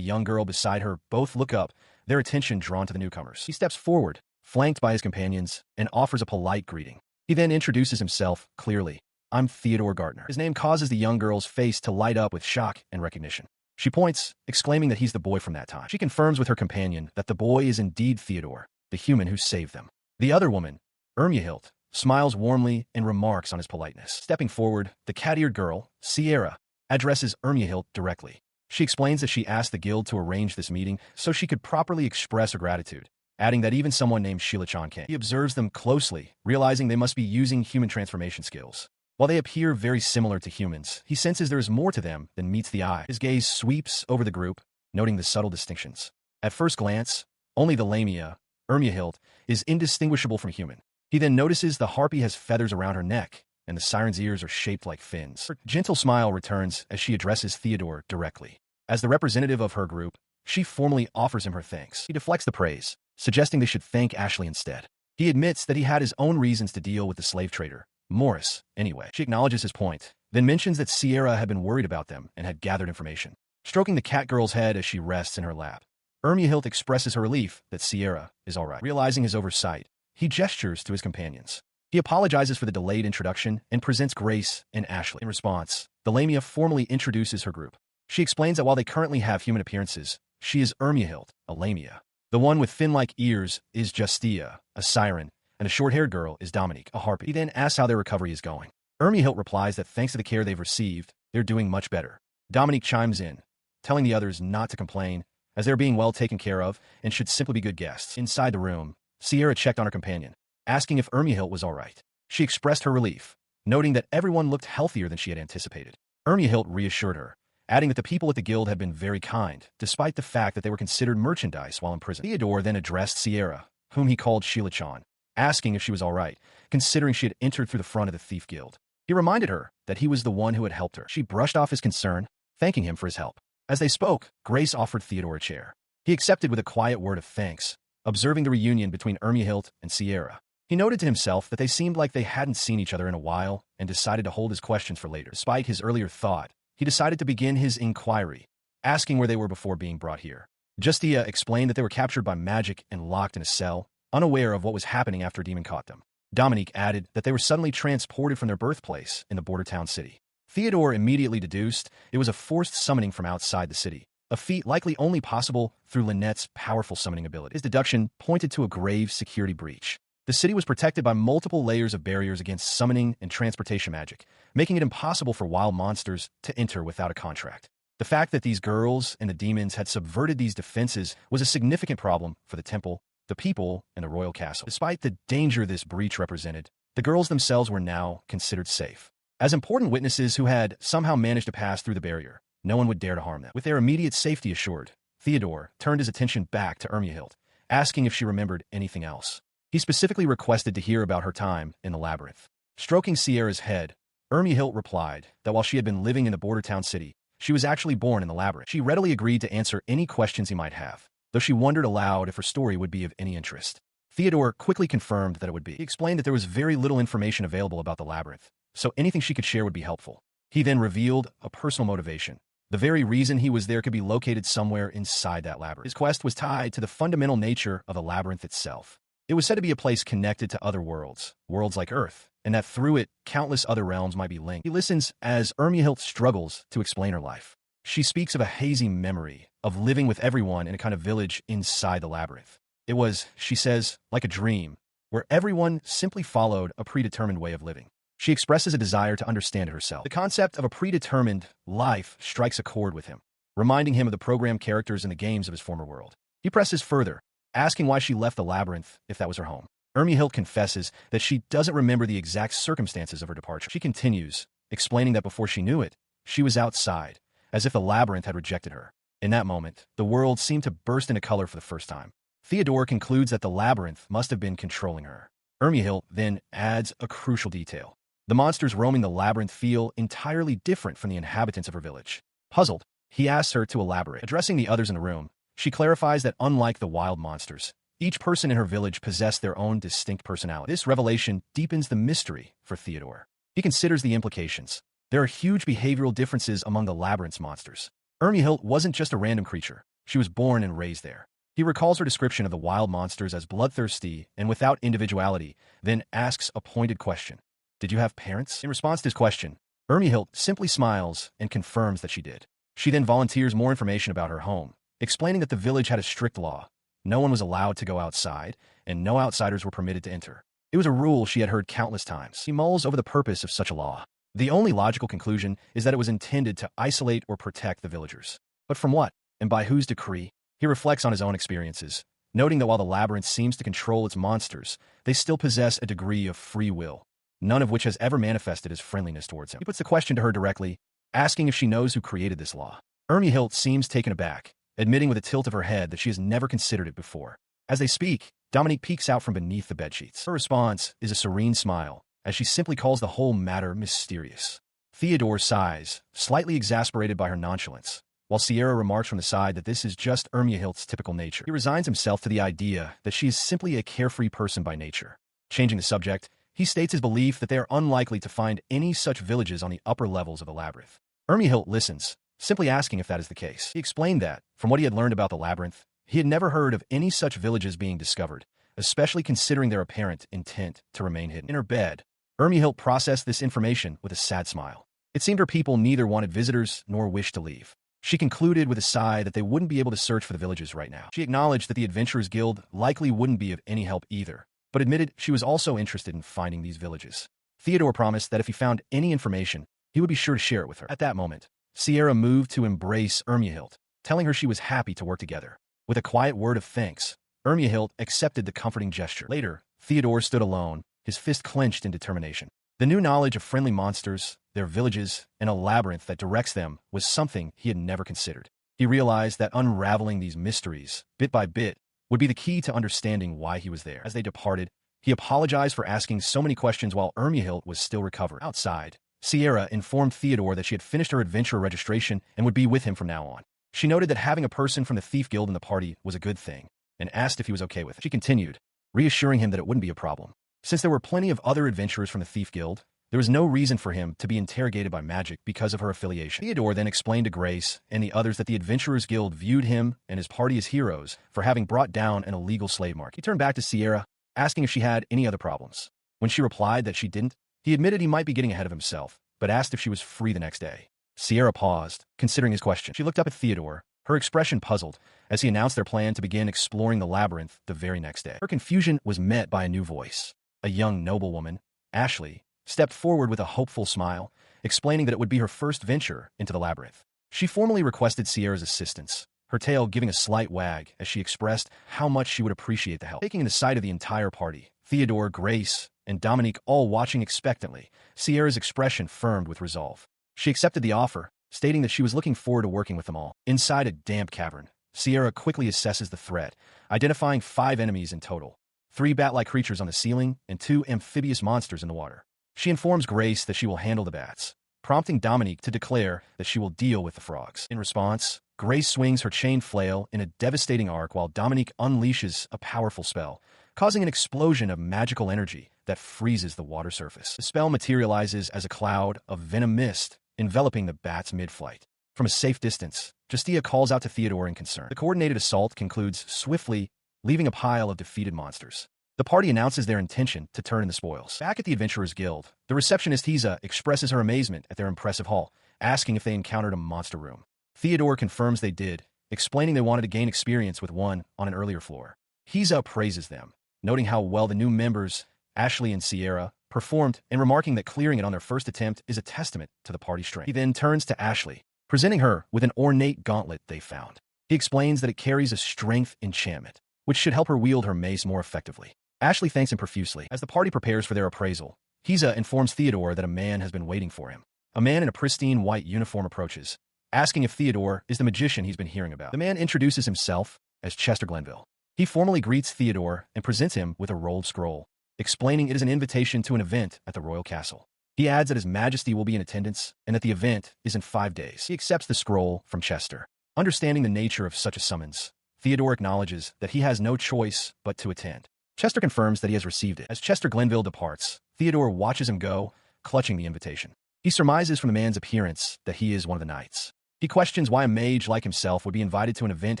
young girl beside her both look up, their attention drawn to the newcomers. He steps forward, flanked by his companions, and offers a polite greeting. He then introduces himself clearly. I'm Theodore Gartner. His name causes the young girl's face to light up with shock and recognition. She points, exclaiming that he's the boy from that time. She confirms with her companion that the boy is indeed Theodore, the human who saved them. The other woman, Ermiahilt, smiles warmly and remarks on his politeness. Stepping forward, the cat-eared girl, Sierra, addresses Ermiahilt directly. She explains that she asked the guild to arrange this meeting so she could properly express her gratitude, adding that even someone named Sheila-chan came. He observes them closely, realizing they must be using human transformation skills. While they appear very similar to humans, he senses there is more to them than meets the eye. His gaze sweeps over the group, noting the subtle distinctions. At first glance, only the Lamia, Ermiahilt, is indistinguishable from human. He then notices the harpy has feathers around her neck, and the siren's ears are shaped like fins. Her gentle smile returns as she addresses Theodore directly. As the representative of her group, she formally offers him her thanks. He deflects the praise, suggesting they should thank Ashley instead. He admits that he had his own reasons to deal with the slave trader, Morris, anyway. She acknowledges his point, then mentions that Sierra had been worried about them and had gathered information. Stroking the cat girl's head as she rests in her lap, Ermiahilt expresses her relief that Sierra is all right. Realizing his oversight, he gestures to his companions. He apologizes for the delayed introduction and presents Grace and Ashley. In response, the Lamia formally introduces her group. She explains that while they currently have human appearances, she is Ermiahilt, a Lamia. The one with fin-like ears is Justia, a siren, and a short-haired girl is Dominique, a harpy. He then asks how their recovery is going. Ermiahilt replies that thanks to the care they've received, they're doing much better. Dominique chimes in, telling the others not to complain, as they're being well taken care of and should simply be good guests. Inside the room, Sierra checked on her companion, asking if Ermiahilt was all right. She expressed her relief, noting that everyone looked healthier than she had anticipated. Ermiahilt reassured her, adding that the people at the guild had been very kind, despite the fact that they were considered merchandise while in prison. Theodore then addressed Sierra, whom he called Sheila-chan, asking if she was all right, considering she had entered through the front of the thief guild. He reminded her that he was the one who had helped her. She brushed off his concern, thanking him for his help. As they spoke, Grace offered Theodore a chair. He accepted with a quiet word of thanks, observing the reunion between Ermiahilt and Sierra. He noted to himself that they seemed like they hadn't seen each other in a while and decided to hold his questions for later. Despite his earlier thought, he decided to begin his inquiry, asking where they were before being brought here. Justia explained that they were captured by magic and locked in a cell, unaware of what was happening after a demon caught them. Dominique added that they were suddenly transported from their birthplace in the border town city. Theodore immediately deduced it was a forced summoning from outside the city, a feat likely only possible through Lynette's powerful summoning ability. His deduction pointed to a grave security breach. The city was protected by multiple layers of barriers against summoning and transportation magic, making it impossible for wild monsters to enter without a contract. The fact that these girls and the demons had subverted these defenses was a significant problem for the temple, the people, and the royal castle. Despite the danger this breach represented, the girls themselves were now considered safe. As important witnesses who had somehow managed to pass through the barrier, no one would dare to harm them. With their immediate safety assured, Theodore turned his attention back to Ermiahilt, asking if she remembered anything else. He specifically requested to hear about her time in the labyrinth. Stroking Sierra's head, Hilt replied that while she had been living in the border town city, she was actually born in the labyrinth. She readily agreed to answer any questions he might have, though she wondered aloud if her story would be of any interest. Theodore quickly confirmed that it would be. He explained that there was very little information available about the labyrinth, so anything she could share would be helpful. He then revealed a personal motivation. The very reason he was there could be located somewhere inside that labyrinth. His quest was tied to the fundamental nature of the labyrinth itself. It was said to be a place connected to other worlds, worlds like Earth, and that through it, countless other realms might be linked. He listens as Hilt struggles to explain her life. She speaks of a hazy memory of living with everyone in a kind of village inside the labyrinth. It was, she says, like a dream, where everyone simply followed a predetermined way of living. She expresses a desire to understand it herself. The concept of a predetermined life strikes a chord with him, reminding him of the programmed characters in the games of his former world. He presses further, asking why she left the labyrinth if that was her home. Hilt confesses that she doesn't remember the exact circumstances of her departure. She continues, explaining that before she knew it, she was outside, as if the labyrinth had rejected her. In that moment, the world seemed to burst into color for the first time. Theodore concludes that the labyrinth must have been controlling her. Hilt then adds a crucial detail. The monsters roaming the labyrinth feel entirely different from the inhabitants of her village. Puzzled, he asks her to elaborate. Addressing the others in the room, she clarifies that unlike the wild monsters, each person in her village possessed their own distinct personality. This revelation deepens the mystery for Theodore. He considers the implications. There are huge behavioral differences among the labyrinth's monsters. Hilt wasn't just a random creature. She was born and raised there. He recalls her description of the wild monsters as bloodthirsty and without individuality, then asks a pointed question. Did you have parents? In response to his question, Hilt simply smiles and confirms that she did. She then volunteers more information about her home, explaining that the village had a strict law. No one was allowed to go outside, and no outsiders were permitted to enter. It was a rule she had heard countless times. He mulls over the purpose of such a law. The only logical conclusion is that it was intended to isolate or protect the villagers. But from what, and by whose decree? He reflects on his own experiences, noting that while the labyrinth seems to control its monsters, they still possess a degree of free will, none of which has ever manifested as friendliness towards him. He puts the question to her directly, asking if she knows who created this law. Hilt seems taken aback, admitting with a tilt of her head that she has never considered it before. As they speak, Dominique peeks out from beneath the bedsheets. Her response is a serene smile, as she simply calls the whole matter mysterious. Theodore sighs, slightly exasperated by her nonchalance, while Sierra remarks from the side that this is just Hilt's typical nature. He resigns himself to the idea that she is simply a carefree person by nature. Changing the subject, he states his belief that they are unlikely to find any such villages on the upper levels of the labyrinth. Hilt listens, simply asking if that is the case. He explained that, from what he had learned about the labyrinth, he had never heard of any such villages being discovered, especially considering their apparent intent to remain hidden. In her bed, Hilt processed this information with a sad smile. It seemed her people neither wanted visitors nor wished to leave. She concluded with a sigh that they wouldn't be able to search for the villages right now. She acknowledged that the Adventurers Guild likely wouldn't be of any help either, but admitted she was also interested in finding these villages. Theodore promised that if he found any information, he would be sure to share it with her. At that moment, Sierra moved to embrace Hilt, telling her she was happy to work together. With a quiet word of thanks, Hilt accepted the comforting gesture. Later, Theodore stood alone, his fist clenched in determination. The new knowledge of friendly monsters, their villages, and a labyrinth that directs them was something he had never considered. He realized that unraveling these mysteries, bit by bit, would be the key to understanding why he was there. As they departed, he apologized for asking so many questions while Hilt was still recovering. Outside, Sierra informed Theodore that she had finished her adventurer registration and would be with him from now on. She noted that having a person from the Thief Guild in the party was a good thing, and asked if he was okay with it. She continued, reassuring him that it wouldn't be a problem. Since there were plenty of other adventurers from the Thief Guild, there was no reason for him to be interrogated by magic because of her affiliation. Theodore then explained to Grace and the others that the Adventurers Guild viewed him and his party as heroes for having brought down an illegal slave market. He turned back to Sierra, asking if she had any other problems. When she replied that she didn't, he admitted he might be getting ahead of himself, but asked if she was free the next day. Sierra paused, considering his question. She looked up at Theodore, her expression puzzled, as he announced their plan to begin exploring the labyrinth the very next day. Her confusion was met by a new voice. A young noblewoman, Ashley, stepped forward with a hopeful smile, explaining that it would be her first venture into the labyrinth. She formally requested Sierra's assistance, her tail giving a slight wag as she expressed how much she would appreciate the help. Taking in the sight of the entire party, Theodore, Grace, and Dominique all watching expectantly, Sierra's expression firmed with resolve. She accepted the offer, stating that she was looking forward to working with them all. Inside a damp cavern, Sierra quickly assesses the threat, identifying 5 enemies in total. 3 bat-like creatures on the ceiling and 2 amphibious monsters in the water. She informs Grace that she will handle the bats, prompting Dominique to declare that she will deal with the frogs. In response, Grace swings her chain flail in a devastating arc while Dominique unleashes a powerful spell, causing an explosion of magical energy that freezes the water surface. The spell materializes as a cloud of venom mist, enveloping the bats mid-flight. From a safe distance, Justia calls out to Theodore in concern. The coordinated assault concludes swiftly, leaving a pile of defeated monsters. The party announces their intention to turn in the spoils. Back at the Adventurers Guild, the receptionist Hiza expresses her amazement at their impressive haul, asking if they encountered a monster room. Theodore confirms they did, explaining they wanted to gain experience with one on an earlier floor. Hiza praises them, noting how well the new members, Ashley and Sierra, performed and remarking that clearing it on their first attempt is a testament to the party's strength. He then turns to Ashley, presenting her with an ornate gauntlet they found. He explains that it carries a strength enchantment, which should help her wield her mace more effectively. Ashley thanks him profusely. As the party prepares for their appraisal, Hiza informs Theodore that a man has been waiting for him. A man in a pristine white uniform approaches, asking if Theodore is the magician he's been hearing about. The man introduces himself as Chester Glenville. He formally greets Theodore and presents him with a rolled scroll, explaining it is an invitation to an event at the royal castle. He adds that His Majesty will be in attendance and that the event is in 5 days. He accepts the scroll from Chester. Understanding the nature of such a summons, Theodore acknowledges that he has no choice but to attend. Chester confirms that he has received it. As Chester Glenville departs, Theodore watches him go, clutching the invitation. He surmises from the man's appearance that he is one of the knights. He questions why a mage like himself would be invited to an event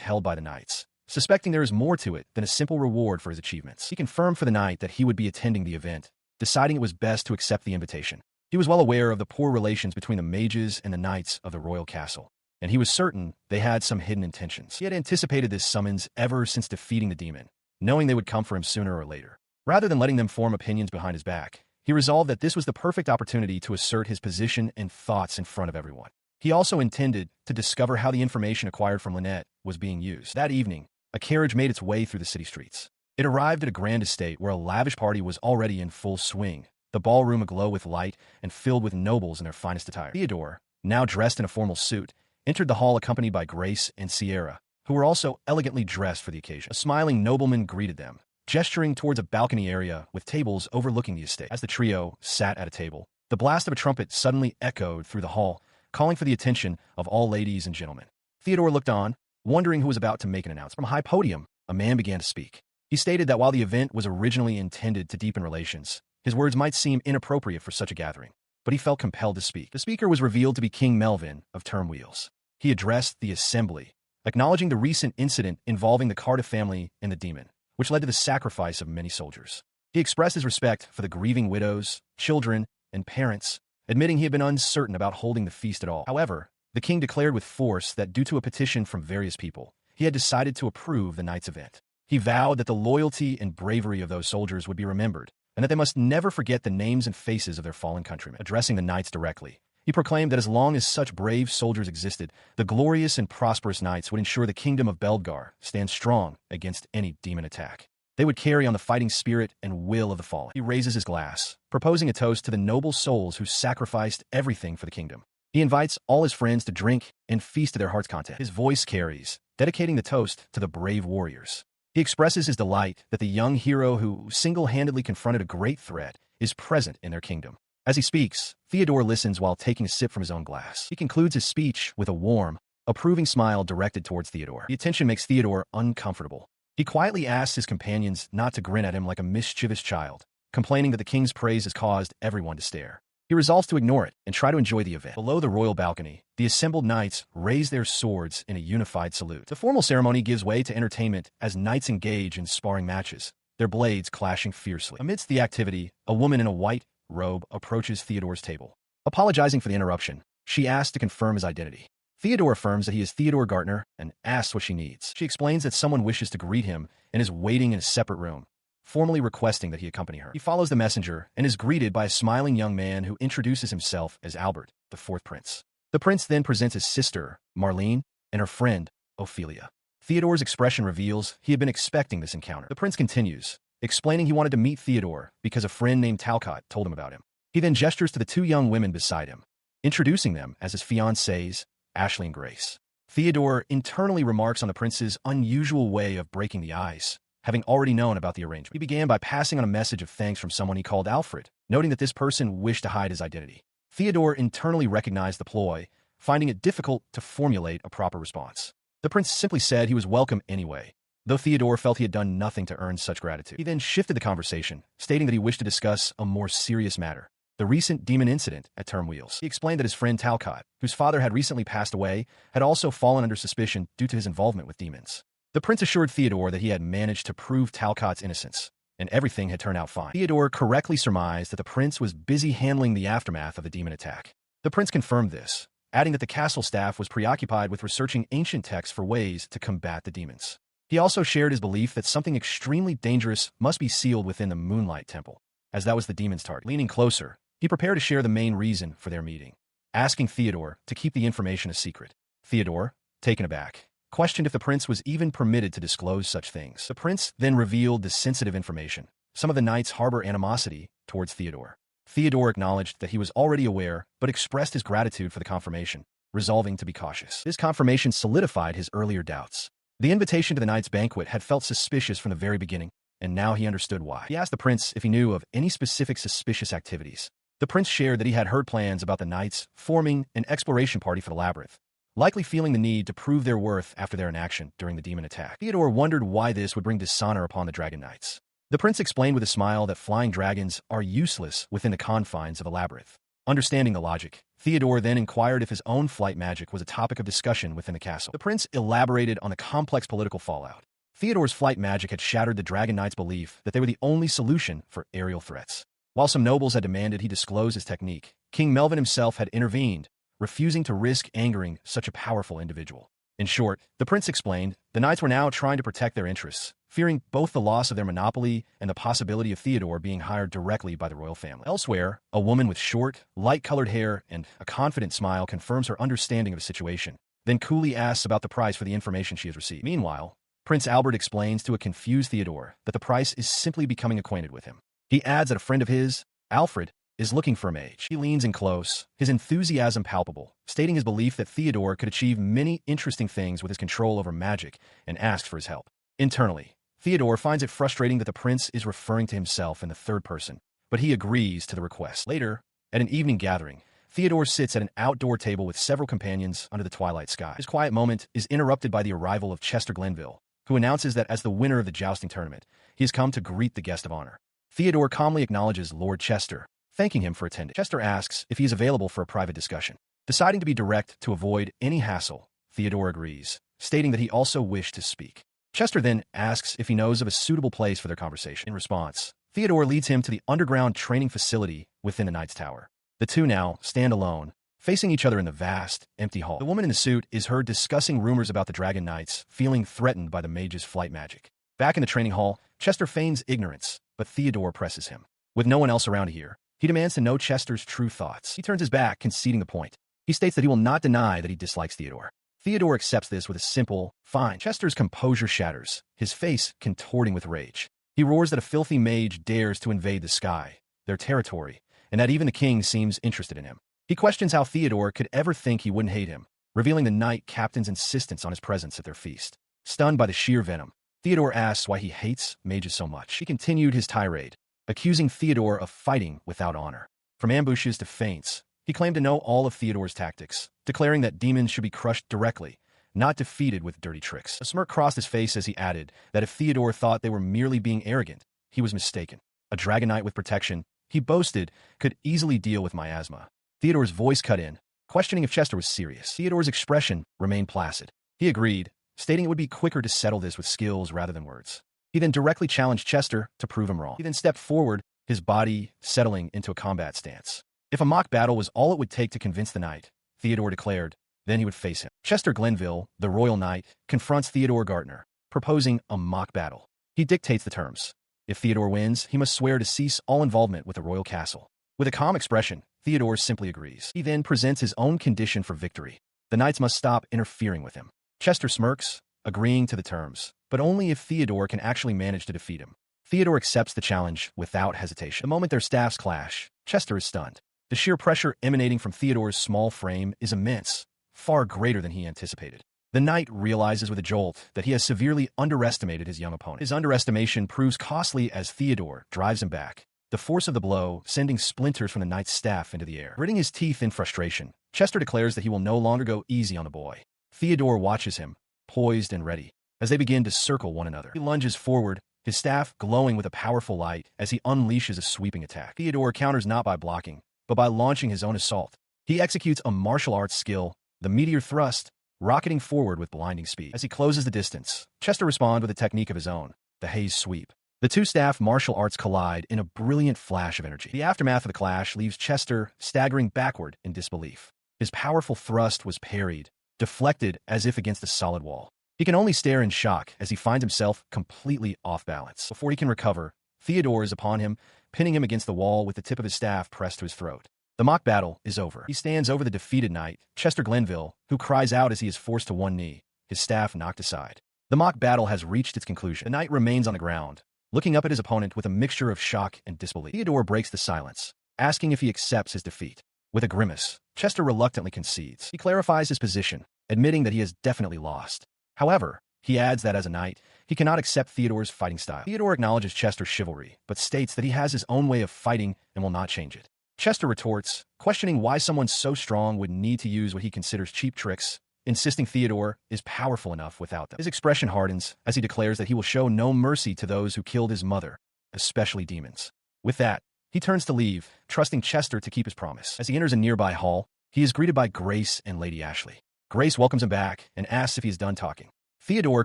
held by the knights, suspecting there is more to it than a simple reward for his achievements. He confirmed for the night that he would be attending the event, deciding it was best to accept the invitation. He was well aware of the poor relations between the mages and the knights of the royal castle, and he was certain they had some hidden intentions. He had anticipated this summons ever since defeating the demon, knowing they would come for him sooner or later. Rather than letting them form opinions behind his back, he resolved that this was the perfect opportunity to assert his position and thoughts in front of everyone. He also intended to discover how the information acquired from Lynette was being used. That evening, a carriage made its way through the city streets. It arrived at a grand estate where a lavish party was already in full swing, the ballroom aglow with light and filled with nobles in their finest attire. Theodore, now dressed in a formal suit, entered the hall accompanied by Grace and Sierra, who were also elegantly dressed for the occasion. A smiling nobleman greeted them, gesturing towards a balcony area with tables overlooking the estate. As the trio sat at a table, the blast of a trumpet suddenly echoed through the hall, calling for the attention of all ladies and gentlemen. Theodore looked on, wondering who was about to make an announcement. From a high podium, a man began to speak. He stated that while the event was originally intended to deepen relations, his words might seem inappropriate for such a gathering, but he felt compelled to speak. The speaker was revealed to be King Melvin of Termwheels. He addressed the assembly, acknowledging the recent incident involving the Cardiff family and the demon, which led to the sacrifice of many soldiers. He expressed his respect for the grieving widows, children, and parents, admitting he had been uncertain about holding the feast at all. However, the king declared with force that due to a petition from various people, he had decided to approve the night's event. He vowed that the loyalty and bravery of those soldiers would be remembered, and that they must never forget the names and faces of their fallen countrymen. Addressing the knights directly, he proclaimed that as long as such brave soldiers existed, the glorious and prosperous knights would ensure the kingdom of Belgar stands strong against any demon attack. They would carry on the fighting spirit and will of the fallen. He raises his glass, proposing a toast to the noble souls who sacrificed everything for the kingdom. He invites all his friends to drink and feast to their heart's content. His voice carries, dedicating the toast to the brave warriors. He expresses his delight that the young hero who single-handedly confronted a great threat is present in their kingdom. As he speaks, Theodore listens while taking a sip from his own glass. He concludes his speech with a warm, approving smile directed towards Theodore. The attention makes Theodore uncomfortable. He quietly asks his companions not to grin at him like a mischievous child, complaining that the king's praise has caused everyone to stare. He resolves to ignore it and try to enjoy the event. Below the royal balcony, the assembled knights raise their swords in a unified salute. The formal ceremony gives way to entertainment as knights engage in sparring matches, their blades clashing fiercely. Amidst the activity, a woman in a white robe approaches Theodore's table. Apologizing for the interruption, she asks to confirm his identity. Theodore affirms that he is Theodore Gartner and asks what she needs. She explains that someone wishes to greet him and is waiting in a separate room, formally requesting that he accompany her. He follows the messenger and is greeted by a smiling young man who introduces himself as Albert, the fourth prince. The prince then presents his sister, Marlene, and her friend, Ophelia. Theodore's expression reveals he had been expecting this encounter. The prince continues, explaining he wanted to meet Theodore because a friend named Talcott told him about him. He then gestures to the two young women beside him, introducing them as his fiancées, Ashley and Grace. Theodore internally remarks on the prince's unusual way of breaking the ice, having already known about the arrangement. He began by passing on a message of thanks from someone he called Alfred, noting that this person wished to hide his identity. Theodore internally recognized the ploy, finding it difficult to formulate a proper response. The prince simply said he was welcome anyway, though Theodore felt he had done nothing to earn such gratitude. He then shifted the conversation, stating that he wished to discuss a more serious matter, the recent demon incident at Term Wheels. He explained that his friend Talcott, whose father had recently passed away, had also fallen under suspicion due to his involvement with demons. The prince assured Theodore that he had managed to prove Talcott's innocence, and everything had turned out fine. Theodore correctly surmised that the prince was busy handling the aftermath of the demon attack. The prince confirmed this, adding that the castle staff was preoccupied with researching ancient texts for ways to combat the demons. He also shared his belief that something extremely dangerous must be sealed within the Moonlight Temple, as that was the demon's target. Leaning closer, he prepared to share the main reason for their meeting, asking Theodore to keep the information a secret. Theodore, taken aback, questioned if the prince was even permitted to disclose such things. The prince then revealed the sensitive information. Some of the knights harbor animosity towards Theodore. Theodore acknowledged that he was already aware, but expressed his gratitude for the confirmation, resolving to be cautious. This confirmation solidified his earlier doubts. The invitation to the knight's banquet had felt suspicious from the very beginning, and now he understood why. He asked the prince if he knew of any specific suspicious activities. The prince shared that he had heard plans about the knights forming an exploration party for the labyrinth, likely feeling the need to prove their worth after their inaction during the demon attack. Theodore wondered why this would bring dishonor upon the dragon knights. The prince explained with a smile that flying dragons are useless within the confines of a labyrinth. Understanding the logic, Theodore then inquired if his own flight magic was a topic of discussion within the castle. The prince elaborated on the complex political fallout. Theodore's flight magic had shattered the Dragon Knight's belief that they were the only solution for aerial threats. While some nobles had demanded he disclose his technique, King Melvin himself had intervened, refusing to risk angering such a powerful individual. In short, the prince explained, the knights were now trying to protect their interests, fearing both the loss of their monopoly and the possibility of Theodore being hired directly by the royal family. Elsewhere, a woman with short, light-colored hair and a confident smile confirms her understanding of the situation, then coolly asks about the price for the information she has received. Meanwhile, Prince Albert explains to a confused Theodore that the price is simply becoming acquainted with him. He adds that a friend of his, Alfred, is looking for a mage. He leans in close, his enthusiasm palpable, stating his belief that Theodore could achieve many interesting things with his control over magic, and asks for his help. Internally, Theodore finds it frustrating that the prince is referring to himself in the third person, but he agrees to the request. Later, at an evening gathering, Theodore sits at an outdoor table with several companions under the twilight sky. His quiet moment is interrupted by the arrival of Chester Glenville, who announces that as the winner of the jousting tournament, he has come to greet the guest of honor. Theodore calmly acknowledges Lord Chester, thanking him for attending. Chester asks if he is available for a private discussion. Deciding to be direct to avoid any hassle, Theodore agrees, stating that he also wished to speak. Chester then asks if he knows of a suitable place for their conversation. In response, Theodore leads him to the underground training facility within the Knight's Tower. The two now stand alone, facing each other in the vast, empty hall. The woman in the suit is heard discussing rumors about the Dragon Knights feeling threatened by the mage's flight magic. Back in the training hall, Chester feigns ignorance, but Theodore presses him. With no one else around to hear, he demands to know Chester's true thoughts. He turns his back, conceding the point. He states that he will not deny that he dislikes Theodore. Theodore accepts this with a simple, fine. Chester's composure shatters, his face contorting with rage. He roars that a filthy mage dares to invade the sky, their territory, and that even the king seems interested in him. He questions how Theodore could ever think he wouldn't hate him, revealing the knight captain's insistence on his presence at their feast. Stunned by the sheer venom, Theodore asks why he hates mages so much. He continued his tirade, accusing Theodore of fighting without honor. From ambushes to feints, he claimed to know all of Theodore's tactics, declaring that demons should be crushed directly, not defeated with dirty tricks. A smirk crossed his face as he added that if Theodore thought they were merely being arrogant, he was mistaken. A dragon knight with protection, he boasted, could easily deal with miasma. Theodore's voice cut in, questioning if Chester was serious. Theodore's expression remained placid. He agreed, stating it would be quicker to settle this with skills rather than words. He then directly challenged Chester to prove him wrong. He then stepped forward, his body settling into a combat stance. If a mock battle was all it would take to convince the knight, Theodore declared, then he would face him. Chester Glenville, the royal knight, confronts Theodore Gartner, proposing a mock battle. He dictates the terms. If Theodore wins, he must swear to cease all involvement with the royal castle. With a calm expression, Theodore simply agrees. He then presents his own condition for victory. The knights must stop interfering with him. Chester smirks, agreeing to the terms, but only if Theodore can actually manage to defeat him. Theodore accepts the challenge without hesitation. The moment their staffs clash, Chester is stunned. The sheer pressure emanating from Theodore's small frame is immense, far greater than he anticipated. The knight realizes with a jolt that he has severely underestimated his young opponent. His underestimation proves costly as Theodore drives him back, the force of the blow sending splinters from the knight's staff into the air. Gritting his teeth in frustration, Chester declares that he will no longer go easy on the boy. Theodore watches him, poised and ready, as they begin to circle one another. He lunges forward, his staff glowing with a powerful light as he unleashes a sweeping attack. Theodore counters not by blocking, but by launching his own assault. He executes a martial arts skill, the meteor thrust, rocketing forward with blinding speed. As he closes the distance, Chester responds with a technique of his own, the haze sweep. The two staff martial arts collide in a brilliant flash of energy. The aftermath of the clash leaves Chester staggering backward in disbelief. His powerful thrust was parried, deflected as if against a solid wall. He can only stare in shock as he finds himself completely off balance. Before he can recover, Theodore is upon him, pinning him against the wall with the tip of his staff pressed to his throat. The mock battle is over. He stands over the defeated knight, Chester Glenville, who cries out as he is forced to one knee, his staff knocked aside. The mock battle has reached its conclusion. The knight remains on the ground, looking up at his opponent with a mixture of shock and disbelief. Theodore breaks the silence, asking if he accepts his defeat. With a grimace, Chester reluctantly concedes. He clarifies his position, admitting that he has definitely lost. However, he adds that as a knight, he cannot accept Theodore's fighting style. Theodore acknowledges Chester's chivalry, but states that he has his own way of fighting and will not change it. Chester retorts, questioning why someone so strong would need to use what he considers cheap tricks, insisting Theodore is powerful enough without them. His expression hardens as he declares that he will show no mercy to those who killed his mother, especially demons. With that, he turns to leave, trusting Chester to keep his promise. As he enters a nearby hall, he is greeted by Grace and Lady Ashley. Grace welcomes him back and asks if he is done talking. Theodore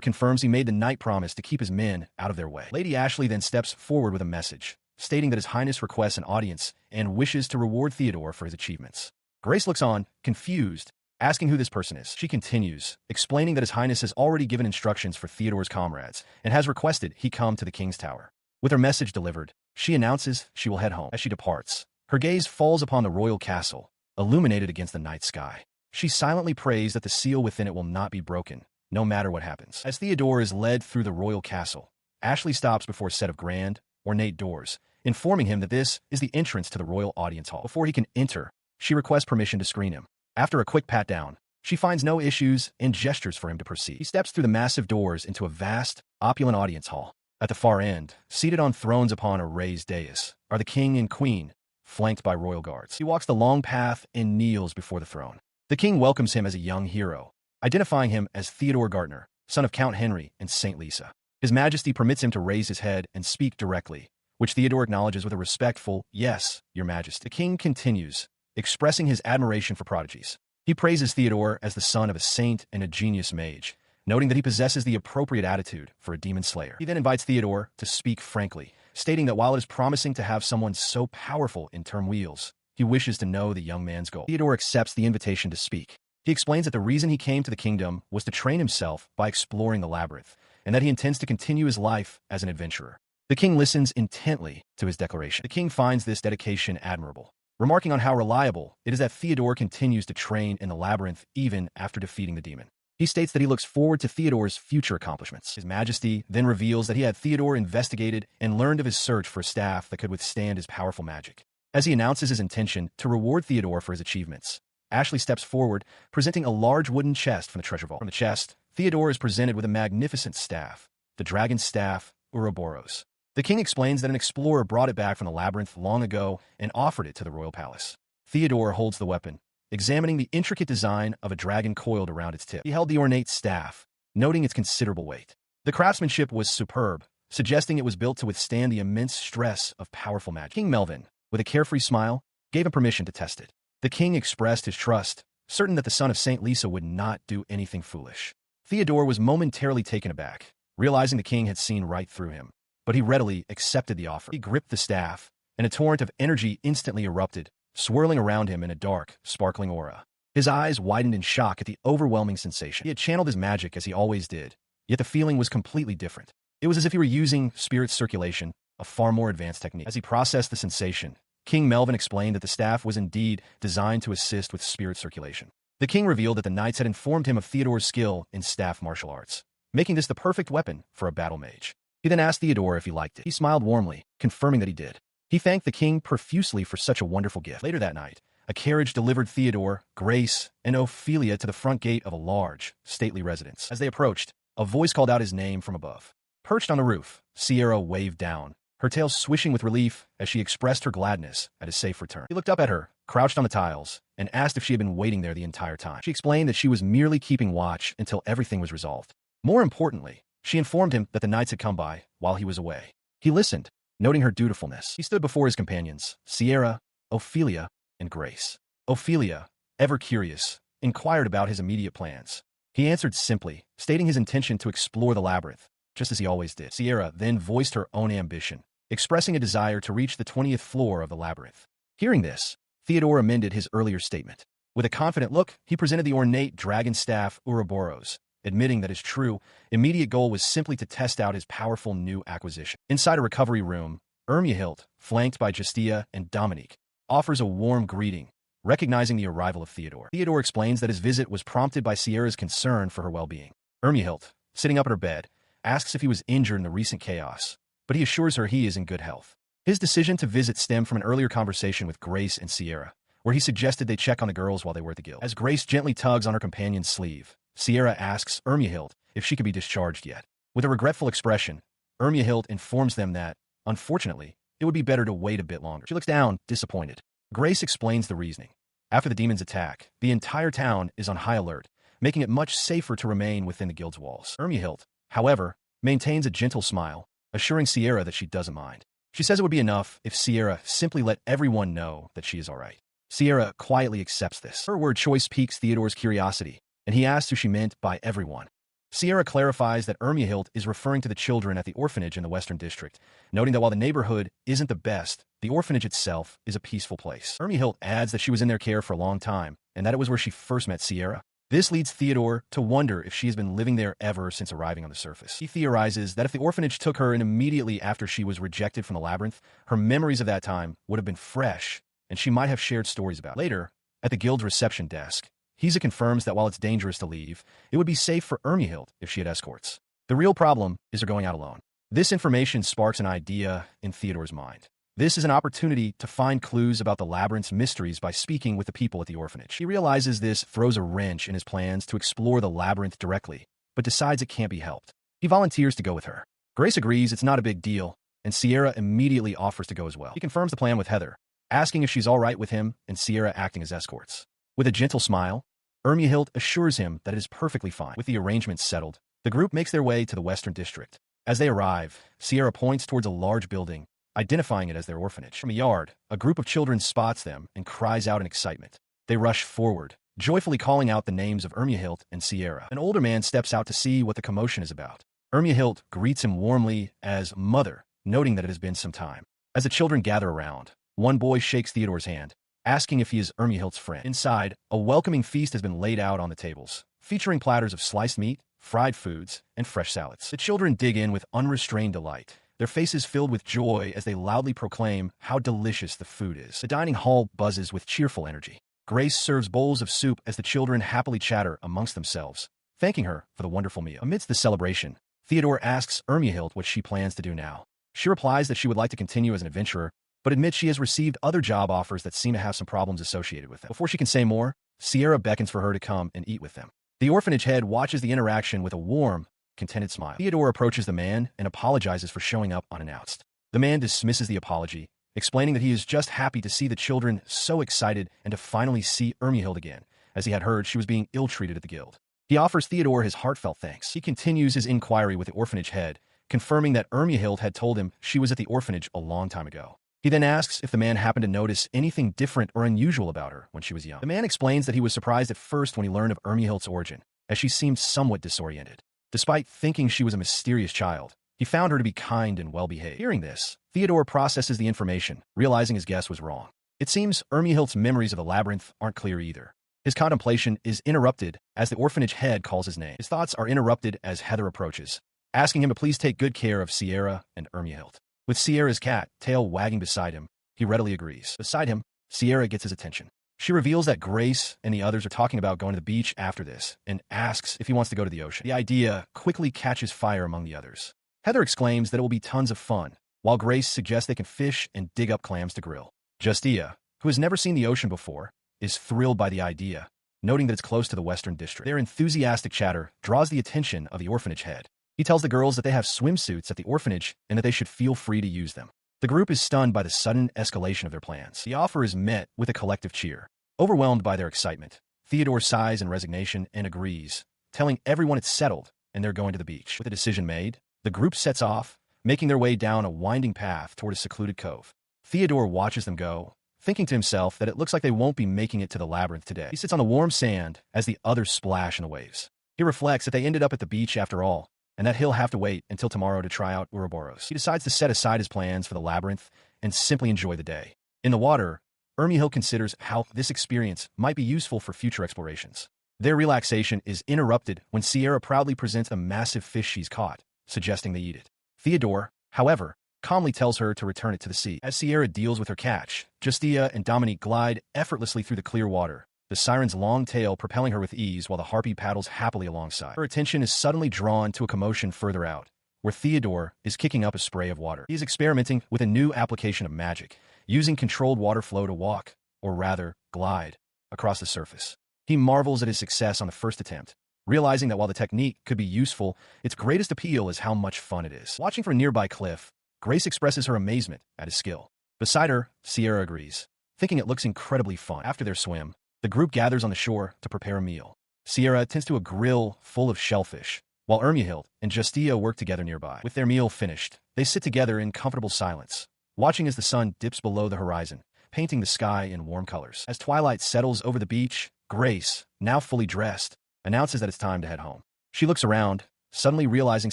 confirms he made the knight promise to keep his men out of their way. Lady Ashley then steps forward with a message, stating that His Highness requests an audience and wishes to reward Theodore for his achievements. Grace looks on, confused, asking who this person is. She continues, explaining that His Highness has already given instructions for Theodore's comrades and has requested he come to the king's tower. With her message delivered, she announces she will head home. As she departs, her gaze falls upon the royal castle, illuminated against the night sky. She silently prays that the seal within it will not be broken, no matter what happens. As Theodore is led through the royal castle, Ashley stops before a set of grand, ornate doors, informing him that this is the entrance to the royal audience hall. Before he can enter, she requests permission to screen him. After a quick pat-down, she finds no issues and gestures for him to proceed. He steps through the massive doors into a vast, opulent audience hall. At the far end, seated on thrones upon a raised dais, are the king and queen, flanked by royal guards. He walks the long path and kneels before the throne. The king welcomes him as a young hero, identifying him as Theodore Gartner, son of Count Henry and St. Lisa. His Majesty permits him to raise his head and speak directly, which Theodore acknowledges with a respectful, "Yes, Your Majesty." The king continues, expressing his admiration for prodigies. He praises Theodore as the son of a saint and a genius mage, noting that he possesses the appropriate attitude for a demon slayer. He then invites Theodore to speak frankly, stating that while it is promising to have someone so powerful in term wheels, he wishes to know the young man's goal. Theodore accepts the invitation to speak. He explains that the reason he came to the kingdom was to train himself by exploring the labyrinth, and that he intends to continue his life as an adventurer. The king listens intently to his declaration. The king finds this dedication admirable, remarking on how reliable it is that Theodore continues to train in the labyrinth even after defeating the demon. He states that he looks forward to Theodore's future accomplishments. His Majesty then reveals that he had Theodore investigated and learned of his search for a staff that could withstand his powerful magic. As he announces his intention to reward Theodore for his achievements, Ashley steps forward, presenting a large wooden chest from the treasure vault. From the chest, Theodore is presented with a magnificent staff, the dragon's staff, Ouroboros. The king explains that an explorer brought it back from the labyrinth long ago and offered it to the royal palace. Theodore holds the weapon, examining the intricate design of a dragon coiled around its tip. He held the ornate staff, noting its considerable weight. The craftsmanship was superb, suggesting it was built to withstand the immense stress of powerful magic. King Melvin, with a carefree smile, gave him permission to test it. The king expressed his trust, certain that the son of St. Lisa would not do anything foolish. Theodore was momentarily taken aback, realizing the king had seen right through him, but he readily accepted the offer. He gripped the staff, and a torrent of energy instantly erupted, swirling around him in a dark, sparkling aura. His eyes widened in shock at the overwhelming sensation. He had channeled his magic as he always did, yet the feeling was completely different. It was as if he were using spirit circulation, a far more advanced technique. As he processed the sensation, King Melvin explained that the staff was indeed designed to assist with spirit circulation. The king revealed that the knights had informed him of Theodore's skill in staff martial arts, making this the perfect weapon for a battle mage. He then asked Theodore if he liked it. He smiled warmly, confirming that he did. He thanked the king profusely for such a wonderful gift. Later that night, a carriage delivered Theodore, Grace, and Ophelia to the front gate of a large, stately residence. As they approached, a voice called out his name from above. Perched on the roof, Sierra waved down, her tail swishing with relief as she expressed her gladness at his safe return. He looked up at her, crouched on the tiles, and asked if she had been waiting there the entire time. She explained that she was merely keeping watch until everything was resolved. More importantly, she informed him that the nights had come by while he was away. He listened, noting her dutifulness. He stood before his companions, Sierra, Ophelia, and Grace. Ophelia, ever curious, inquired about his immediate plans. He answered simply, stating his intention to explore the labyrinth, just as he always did. Sierra then voiced her own ambition, expressing a desire to reach the 20th floor of the labyrinth. Hearing this, Theodore amended his earlier statement. With a confident look, he presented the ornate dragon staff Ouroboros, admitting that his true, immediate goal was simply to test out his powerful new acquisition. Inside a recovery room, Ermyahild, flanked by Justia and Dominique, offers a warm greeting, recognizing the arrival of Theodore. Theodore explains that his visit was prompted by Sierra's concern for her well-being. Ermyahild, sitting up at her bed, asks if he was injured in the recent chaos, but he assures her he is in good health. His decision to visit stemmed from an earlier conversation with Grace and Sierra, where he suggested they check on the girls while they were at the guild. As Grace gently tugs on her companion's sleeve, Sierra asks Ermyahild if she could be discharged yet. With a regretful expression, Ermyahild informs them that, unfortunately, it would be better to wait a bit longer. She looks down, disappointed. Grace explains the reasoning. After the demon's attack, the entire town is on high alert, making it much safer to remain within the guild's walls. Ermyahild, however, maintains a gentle smile, assuring Sierra that she doesn't mind. She says it would be enough if Sierra simply let everyone know that she is all right. Sierra quietly accepts this. Her word choice piques Theodore's curiosity, and he asks who she meant by everyone. Sierra clarifies that Ermyahild is referring to the children at the orphanage in the Western District, noting that while the neighborhood isn't the best, the orphanage itself is a peaceful place. Ermyahild adds that she was in their care for a long time, and that it was where she first met Sierra. This leads Theodore to wonder if she has been living there ever since arriving on the surface. He theorizes that if the orphanage took her in immediately after she was rejected from the labyrinth, her memories of that time would have been fresh, and she might have shared stories about it. Later, at the guild's reception desk, Hisa confirms that while it's dangerous to leave, it would be safe for Ermyahild if she had escorts. The real problem is her going out alone. This information sparks an idea in Theodore's mind. This is an opportunity to find clues about the labyrinth's mysteries by speaking with the people at the orphanage. He realizes this throws a wrench in his plans to explore the labyrinth directly, but decides it can't be helped. He volunteers to go with her. Grace agrees it's not a big deal, and Sierra immediately offers to go as well. He confirms the plan with Heather, asking if she's all right with him and Sierra acting as escorts. With a gentle smile, Ermyahild assures him that it is perfectly fine. With the arrangements settled, the group makes their way to the Western District. As they arrive, Sierra points towards a large building, identifying it as their orphanage. From a yard, a group of children spots them and cries out in excitement. They rush forward, joyfully calling out the names of Ermyahild and Sierra. An older man steps out to see what the commotion is about. Ermyahild greets him warmly as mother, noting that it has been some time. As the children gather around, one boy shakes Theodore's hand, asking if he is Ermyahild's friend. Inside, a welcoming feast has been laid out on the tables, featuring platters of sliced meat, fried foods, and fresh salads. The children dig in with unrestrained delight, their faces filled with joy as they loudly proclaim how delicious the food is. The dining hall buzzes with cheerful energy. Grace serves bowls of soup as the children happily chatter amongst themselves, thanking her for the wonderful meal. Amidst the celebration, Theodore asks Ermyahild what she plans to do now. She replies that she would like to continue as an adventurer, but admits she has received other job offers that seem to have some problems associated with them. Before she can say more, Sierra beckons for her to come and eat with them. The orphanage head watches the interaction with a warm, contented smile. Theodore approaches the man and apologizes for showing up unannounced. The man dismisses the apology, explaining that he is just happy to see the children so excited and to finally see Ermyahild again, as he had heard she was being ill-treated at the guild. He offers Theodore his heartfelt thanks. He continues his inquiry with the orphanage head, confirming that Ermyahild had told him she was at the orphanage a long time ago. He then asks if the man happened to notice anything different or unusual about her when she was young. The man explains that he was surprised at first when he learned of Ermyahild's origin, as she seemed somewhat disoriented. Despite thinking she was a mysterious child, he found her to be kind and well-behaved. Hearing this, Theodore processes the information, realizing his guess was wrong. It seems Ermyahild's memories of the labyrinth aren't clear either. His contemplation is interrupted as the orphanage head calls his name. His thoughts are interrupted as Heather approaches, asking him to please take good care of Sierra and Ermyahild. With Sierra's cat, tail wagging beside him, he readily agrees. Beside him, Sierra gets his attention. She reveals that Grace and the others are talking about going to the beach after this, and asks if he wants to go to the ocean. The idea quickly catches fire among the others. Heather exclaims that it will be tons of fun, while Grace suggests they can fish and dig up clams to grill. Justia, who has never seen the ocean before, is thrilled by the idea, noting that it's close to the Western District. Their enthusiastic chatter draws the attention of the orphanage head, He tells the girls that they have swimsuits at the orphanage and that they should feel free to use them. The group is stunned by the sudden escalation of their plans. The offer is met with a collective cheer. Overwhelmed by their excitement, Theodore sighs in resignation and agrees, telling everyone it's settled and they're going to the beach. With the decision made, the group sets off, making their way down a winding path toward a secluded cove. Theodore watches them go, thinking to himself that it looks like they won't be making it to the labyrinth today. He sits on the warm sand as the others splash in the waves. He reflects that they ended up at the beach after all, and that he'll have to wait until tomorrow to try out Ouroboros. He decides to set aside his plans for the labyrinth and simply enjoy the day. In the water, Ermihild considers how this experience might be useful for future explorations. Their relaxation is interrupted when Sierra proudly presents a massive fish she's caught, suggesting they eat it. Theodore, however, calmly tells her to return it to the sea. As Sierra deals with her catch, Justia and Dominique glide effortlessly through the clear water, the siren's long tail propelling her with ease while the harpy paddles happily alongside. Her attention is suddenly drawn to a commotion further out, where Theodore is kicking up a spray of water. He is experimenting with a new application of magic, using controlled water flow to walk, or rather, glide, across the surface. He marvels at his success on the first attempt, realizing that while the technique could be useful, its greatest appeal is how much fun it is. Watching from a nearby cliff, Grace expresses her amazement at his skill. Beside her, Sierra agrees, thinking it looks incredibly fun. After their swim, the group gathers on the shore to prepare a meal. Sierra tends to a grill full of shellfish, while Ermihild and Justia work together nearby. With their meal finished, they sit together in comfortable silence, watching as the sun dips below the horizon, painting the sky in warm colors. As twilight settles over the beach, Grace, now fully dressed, announces that it's time to head home. She looks around, suddenly realizing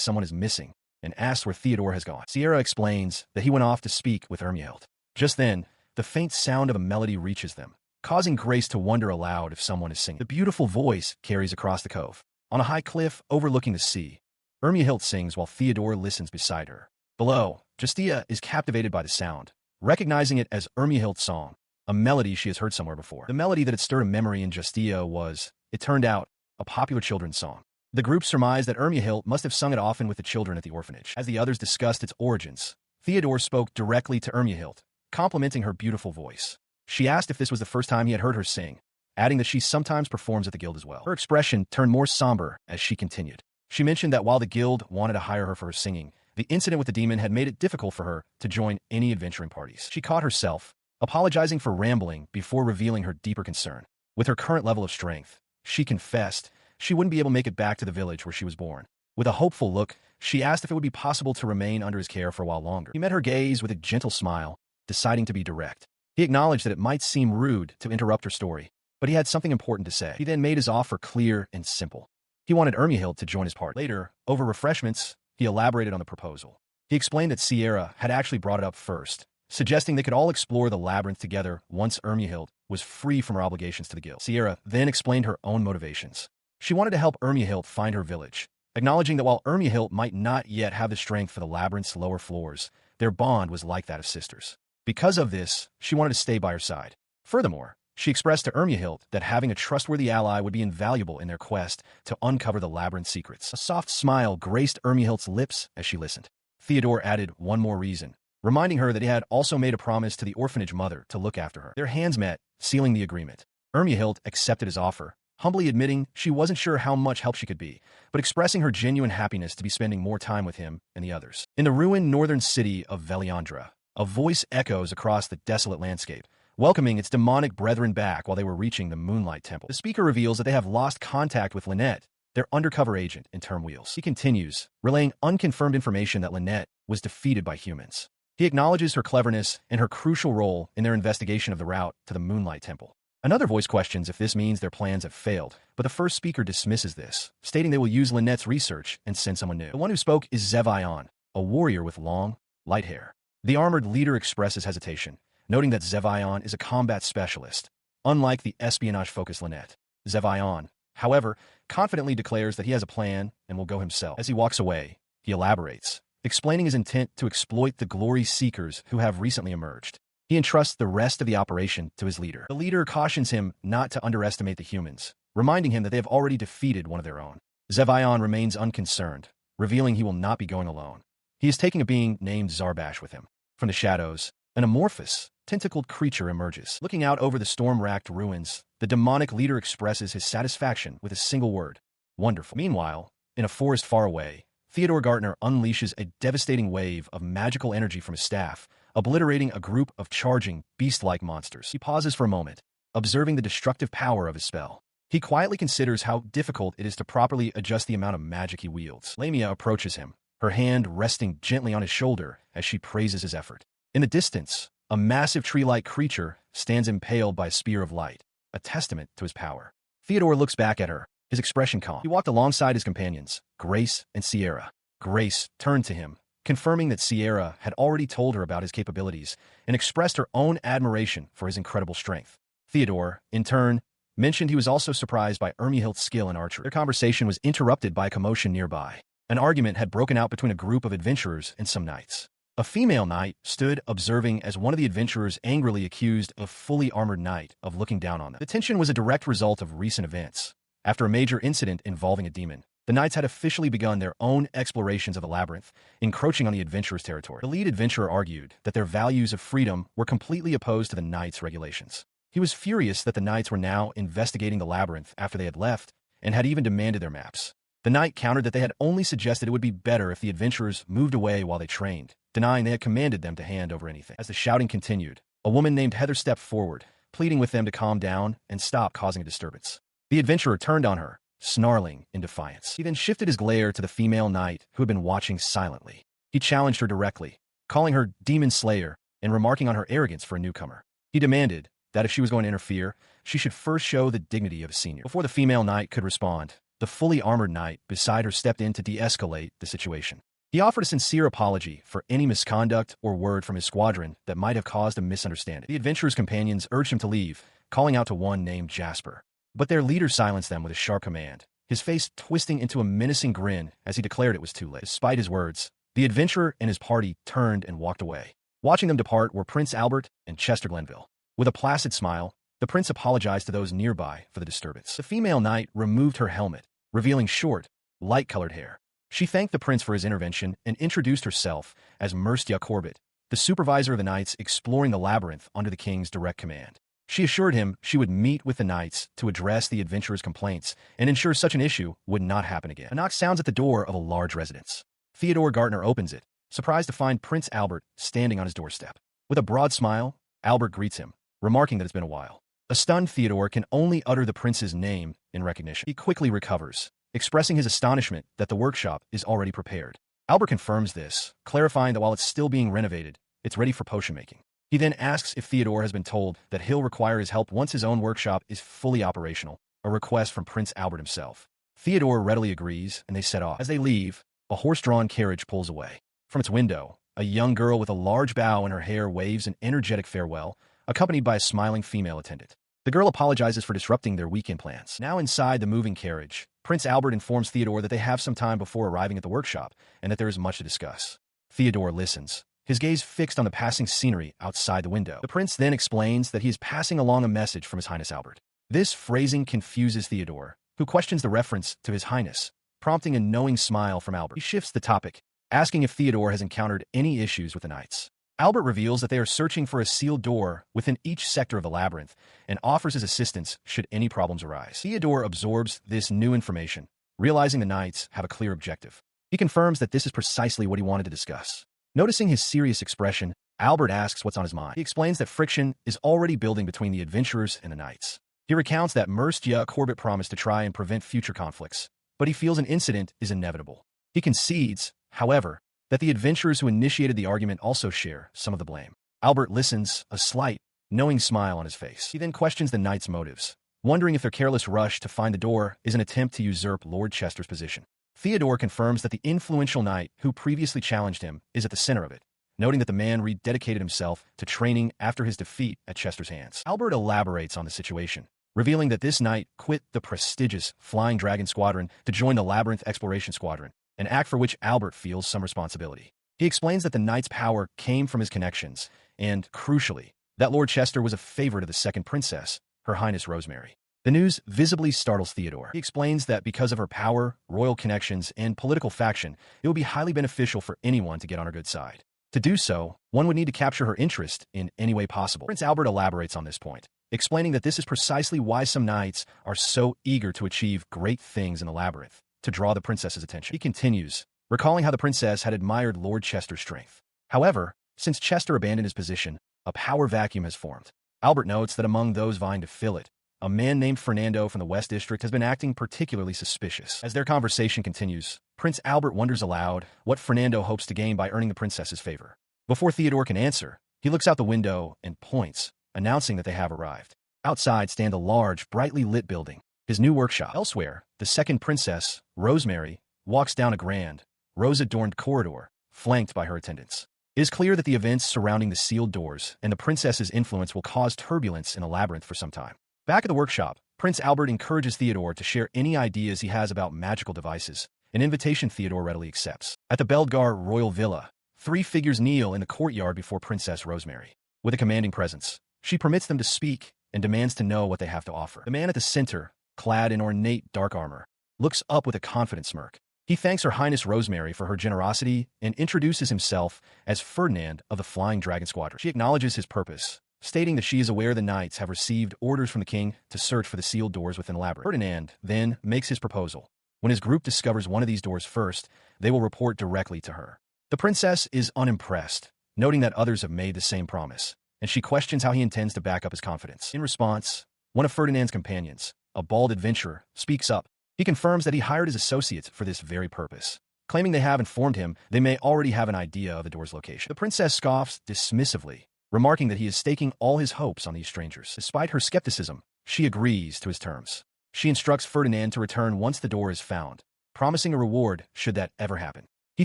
someone is missing, and asks where Theodore has gone. Sierra explains that he went off to speak with Ermihild. Just then, the faint sound of a melody reaches them, causing Grace to wonder aloud if someone is singing. The beautiful voice carries across the cove. On a high cliff overlooking the sea, Ermihild sings while Theodore listens beside her. Below, Justia is captivated by the sound, recognizing it as Ermihild's song, a melody she has heard somewhere before. The melody that had stirred a memory in Justia was, it turned out, a popular children's song. The group surmised that Ermihild must have sung it often with the children at the orphanage. As the others discussed its origins, Theodore spoke directly to Ermihild, complimenting her beautiful voice. She asked if this was the first time he had heard her sing, adding that she sometimes performs at the guild as well. Her expression turned more somber as she continued. She mentioned that while the guild wanted to hire her for her singing, the incident with the demon had made it difficult for her to join any adventuring parties. She caught herself, apologizing for rambling before revealing her deeper concern. With her current level of strength, she confessed she wouldn't be able to make it back to the village where she was born. With a hopeful look, she asked if it would be possible to remain under his care for a while longer. He met her gaze with a gentle smile, deciding to be direct. He acknowledged that it might seem rude to interrupt her story, but he had something important to say. He then made his offer clear and simple. He wanted Ermihild to join his party. Later, over refreshments, he elaborated on the proposal. He explained that Sierra had actually brought it up first, suggesting they could all explore the labyrinth together once Ermihild was free from her obligations to the guild. Sierra then explained her own motivations. She wanted to help Ermihild find her village, acknowledging that while Ermihild might not yet have the strength for the labyrinth's lower floors, their bond was like that of sisters. Because of this, she wanted to stay by her side. Furthermore, she expressed to Ermihild that having a trustworthy ally would be invaluable in their quest to uncover the labyrinth's secrets. A soft smile graced Ermihild's lips as she listened. Theodore added one more reason, reminding her that he had also made a promise to the orphanage mother to look after her. Their hands met, sealing the agreement. Ermihild accepted his offer, humbly admitting she wasn't sure how much help she could be, but expressing her genuine happiness to be spending more time with him and the others. In the ruined northern city of Veliandra, a voice echoes across the desolate landscape, welcoming its demonic brethren back while they were reaching the Moonlight Temple. The speaker reveals that they have lost contact with Lynette, their undercover agent in Termwheels. He continues, relaying unconfirmed information that Lynette was defeated by humans. He acknowledges her cleverness and her crucial role in their investigation of the route to the Moonlight Temple. Another voice questions if this means their plans have failed, but the first speaker dismisses this, stating they will use Lynette's research and send someone new. The one who spoke is Zevion, a warrior with long, light hair. The armored leader expresses hesitation, noting that Zevion is a combat specialist, unlike the espionage-focused Lynette. Zevion, however, confidently declares that he has a plan and will go himself. As he walks away, he elaborates, explaining his intent to exploit the glory seekers who have recently emerged. He entrusts the rest of the operation to his leader. The leader cautions him not to underestimate the humans, reminding him that they have already defeated one of their own. Zevion remains unconcerned, revealing he will not be going alone. He is taking a being named Zarbash with him. From the shadows, an amorphous, tentacled creature emerges. Looking out over the storm-racked ruins, the demonic leader expresses his satisfaction with a single word: wonderful. Meanwhile, in a forest far away, Theodore Gartner unleashes a devastating wave of magical energy from his staff, obliterating a group of charging, beast-like monsters. He pauses for a moment, observing the destructive power of his spell. He quietly considers how difficult it is to properly adjust the amount of magic he wields. Lamia approaches him, her hand resting gently on his shoulder as she praises his effort. In the distance, a massive tree-like creature stands impaled by a spear of light, a testament to his power. Theodore looks back at her, his expression calm. He walked alongside his companions, Grace and Sierra. Grace turned to him, confirming that Sierra had already told her about his capabilities and expressed her own admiration for his incredible strength. Theodore, in turn, mentioned he was also surprised by Ermihilt's skill in archery. Their conversation was interrupted by a commotion nearby. An argument had broken out between a group of adventurers and some knights. A female knight stood observing as one of the adventurers angrily accused a fully armored knight of looking down on them. The tension was a direct result of recent events. After a major incident involving a demon, the knights had officially begun their own explorations of the labyrinth, encroaching on the adventurers' territory. The lead adventurer argued that their values of freedom were completely opposed to the knights' regulations. He was furious that the knights were now investigating the labyrinth after they had left and had even demanded their maps. The knight countered that they had only suggested it would be better if the adventurers moved away while they trained, denying they had commanded them to hand over anything. As the shouting continued, a woman named Heather stepped forward, pleading with them to calm down and stop causing a disturbance. The adventurer turned on her, snarling in defiance. He then shifted his glare to the female knight who had been watching silently. He challenged her directly, calling her Demon Slayer and remarking on her arrogance for a newcomer. He demanded that if she was going to interfere, she should first show the dignity of a senior. Before the female knight could respond, the fully armored knight beside her stepped in to de-escalate the situation. He offered a sincere apology for any misconduct or word from his squadron that might have caused a misunderstanding. The adventurer's companions urged him to leave, calling out to one named Jasper. But their leader silenced them with a sharp command, his face twisting into a menacing grin as he declared it was too late. Despite his words, the adventurer and his party turned and walked away. Watching them depart were Prince Albert and Chester Glenville. With a placid smile, the prince apologized to those nearby for the disturbance. The female knight removed her helmet, revealing short, light-colored hair. She thanked the prince for his intervention and introduced herself as Mercia Corbett, the supervisor of the knights exploring the labyrinth under the king's direct command. She assured him she would meet with the knights to address the adventurer's complaints and ensure such an issue would not happen again. A knock sounds at the door of a large residence. Theodore Gartner opens it, surprised to find Prince Albert standing on his doorstep. With a broad smile, Albert greets him, remarking that it's been a while. A stunned Theodore can only utter the prince's name in recognition. He quickly recovers, expressing his astonishment that the workshop is already prepared. Albert confirms this, clarifying that while it's still being renovated, it's ready for potion making. He then asks if Theodore has been told that he'll require his help once his own workshop is fully operational, a request from Prince Albert himself. Theodore readily agrees, and they set off. As they leave, a horse-drawn carriage pulls away. From its window, a young girl with a large bow in her hair waves an energetic farewell, accompanied by a smiling female attendant. The girl apologizes for disrupting their weekend plans. Now inside the moving carriage, Prince Albert informs Theodore that they have some time before arriving at the workshop and that there is much to discuss. Theodore listens, his gaze fixed on the passing scenery outside the window. The prince then explains that he is passing along a message from His Highness Albert. This phrasing confuses Theodore, who questions the reference to His Highness, prompting a knowing smile from Albert. He shifts the topic, asking if Theodore has encountered any issues with the knights. Albert reveals that they are searching for a sealed door within each sector of the labyrinth and offers his assistance should any problems arise. Theodore absorbs this new information, realizing the knights have a clear objective. He confirms that this is precisely what he wanted to discuss. Noticing his serious expression, Albert asks what's on his mind. He explains that friction is already building between the adventurers and the knights. He recounts that Mercia Corbett promised to try and prevent future conflicts, but he feels an incident is inevitable. He concedes, however, that the adventurers who initiated the argument also share some of the blame. Albert listens, a slight, knowing smile on his face. He then questions the knights' motives, wondering if their careless rush to find the door is an attempt to usurp Lord Chester's position. Theodore confirms that the influential knight who previously challenged him is at the center of it, noting that the man rededicated himself to training after his defeat at Chester's hands. Albert elaborates on the situation, revealing that this knight quit the prestigious Flying Dragon Squadron to join the Labyrinth Exploration Squadron, an act for which Albert feels some responsibility. He explains that the knight's power came from his connections, and, crucially, that Lord Chester was a favorite of the second princess, Her Highness Rosemary. The news visibly startles Theodore. He explains that because of her power, royal connections, and political faction, it would be highly beneficial for anyone to get on her good side. To do so, one would need to capture her interest in any way possible. Prince Albert elaborates on this point, explaining that this is precisely why some knights are so eager to achieve great things in the labyrinth, to draw the princess's attention. He continues, recalling how the princess had admired Lord Chester's strength. However, since Chester abandoned his position, a power vacuum has formed. Albert notes that among those vying to fill it, a man named Fernando from the West District has been acting particularly suspicious. As their conversation continues, Prince Albert wonders aloud what Fernando hopes to gain by earning the princess's favor. Before Theodore can answer, he looks out the window and points, announcing that they have arrived. Outside stand a large, brightly lit building, his new workshop. Elsewhere, the second princess, Rosemary, walks down a grand, rose-adorned corridor, flanked by her attendants. It is clear that the events surrounding the sealed doors and the princess's influence will cause turbulence in the labyrinth for some time. Back at the workshop, Prince Albert encourages Theodore to share any ideas he has about magical devices, an invitation Theodore readily accepts. At the Beldgar royal villa, 3 figures kneel in the courtyard before Princess Rosemary. With a commanding presence, she permits them to speak and demands to know what they have to offer. The man at the center, clad in ornate dark armor, looks up with a confident smirk. He thanks Her Highness Rosemary for her generosity and introduces himself as Ferdinand of the Flying Dragon Squadron. She acknowledges his purpose, stating that she is aware the knights have received orders from the king to search for the sealed doors within the labyrinth. Ferdinand then makes his proposal. When his group discovers one of these doors first, they will report directly to her. The princess is unimpressed, noting that others have made the same promise, and she questions how he intends to back up his confidence. In response, one of Ferdinand's companions, a bald adventurer, speaks up. He confirms that he hired his associates for this very purpose, claiming they have informed him they may already have an idea of the door's location. The princess scoffs dismissively, remarking that he is staking all his hopes on these strangers. Despite her skepticism, she agrees to his terms. She instructs Ferdinand to return once the door is found, promising a reward should that ever happen. He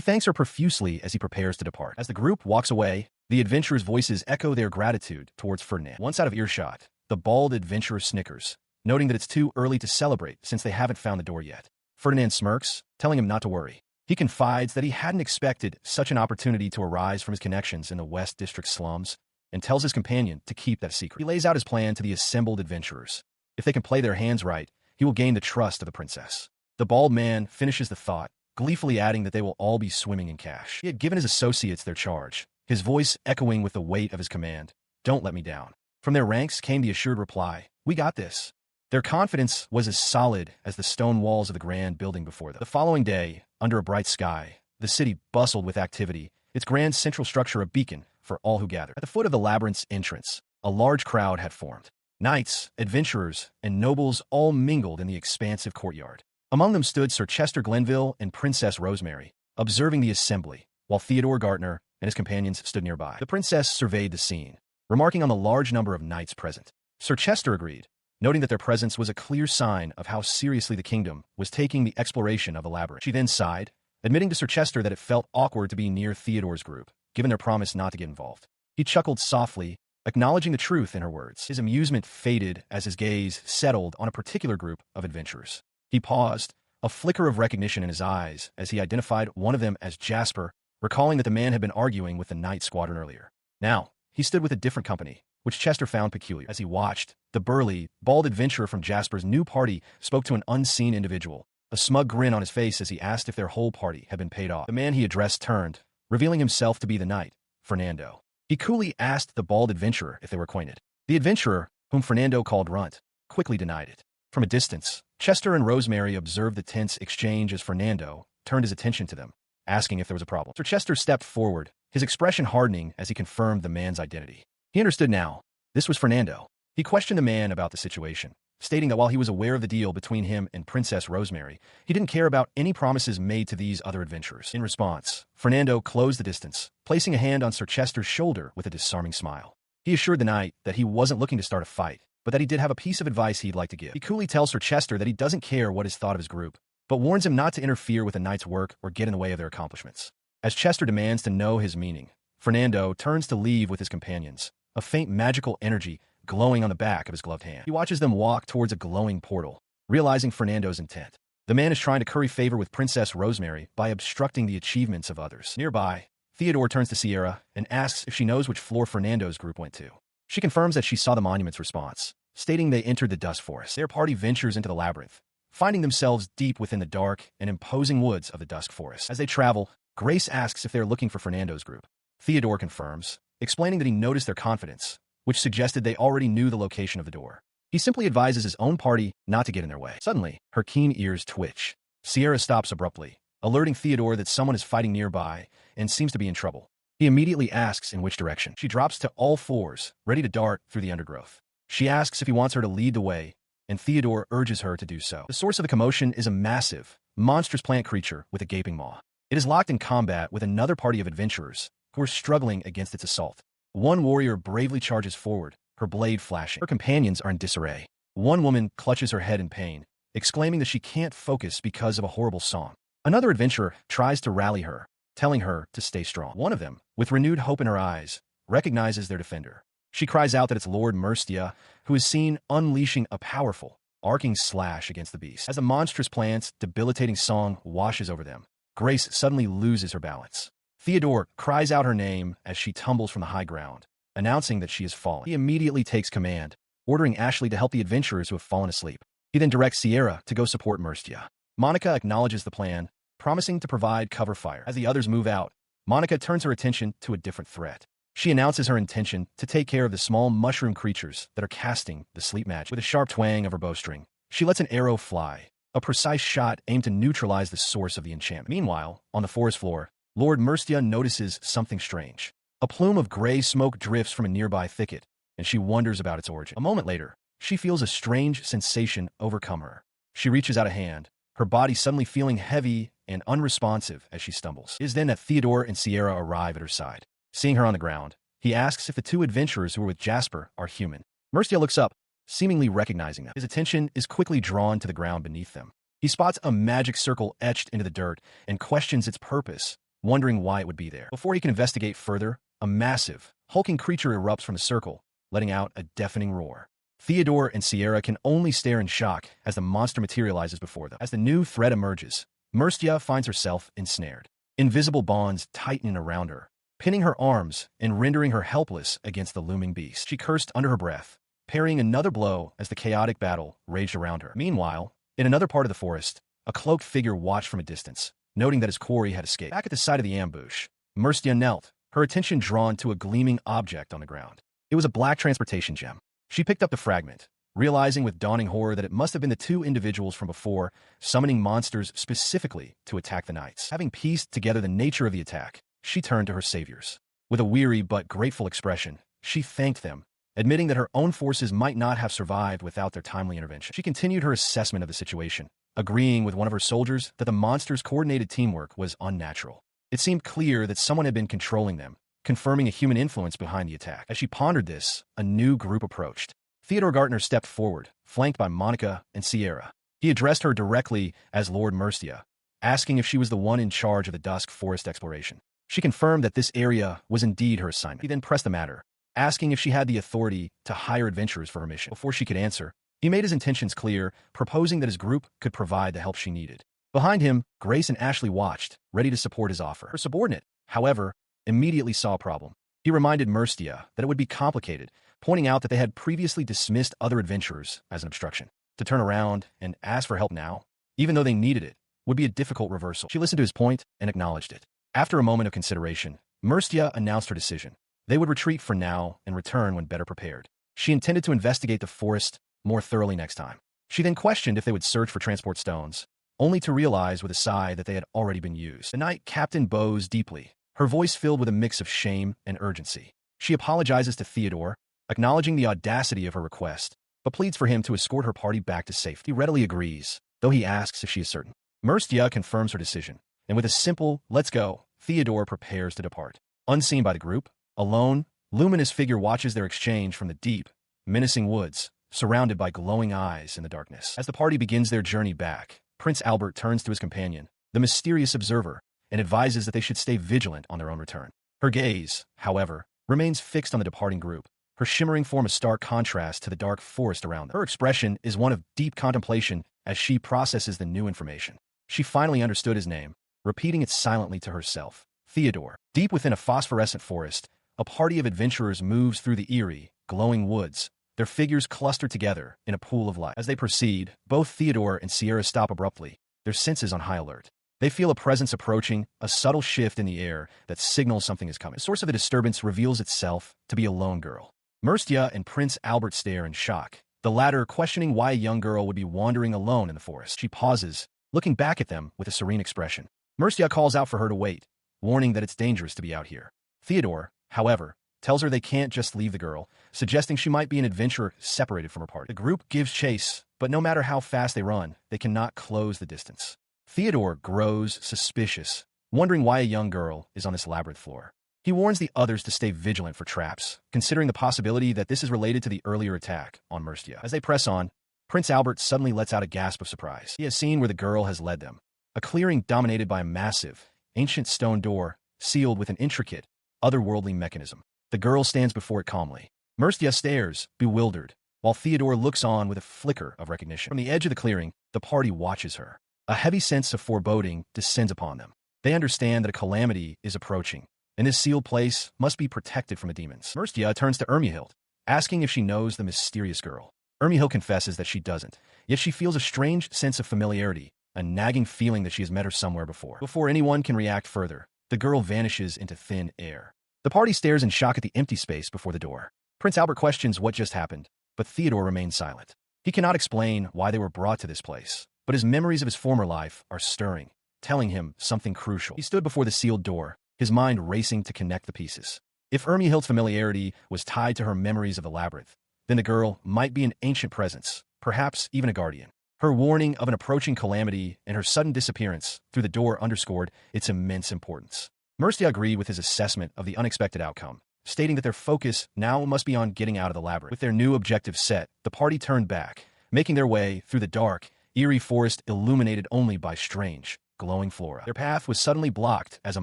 thanks her profusely as he prepares to depart. As the group walks away, the adventurers' voices echo their gratitude towards Ferdinand. Once out of earshot, the bald adventurer snickers, noting that it's too early to celebrate since they haven't found the door yet. Ferdinand smirks, telling him not to worry. He confides that he hadn't expected such an opportunity to arise from his connections in the West District slums, and tells his companion to keep that secret. He lays out his plan to the assembled adventurers. If they can play their hands right, he will gain the trust of the princess. The bald man finishes the thought, gleefully adding that they will all be swimming in cash. He had given his associates their charge, his voice echoing with the weight of his command. Don't let me down. From their ranks came the assured reply, we got this. Their confidence was as solid as the stone walls of the grand building before them. The following day, under a bright sky, the city bustled with activity, its grand central structure a beacon for all who gathered. At the foot of the labyrinth's entrance, a large crowd had formed. Knights, adventurers, and nobles all mingled in the expansive courtyard. Among them stood Sir Chester Glenville and Princess Rosemary, observing the assembly, while Theodore Gartner and his companions stood nearby. The princess surveyed the scene, remarking on the large number of knights present. Sir Chester agreed, noting that their presence was a clear sign of how seriously the kingdom was taking the exploration of the labyrinth. She then sighed, admitting to Sir Chester that it felt awkward to be near Theodore's group, given their promise not to get involved. He chuckled softly, acknowledging the truth in her words. His amusement faded as his gaze settled on a particular group of adventurers. He paused, a flicker of recognition in his eyes as he identified one of them as Jasper, recalling that the man had been arguing with the Knight Squadron earlier. Now, he stood with a different company, which Chester found peculiar. As he watched, the burly, bald adventurer from Jasper's new party spoke to an unseen individual, a smug grin on his face as he asked if their whole party had been paid off. The man he addressed turned, revealing himself to be the knight, Fernando. He coolly asked the bald adventurer if they were acquainted. The adventurer, whom Fernando called Runt, quickly denied it. From a distance, Chester and Rosemary observed the tense exchange as Fernando turned his attention to them, asking if there was a problem. Sir Chester stepped forward, his expression hardening as he confirmed the man's identity. He understood now. This was Fernando. He questioned the man about the situation, stating that while he was aware of the deal between him and Princess Rosemary, he didn't care about any promises made to these other adventurers. In response, Fernando closed the distance, placing a hand on Sir Chester's shoulder with a disarming smile. He assured the knight that he wasn't looking to start a fight, but that he did have a piece of advice he'd like to give. He coolly tells Sir Chester that he doesn't care what is thought of his group, but warns him not to interfere with the knight's work or get in the way of their accomplishments. As Chester demands to know his meaning, Fernando turns to leave with his companions, a faint magical energy glowing on the back of his gloved hand. He watches them walk towards a glowing portal, realizing Fernando's intent. The man is trying to curry favor with Princess Rosemary by obstructing the achievements of others. Nearby, Theodore turns to Sierra and asks if she knows which floor Fernando's group went to. She confirms that she saw the monument's response, stating they entered the Dust Forest. Their party ventures into the labyrinth, finding themselves deep within the dark and imposing woods of the Dusk Forest. As they travel, Grace asks if they're looking for Fernando's group. Theodore confirms, explaining that he noticed their confidence, which suggested they already knew the location of the door. He simply advises his own party not to get in their way. Suddenly, her keen ears twitch. Sierra stops abruptly, alerting Theodore that someone is fighting nearby and seems to be in trouble. He immediately asks in which direction. She drops to all fours, ready to dart through the undergrowth. She asks if he wants her to lead the way, and Theodore urges her to do so. The source of the commotion is a massive, monstrous plant creature with a gaping maw. It is locked in combat with another party of adventurers who are struggling against its assault. One warrior bravely charges forward, her blade flashing. Her companions are in disarray. One woman clutches her head in pain, exclaiming that she can't focus because of a horrible song. Another adventurer tries to rally her, telling her to stay strong. One of them, with renewed hope in her eyes, recognizes their defender. She cries out that it's Lord Merstia, who is seen unleashing a powerful, arcing slash against the beast. As the monstrous plant's debilitating song washes over them, Grace suddenly loses her balance. Theodore cries out her name as she tumbles from the high ground, announcing that she has fallen. He immediately takes command, ordering Ashley to help the adventurers who have fallen asleep. He then directs Sierra to go support Merstia. Monica acknowledges the plan, promising to provide cover fire. As the others move out, Monica turns her attention to a different threat. She announces her intention to take care of the small mushroom creatures that are casting the sleep magic. With a sharp twang of her bowstring, she lets an arrow fly, a precise shot aimed to neutralize the source of the enchantment. Meanwhile, on the forest floor, Lord Merstia notices something strange. A plume of gray smoke drifts from a nearby thicket, and she wonders about its origin. A moment later, she feels a strange sensation overcome her. She reaches out a hand, her body suddenly feeling heavy and unresponsive as she stumbles. It is then that Theodore and Sierra arrive at her side. Seeing her on the ground, he asks if the two adventurers who were with Jasper are human. Merstia looks up, seemingly recognizing them. His attention is quickly drawn to the ground beneath them. He spots a magic circle etched into the dirt and questions its purpose, wondering why it would be there. Before he can investigate further, a massive, hulking creature erupts from the circle, letting out a deafening roar. Theodore and Sierra can only stare in shock as the monster materializes before them. As the new threat emerges, Merstia finds herself ensnared. Invisible bonds tighten around her, pinning her arms and rendering her helpless against the looming beast. She cursed under her breath, parrying another blow as the chaotic battle raged around her. Meanwhile, in another part of the forest, a cloaked figure watched from a distance, noting that his quarry had escaped. Back at the site of the ambush, Merstia knelt, her attention drawn to a gleaming object on the ground. It was a black transportation gem. She picked up the fragment, realizing with dawning horror that it must have been the two individuals from before, summoning monsters specifically to attack the knights. Having pieced together the nature of the attack, she turned to her saviors. With a weary but grateful expression, she thanked them, admitting that her own forces might not have survived without their timely intervention. She continued her assessment of the situation, agreeing with one of her soldiers that the monsters' coordinated teamwork was unnatural. It seemed clear that someone had been controlling them, confirming a human influence behind the attack. As she pondered this, a new group approached. Theodore Gartner stepped forward, flanked by Monica and Sierra. He addressed her directly as Lord Merstia, asking if she was the one in charge of the Dusk Forest exploration. She confirmed that this area was indeed her assignment. He then pressed the matter, asking if she had the authority to hire adventurers for her mission. Before she could answer, he made his intentions clear, proposing that his group could provide the help she needed. Behind him, Grace and Ashley watched, ready to support his offer. Her subordinate, however, immediately saw a problem. He reminded Merstia that it would be complicated, pointing out that they had previously dismissed other adventurers as an obstruction. To turn around and ask for help now, even though they needed it, would be a difficult reversal. She listened to his point and acknowledged it. After a moment of consideration, Merstia announced her decision. They would retreat for now and return when better prepared. She intended to investigate the forest more thoroughly next time. She then questioned if they would search for transport stones, only to realize with a sigh that they had already been used. The night captain bows deeply, her voice filled with a mix of shame and urgency. She apologizes to Theodore, acknowledging the audacity of her request, but pleads for him to escort her party back to safety. He readily agrees, though he asks if she is certain. Merstia confirms her decision, and with a simple, "Let's go," Theodore prepares to depart. Unseen by the group, alone, luminous figure watches their exchange from the deep, menacing woods, surrounded by glowing eyes in the darkness. As the party begins their journey back, Prince Albert turns to his companion, the mysterious observer, and advises that they should stay vigilant on their own return. Her gaze, however, remains fixed on the departing group, her shimmering form a stark contrast to the dark forest around them. Her expression is one of deep contemplation as she processes the new information. She finally understood his name, repeating it silently to herself. Theodore. Deep within a phosphorescent forest, a party of adventurers moves through the eerie, glowing woods, their figures clustered together in a pool of light. As they proceed, both Theodore and Sierra stop abruptly, their senses on high alert. They feel a presence approaching, a subtle shift in the air that signals something is coming. The source of the disturbance reveals itself to be a lone girl. Merstia and Prince Albert stare in shock, the latter questioning why a young girl would be wandering alone in the forest. She pauses, looking back at them with a serene expression. Mercia calls out for her to wait, warning that it's dangerous to be out here. Theodore, however, tells her they can't just leave the girl, suggesting she might be an adventurer separated from her party. The group gives chase, but no matter how fast they run, they cannot close the distance. Theodore grows suspicious, wondering why a young girl is on this labyrinth floor. He warns the others to stay vigilant for traps, considering the possibility that this is related to the earlier attack on Mercia. As they press on, Prince Albert suddenly lets out a gasp of surprise. He has seen where the girl has led them. A clearing dominated by a massive, ancient stone door, sealed with an intricate, otherworldly mechanism. The girl stands before it calmly. Mercia stares, bewildered, while Theodore looks on with a flicker of recognition. From the edge of the clearing, the party watches her. A heavy sense of foreboding descends upon them. They understand that a calamity is approaching, and this sealed place must be protected from the demons. Mercia turns to Ermihild, asking if she knows the mysterious girl. Ermihild confesses that she doesn't, yet she feels a strange sense of familiarity, a nagging feeling that she has met her somewhere before. Before anyone can react further, the girl vanishes into thin air. The party stares in shock at the empty space before the door. Prince Albert questions what just happened, but Theodore remains silent. He cannot explain why they were brought to this place, but his memories of his former life are stirring, telling him something crucial. He stood before the sealed door, his mind racing to connect the pieces. If Ermihild's familiarity was tied to her memories of the labyrinth, then the girl might be an ancient presence, perhaps even a guardian. Her warning of an approaching calamity and her sudden disappearance through the door underscored its immense importance. Mercia agreed with his assessment of the unexpected outcome, stating that their focus now must be on getting out of the labyrinth. With their new objective set, the party turned back, making their way through the dark, eerie forest illuminated only by strange, glowing flora. Their path was suddenly blocked as a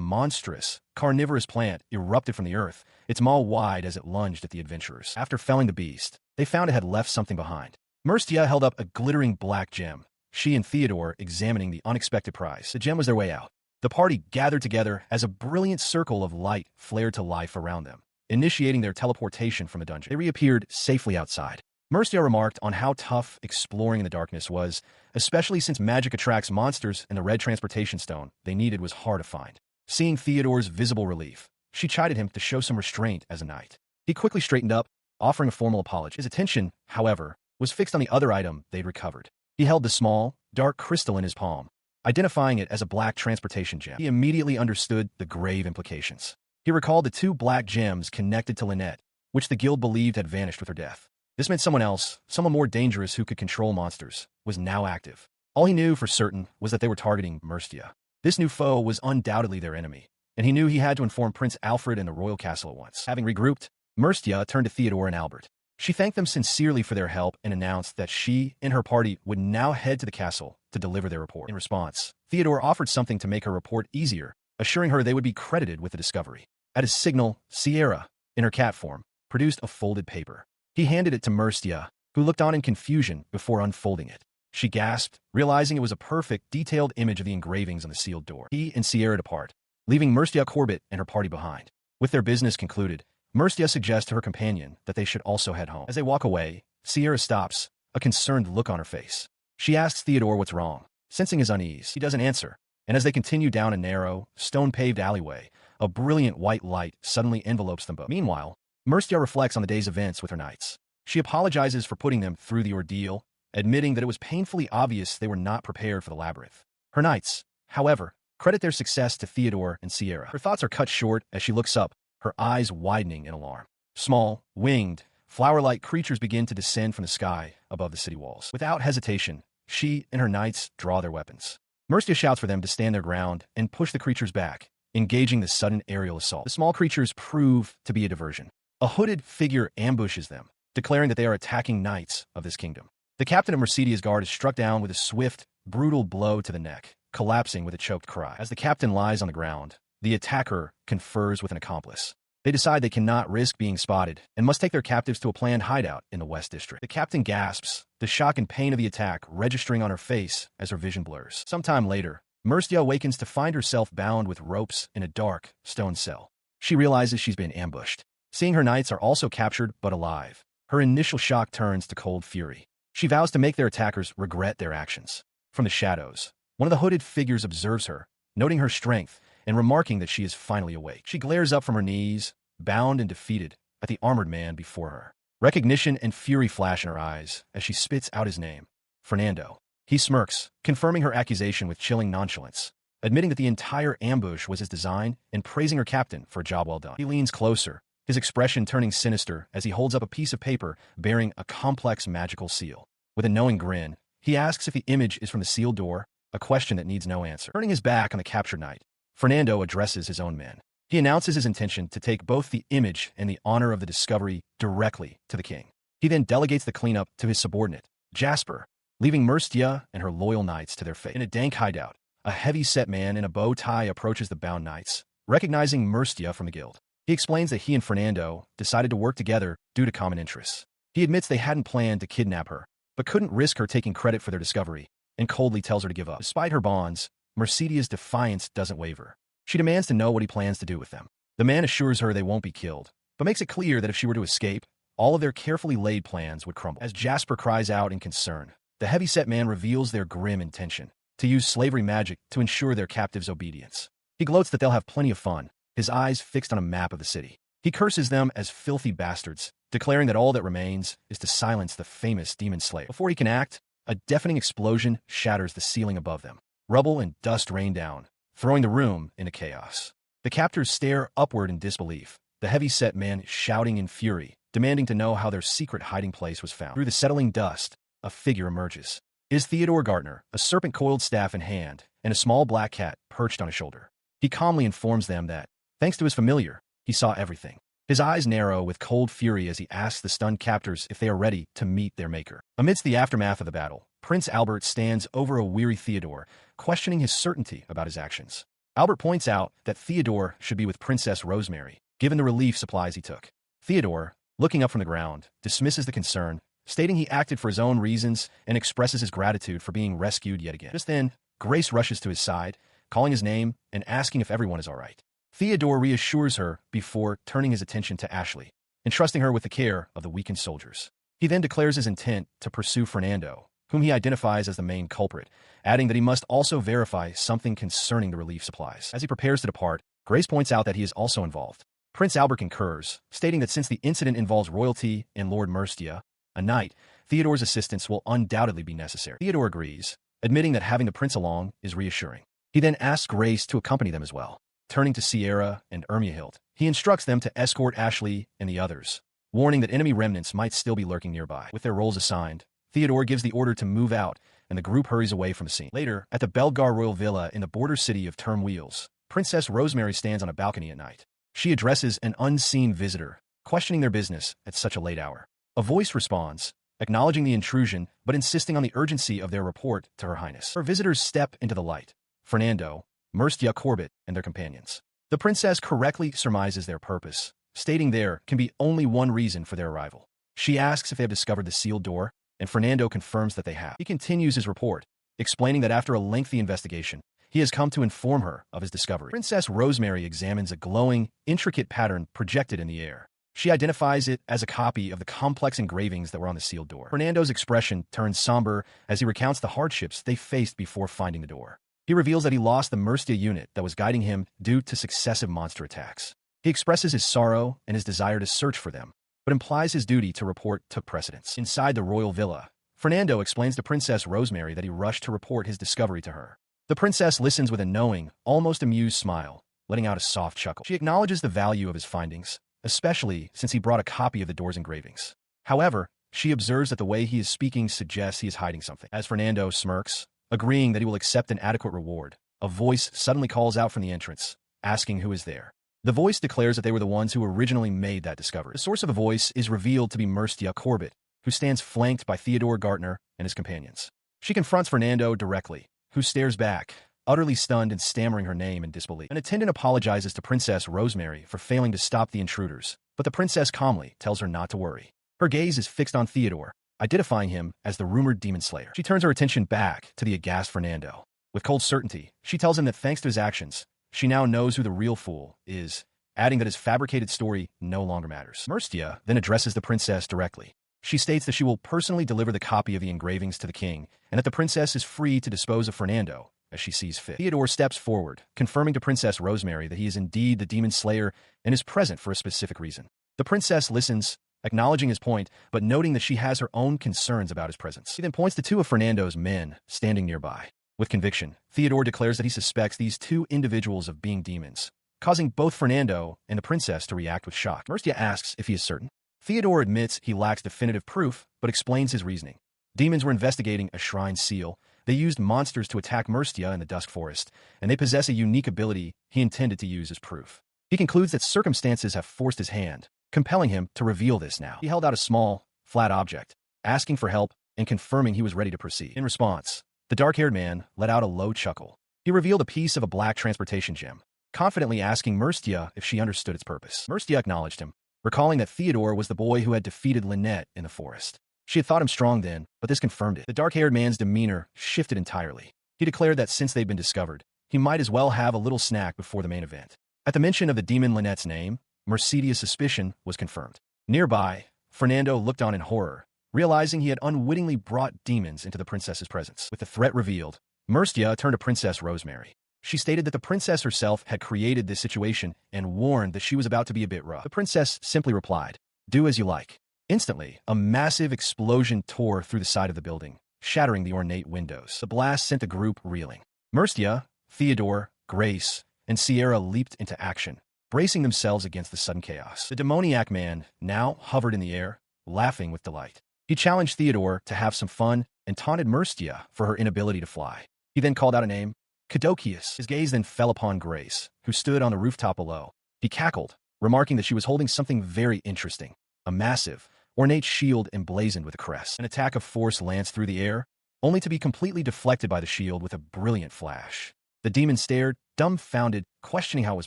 monstrous, carnivorous plant erupted from the earth, its maw wide as it lunged at the adventurers. After felling the beast, they found it had left something behind. Mercia held up a glittering black gem, she and Theodore examining the unexpected prize. The gem was their way out. The party gathered together as a brilliant circle of light flared to life around them, initiating their teleportation from the dungeon. They reappeared safely outside. Mercia remarked on how tough exploring in the darkness was, especially since magic attracts monsters and the red transportation stone they needed was hard to find. Seeing Theodore's visible relief, she chided him to show some restraint as a knight. He quickly straightened up, offering a formal apology. His attention, however, was fixed on the other item they'd recovered. He held the small, dark crystal in his palm, identifying it as a black transportation gem. He immediately understood the grave implications. He recalled the 2 black gems connected to Lynette, which the guild believed had vanished with her death. This meant someone else, someone more dangerous who could control monsters, was now active. All he knew for certain was that they were targeting Mercia. This new foe was undoubtedly their enemy, and he knew he had to inform Prince Alfred and the royal castle at once. Having regrouped, Mercia turned to Theodore and Albert. She thanked them sincerely for their help and announced that she and her party would now head to the castle to deliver their report. In response, Theodore offered something to make her report easier, assuring her they would be credited with the discovery. At his signal, Sierra, in her cat form, produced a folded paper. He handed it to Mercia, who looked on in confusion before unfolding it. She gasped, realizing it was a perfect, detailed image of the engravings on the sealed door. He and Sierra depart, leaving Mercia Corbett and her party behind. With their business concluded, Mercia suggests to her companion that they should also head home. As they walk away, Sierra stops, a concerned look on her face. She asks Theodore what's wrong, sensing his unease. He doesn't answer, and as they continue down a narrow, stone-paved alleyway, a brilliant white light suddenly envelopes them both. Meanwhile, Mercia reflects on the day's events with her knights. She apologizes for putting them through the ordeal, admitting that it was painfully obvious they were not prepared for the labyrinth. Her knights, however, credit their success to Theodore and Sierra. Her thoughts are cut short as she looks up, her eyes widening in alarm. Small, winged, flower-like creatures begin to descend from the sky above the city walls. Without hesitation, she and her knights draw their weapons. Mercia shouts for them to stand their ground and push the creatures back, engaging the sudden aerial assault. The small creatures prove to be a diversion. A hooded figure ambushes them, declaring that they are attacking knights of this kingdom. The captain of Mercedia's guard is struck down with a swift, brutal blow to the neck, collapsing with a choked cry. As the captain lies on the ground, the attacker confers with an accomplice. They decide they cannot risk being spotted and must take their captives to a planned hideout in the West District. The captain gasps, the shock and pain of the attack registering on her face as her vision blurs. Sometime later, Mercia awakens to find herself bound with ropes in a dark, stone cell. She realizes she's been ambushed. Seeing her knights are also captured but alive, her initial shock turns to cold fury. She vows to make their attackers regret their actions. From the shadows, one of the hooded figures observes her, noting her strength and remarking that she is finally awake. She glares up from her knees, bound and defeated, at the armored man before her. Recognition and fury flash in her eyes as she spits out his name, Fernando. He smirks, confirming her accusation with chilling nonchalance, admitting that the entire ambush was his design and praising her captain for a job well done. He leans closer, his expression turning sinister as he holds up a piece of paper bearing a complex magical seal. With a knowing grin, he asks if the image is from the sealed door, a question that needs no answer. Turning his back on the captured knight, Fernando addresses his own men. He announces his intention to take both the image and the honor of the discovery directly to the king. He then delegates the cleanup to his subordinate, Jasper, leaving Merstia and her loyal knights to their fate. In a dank hideout, a heavy-set man in a bow tie approaches the bound knights, recognizing Merstia from the guild. He explains that he and Fernando decided to work together due to common interests. He admits they hadn't planned to kidnap her, but couldn't risk her taking credit for their discovery, and coldly tells her to give up. Despite her bonds, Mercedia's defiance doesn't waver. She demands to know what he plans to do with them. The man assures her they won't be killed, but makes it clear that if she were to escape, all of their carefully laid plans would crumble. As Jasper cries out in concern, the heavy-set man reveals their grim intention, to use slavery magic to ensure their captives' obedience. He gloats that they'll have plenty of fun, his eyes fixed on a map of the city. He curses them as filthy bastards, declaring that all that remains is to silence the famous demon slayer. Before he can act, a deafening explosion shatters the ceiling above them. Rubble and dust rain down, throwing the room into chaos. The captors stare upward in disbelief, the heavy-set man shouting in fury, demanding to know how their secret hiding place was found. Through the settling dust, a figure emerges. It is Theodore Gartner, a serpent-coiled staff in hand, and a small black cat perched on his shoulder. He calmly informs them that, thanks to his familiar, he saw everything. His eyes narrow with cold fury as he asks the stunned captors if they are ready to meet their maker. Amidst the aftermath of the battle, Prince Albert stands over a weary Theodore, questioning his certainty about his actions. Albert points out that Theodore should be with Princess Rosemary, given the relief supplies he took. Theodore, looking up from the ground, dismisses the concern, stating he acted for his own reasons and expresses his gratitude for being rescued yet again. Just then, Grace rushes to his side, calling his name and asking if everyone is all right. Theodore reassures her before turning his attention to Ashley, entrusting her with the care of the weakened soldiers. He then declares his intent to pursue Fernando, whom he identifies as the main culprit, adding that he must also verify something concerning the relief supplies. As he prepares to depart, Grace points out that he is also involved. Prince Albert concurs, stating that since the incident involves royalty and Lord Merstia, a knight, Theodore's assistance will undoubtedly be necessary. Theodore agrees, admitting that having the prince along is reassuring. He then asks Grace to accompany them as well. Turning to Sierra and Ermiahild, he instructs them to escort Ashley and the others, warning that enemy remnants might still be lurking nearby. With their roles assigned, Theodore gives the order to move out, and the group hurries away from the scene. Later, at the Belgar Royal Villa in the border city of Term Wheels, Princess Rosemary stands on a balcony at night. She addresses an unseen visitor, questioning their business at such a late hour. A voice responds, acknowledging the intrusion, but insisting on the urgency of their report to Her Highness. Her visitors step into the light. Fernando, Merstia Corbett, and their companions. The princess correctly surmises their purpose, stating there can be only one reason for their arrival. She asks if they have discovered the sealed door, and Fernando confirms that they have. He continues his report, explaining that after a lengthy investigation, he has come to inform her of his discovery. Princess Rosemary examines a glowing, intricate pattern projected in the air. She identifies it as a copy of the complex engravings that were on the sealed door. Fernando's expression turns somber as he recounts the hardships they faced before finding the door. He reveals that he lost the Merstia unit that was guiding him due to successive monster attacks. He expresses his sorrow and his desire to search for them, but implies his duty to report took precedence. Inside the royal villa, Fernando explains to Princess Rosemary that he rushed to report his discovery to her. The princess listens with a knowing, almost amused smile, letting out a soft chuckle. She acknowledges the value of his findings, especially since he brought a copy of the door's engravings. However, she observes that the way he is speaking suggests he is hiding something. As Fernando smirks, agreeing that he will accept an adequate reward, a voice suddenly calls out from the entrance, asking who is there. The voice declares that they were the ones who originally made that discovery. The source of the voice is revealed to be Merstia Corbett, who stands flanked by Theodore Gartner and his companions. She confronts Fernando directly, who stares back, utterly stunned and stammering her name in disbelief. An attendant apologizes to Princess Rosemary for failing to stop the intruders, but the princess calmly tells her not to worry. Her gaze is fixed on Theodore, identifying him as the rumored demon slayer. She turns her attention back to the aghast Fernando. With cold certainty, she tells him that thanks to his actions, she now knows who the real fool is, adding that his fabricated story no longer matters. Merstia then addresses the princess directly. She states that she will personally deliver the copy of the engravings to the king, and that the princess is free to dispose of Fernando as she sees fit. Theodore steps forward, confirming to Princess Rosemary that he is indeed the demon slayer and is present for a specific reason. The princess listens, acknowledging his point, but noting that she has her own concerns about his presence. He then points to two of Fernando's men standing nearby. With conviction, Theodore declares that he suspects these two individuals of being demons, causing both Fernando and the princess to react with shock. Mercia asks if he is certain. Theodore admits he lacks definitive proof, but explains his reasoning. Demons were investigating a shrine seal. They used monsters to attack Mercia in the Dusk Forest, and they possess a unique ability he intended to use as proof. He concludes that circumstances have forced his hand, compelling him to reveal this now. He held out a small, flat object, asking for help and confirming he was ready to proceed. In response, the dark-haired man let out a low chuckle. He revealed a piece of a black transportation gem, confidently asking Mercia if she understood its purpose. Mercia acknowledged him, recalling that Theodore was the boy who had defeated Lynette in the forest. She had thought him strong then, but this confirmed it. The dark-haired man's demeanor shifted entirely. He declared that since they'd been discovered, he might as well have a little snack before the main event. At the mention of the demon Lynette's name, Mercedia's suspicion was confirmed. Nearby, Fernando looked on in horror, realizing he had unwittingly brought demons into the princess's presence. With the threat revealed, Mercia turned to Princess Rosemary. She stated that the princess herself had created this situation and warned that she was about to be a bit rough. The princess simply replied, "Do as you like." Instantly, a massive explosion tore through the side of the building, shattering the ornate windows. The blast sent the group reeling. Mercia, Theodore, Grace, and Sierra leaped into action, bracing themselves against the sudden chaos. The demoniac man now hovered in the air, laughing with delight. He challenged Theodore to have some fun and taunted Mercia for her inability to fly. He then called out a name, Caduceus. His gaze then fell upon Grace, who stood on the rooftop below. He cackled, remarking that she was holding something very interesting, a massive, ornate shield emblazoned with a crest. An attack of force lanced through the air, only to be completely deflected by the shield with a brilliant flash. The demon stared, dumbfounded, questioning how it was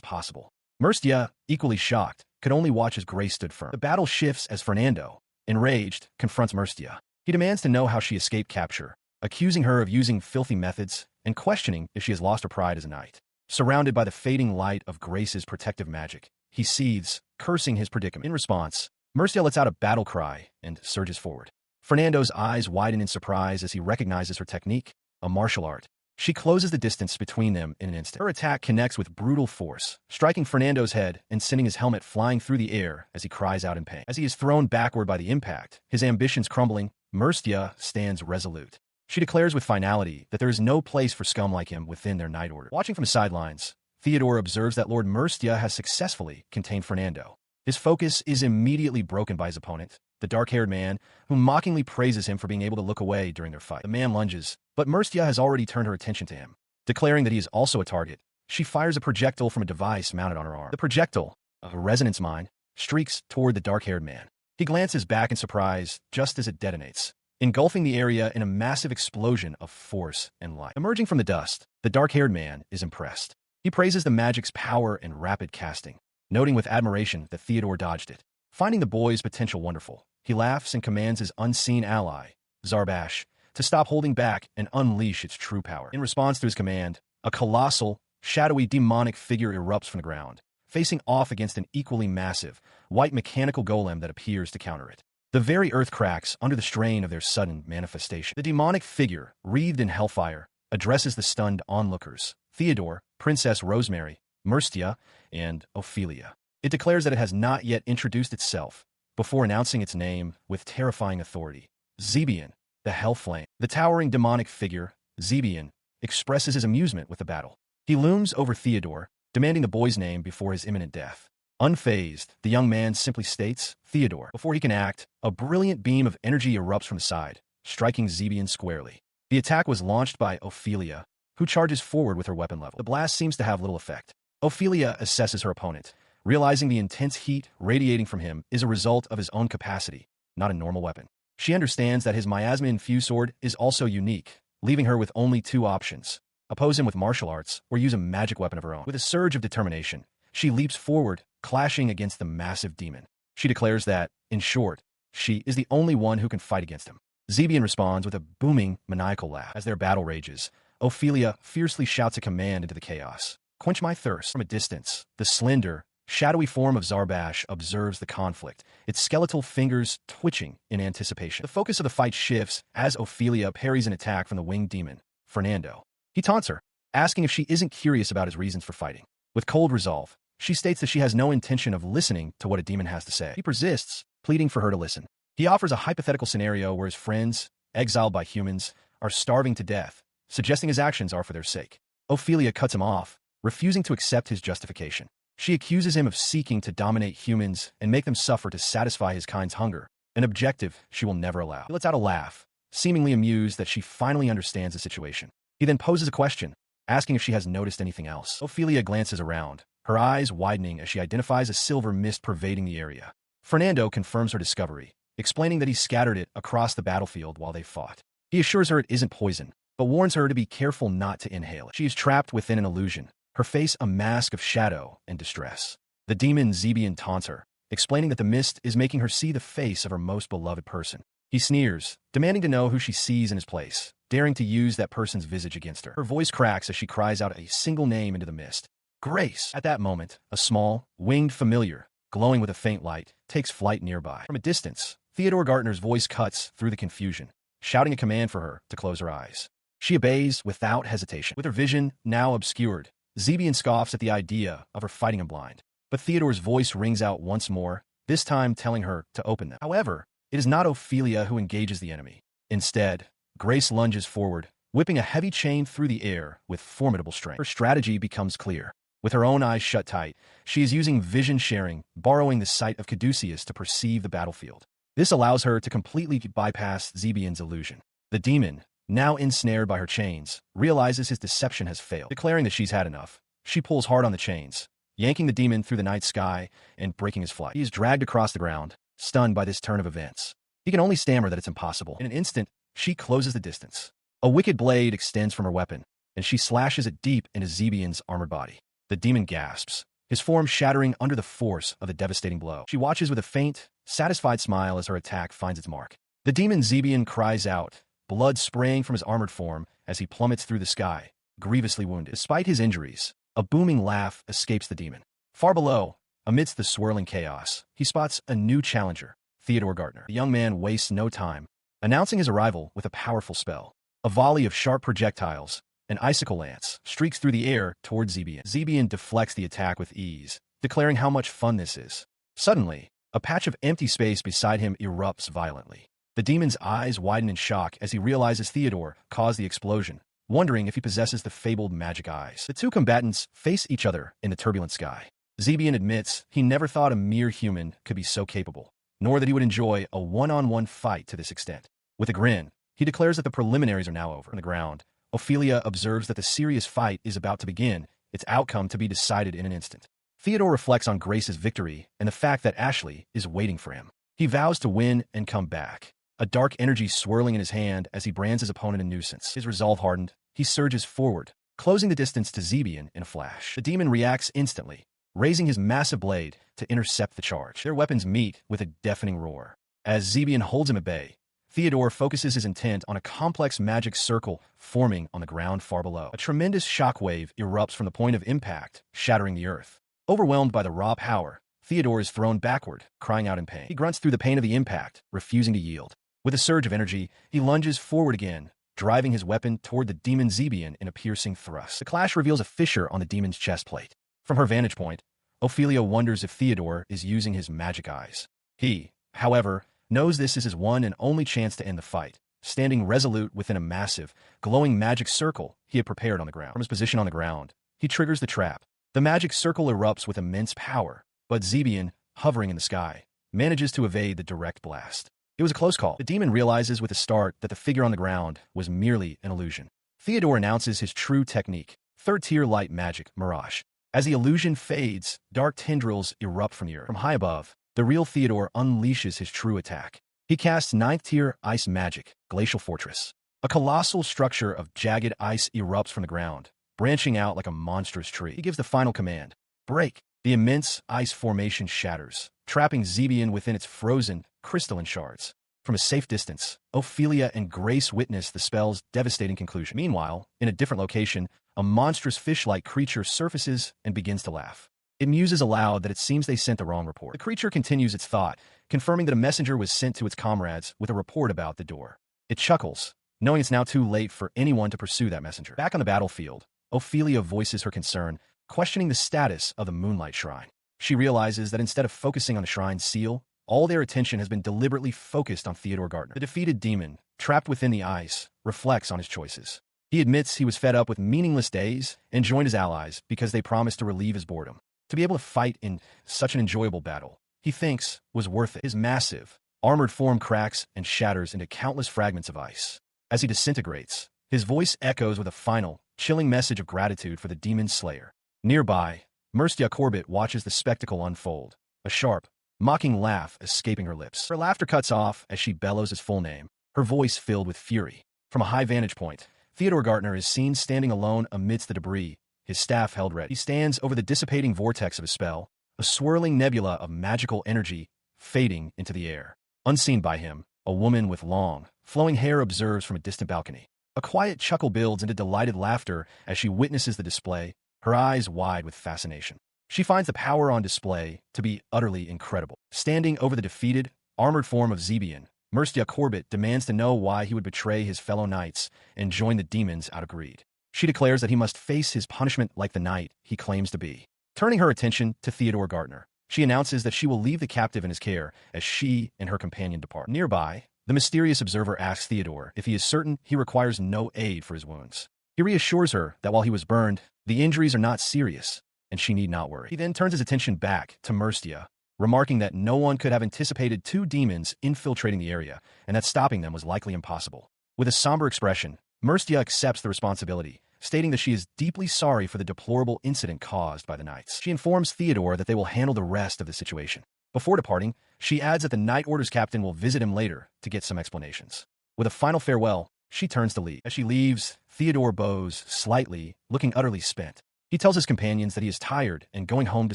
possible. Mercia, equally shocked, could only watch as Grace stood firm. The battle shifts as Fernando, enraged, confronts Mercia. He demands to know how she escaped capture, accusing her of using filthy methods and questioning if she has lost her pride as a knight. Surrounded by the fading light of Grace's protective magic, he seethes, cursing his predicament. In response, Mercia lets out a battle cry and surges forward. Fernando's eyes widen in surprise as he recognizes her technique, a martial art. She closes the distance between them in an instant. Her attack connects with brutal force, striking Fernando's head and sending his helmet flying through the air as he cries out in pain. As he is thrown backward by the impact, his ambitions crumbling, Mercia stands resolute. She declares with finality that there is no place for scum like him within their Knight Order. Watching from the sidelines, Theodore observes that Lord Mercia has successfully contained Fernando. His focus is immediately broken by his opponent, the dark-haired man, who mockingly praises him for being able to look away during their fight. The man lunges, but Mercia has already turned her attention to him. Declaring that he is also a target, she fires a projectile from a device mounted on her arm. The projectile, a resonance mine, streaks toward the dark-haired man. He glances back in surprise just as it detonates, engulfing the area in a massive explosion of force and light. Emerging from the dust, the dark-haired man is impressed. He praises the magic's power and rapid casting, noting with admiration that Theodore dodged it. Finding the boy's potential wonderful, he laughs and commands his unseen ally, Zarbash, to stop holding back and unleash its true power. In response to his command, a colossal, shadowy demonic figure erupts from the ground, facing off against an equally massive, white mechanical golem that appears to counter it. The very earth cracks under the strain of their sudden manifestation. The demonic figure, wreathed in hellfire, addresses the stunned onlookers, Theodore, Princess Rosemary, Mercia, and Ophelia. It declares that it has not yet introduced itself, before announcing its name with terrifying authority. Zebian, the Hellflame. The towering demonic figure, Zebian, expresses his amusement with the battle. He looms over Theodore, demanding the boy's name before his imminent death. Unfazed, the young man simply states, Theodore. Before he can act, a brilliant beam of energy erupts from the side, striking Zebian squarely. The attack was launched by Ophelia, who charges forward with her weapon level. The blast seems to have little effect. Ophelia assesses her opponent, realizing the intense heat radiating from him is a result of his own capacity, not a normal weapon. She understands that his miasma-infused sword is also unique, leaving her with only two options: oppose him with martial arts or use a magic weapon of her own. With a surge of determination, she leaps forward, clashing against the massive demon. She declares that, in short, she is the only one who can fight against him. Zebian responds with a booming, maniacal laugh. As their battle rages, Ophelia fiercely shouts a command into the chaos. Quench my thirst. From a distance, the slender, shadowy form of Zarbash observes the conflict, its skeletal fingers twitching in anticipation. The focus of the fight shifts as Ophelia parries an attack from the winged demon, Fernando. He taunts her, asking if she isn't curious about his reasons for fighting. With cold resolve, she states that she has no intention of listening to what a demon has to say. He persists, pleading for her to listen. He offers a hypothetical scenario where his friends, exiled by humans, are starving to death, suggesting his actions are for their sake. Ophelia cuts him off, refusing to accept his justification. She accuses him of seeking to dominate humans and make them suffer to satisfy his kind's hunger, an objective she will never allow. He lets out a laugh, seemingly amused that she finally understands the situation. He then poses a question, asking if she has noticed anything else. Ophelia glances around, her eyes widening as she identifies a silver mist pervading the area. Fernando confirms her discovery, explaining that he scattered it across the battlefield while they fought. He assures her it isn't poison, but warns her to be careful not to inhale it. She is trapped within an illusion, her face a mask of shadow and distress. The demon Zebian taunts her, explaining that the mist is making her see the face of her most beloved person. He sneers, demanding to know who she sees in his place, daring to use that person's visage against her. Her voice cracks as she cries out a single name into the mist. Grace! At that moment, a small, winged familiar, glowing with a faint light, takes flight nearby. From a distance, Theodore Gartner's voice cuts through the confusion, shouting a command for her to close her eyes. She obeys without hesitation. With her vision now obscured, Zebian scoffs at the idea of her fighting him blind. But Theodore's voice rings out once more, this time telling her to open them. However, it is not Ophelia who engages the enemy. Instead, Grace lunges forward, whipping a heavy chain through the air with formidable strength. Her strategy becomes clear. With her own eyes shut tight, she is using vision sharing, borrowing the sight of Caduceus to perceive the battlefield. This allows her to completely bypass Zebian's illusion. The demon, now ensnared by her chains, realizes his deception has failed. Declaring that she's had enough, she pulls hard on the chains, yanking the demon through the night sky and breaking his flight. He is dragged across the ground, stunned by this turn of events. He can only stammer that it's impossible. In an instant, she closes the distance. A wicked blade extends from her weapon, and she slashes it deep into Zebian's armored body. The demon gasps, his form shattering under the force of the devastating blow. She watches with a faint, satisfied smile as her attack finds its mark. The demon Zebian cries out, blood spraying from his armored form as he plummets through the sky, grievously wounded. Despite his injuries, a booming laugh escapes the demon. Far below, amidst the swirling chaos, he spots a new challenger, Theodore Gartner. The young man wastes no time, announcing his arrival with a powerful spell. A volley of sharp projectiles, an icicle lance, streaks through the air toward Zebian. Zebian deflects the attack with ease, declaring how much fun this is. Suddenly, a patch of empty space beside him erupts violently. The demon's eyes widen in shock as he realizes Theodore caused the explosion, wondering if he possesses the fabled magic eyes. The two combatants face each other in the turbulent sky. Zebian admits he never thought a mere human could be so capable, nor that he would enjoy a one-on-one fight to this extent. With a grin, he declares that the preliminaries are now over. On the ground, Ophelia observes that the serious fight is about to begin, its outcome to be decided in an instant. Theodore reflects on Grace's victory and the fact that Ashley is waiting for him. He vows to win and come back, a dark energy swirling in his hand as he brands his opponent a nuisance. His resolve hardened, he surges forward, closing the distance to Zebian in a flash. The demon reacts instantly, raising his massive blade to intercept the charge. Their weapons meet with a deafening roar. As Zebian holds him at bay, Theodore focuses his intent on a complex magic circle forming on the ground far below. A tremendous shockwave erupts from the point of impact, shattering the earth. Overwhelmed by the raw power, Theodore is thrown backward, crying out in pain. He grunts through the pain of the impact, refusing to yield. With a surge of energy, he lunges forward again, driving his weapon toward the demon Zebian in a piercing thrust. The clash reveals a fissure on the demon's chest plate. From her vantage point, Ophelia wonders if Theodore is using his magic eyes. He, however, knows this is his one and only chance to end the fight, standing resolute within a massive, glowing magic circle he had prepared on the ground. From his position on the ground, he triggers the trap. The magic circle erupts with immense power, but Zebian, hovering in the sky, manages to evade the direct blast. It was a close call. The demon realizes with a start that the figure on the ground was merely an illusion. Theodore announces his true technique, third-tier light magic, Mirage. As the illusion fades, dark tendrils erupt from the earth. From high above, the real Theodore unleashes his true attack. He casts 9th-tier ice magic, Glacial Fortress. A colossal structure of jagged ice erupts from the ground, branching out like a monstrous tree. He gives the final command, break. The immense ice formation shatters, trapping Zebian within its frozen, crystalline shards. From a safe distance, Ophelia and Grace witness the spell's devastating conclusion. Meanwhile, in a different location, a monstrous fish-like creature surfaces and begins to laugh. It muses aloud that it seems they sent the wrong report. The creature continues its thought, confirming that a messenger was sent to its comrades with a report about the door. It chuckles, knowing it's now too late for anyone to pursue that messenger. Back on the battlefield, Ophelia voices her concern, questioning the status of the Moonlight Shrine. She realizes that instead of focusing on the shrine's seal, all their attention has been deliberately focused on Theodore Gartner. The defeated demon, trapped within the ice, reflects on his choices. He admits he was fed up with meaningless days and joined his allies because they promised to relieve his boredom. To be able to fight in such an enjoyable battle, he thinks was worth it. His massive, armored form cracks and shatters into countless fragments of ice. As he disintegrates, his voice echoes with a final, chilling message of gratitude for the demon slayer. Nearby, Mercia Corbett watches the spectacle unfold, a sharp, mocking laugh escaping her lips. Her laughter cuts off as she bellows his full name, her voice filled with fury. From a high vantage point, Theodore Gartner is seen standing alone amidst the debris, his staff held ready. He stands over the dissipating vortex of his spell, a swirling nebula of magical energy fading into the air. Unseen by him, a woman with long, flowing hair observes from a distant balcony. A quiet chuckle builds into delighted laughter as she witnesses the display, her eyes wide with fascination. She finds the power on display to be utterly incredible. Standing over the defeated, armored form of Zebian, Mercia Corbett demands to know why he would betray his fellow knights and join the demons out of greed. She declares that he must face his punishment like the knight he claims to be. Turning her attention to Theodore Gartner, she announces that she will leave the captive in his care as she and her companion depart. Nearby, the mysterious observer asks Theodore if he is certain he requires no aid for his wounds. He reassures her that while he was burned, the injuries are not serious, and she need not worry. He then turns his attention back to Mercia, remarking that no one could have anticipated two demons infiltrating the area, and that stopping them was likely impossible. With a somber expression, Mercia accepts the responsibility, stating that she is deeply sorry for the deplorable incident caused by the knights. She informs Theodore that they will handle the rest of the situation. Before departing, she adds that the Night Order's captain will visit him later to get some explanations. With a final farewell, she turns to leave. As she leaves, Theodore bows slightly, looking utterly spent. He tells his companions that he is tired and going home to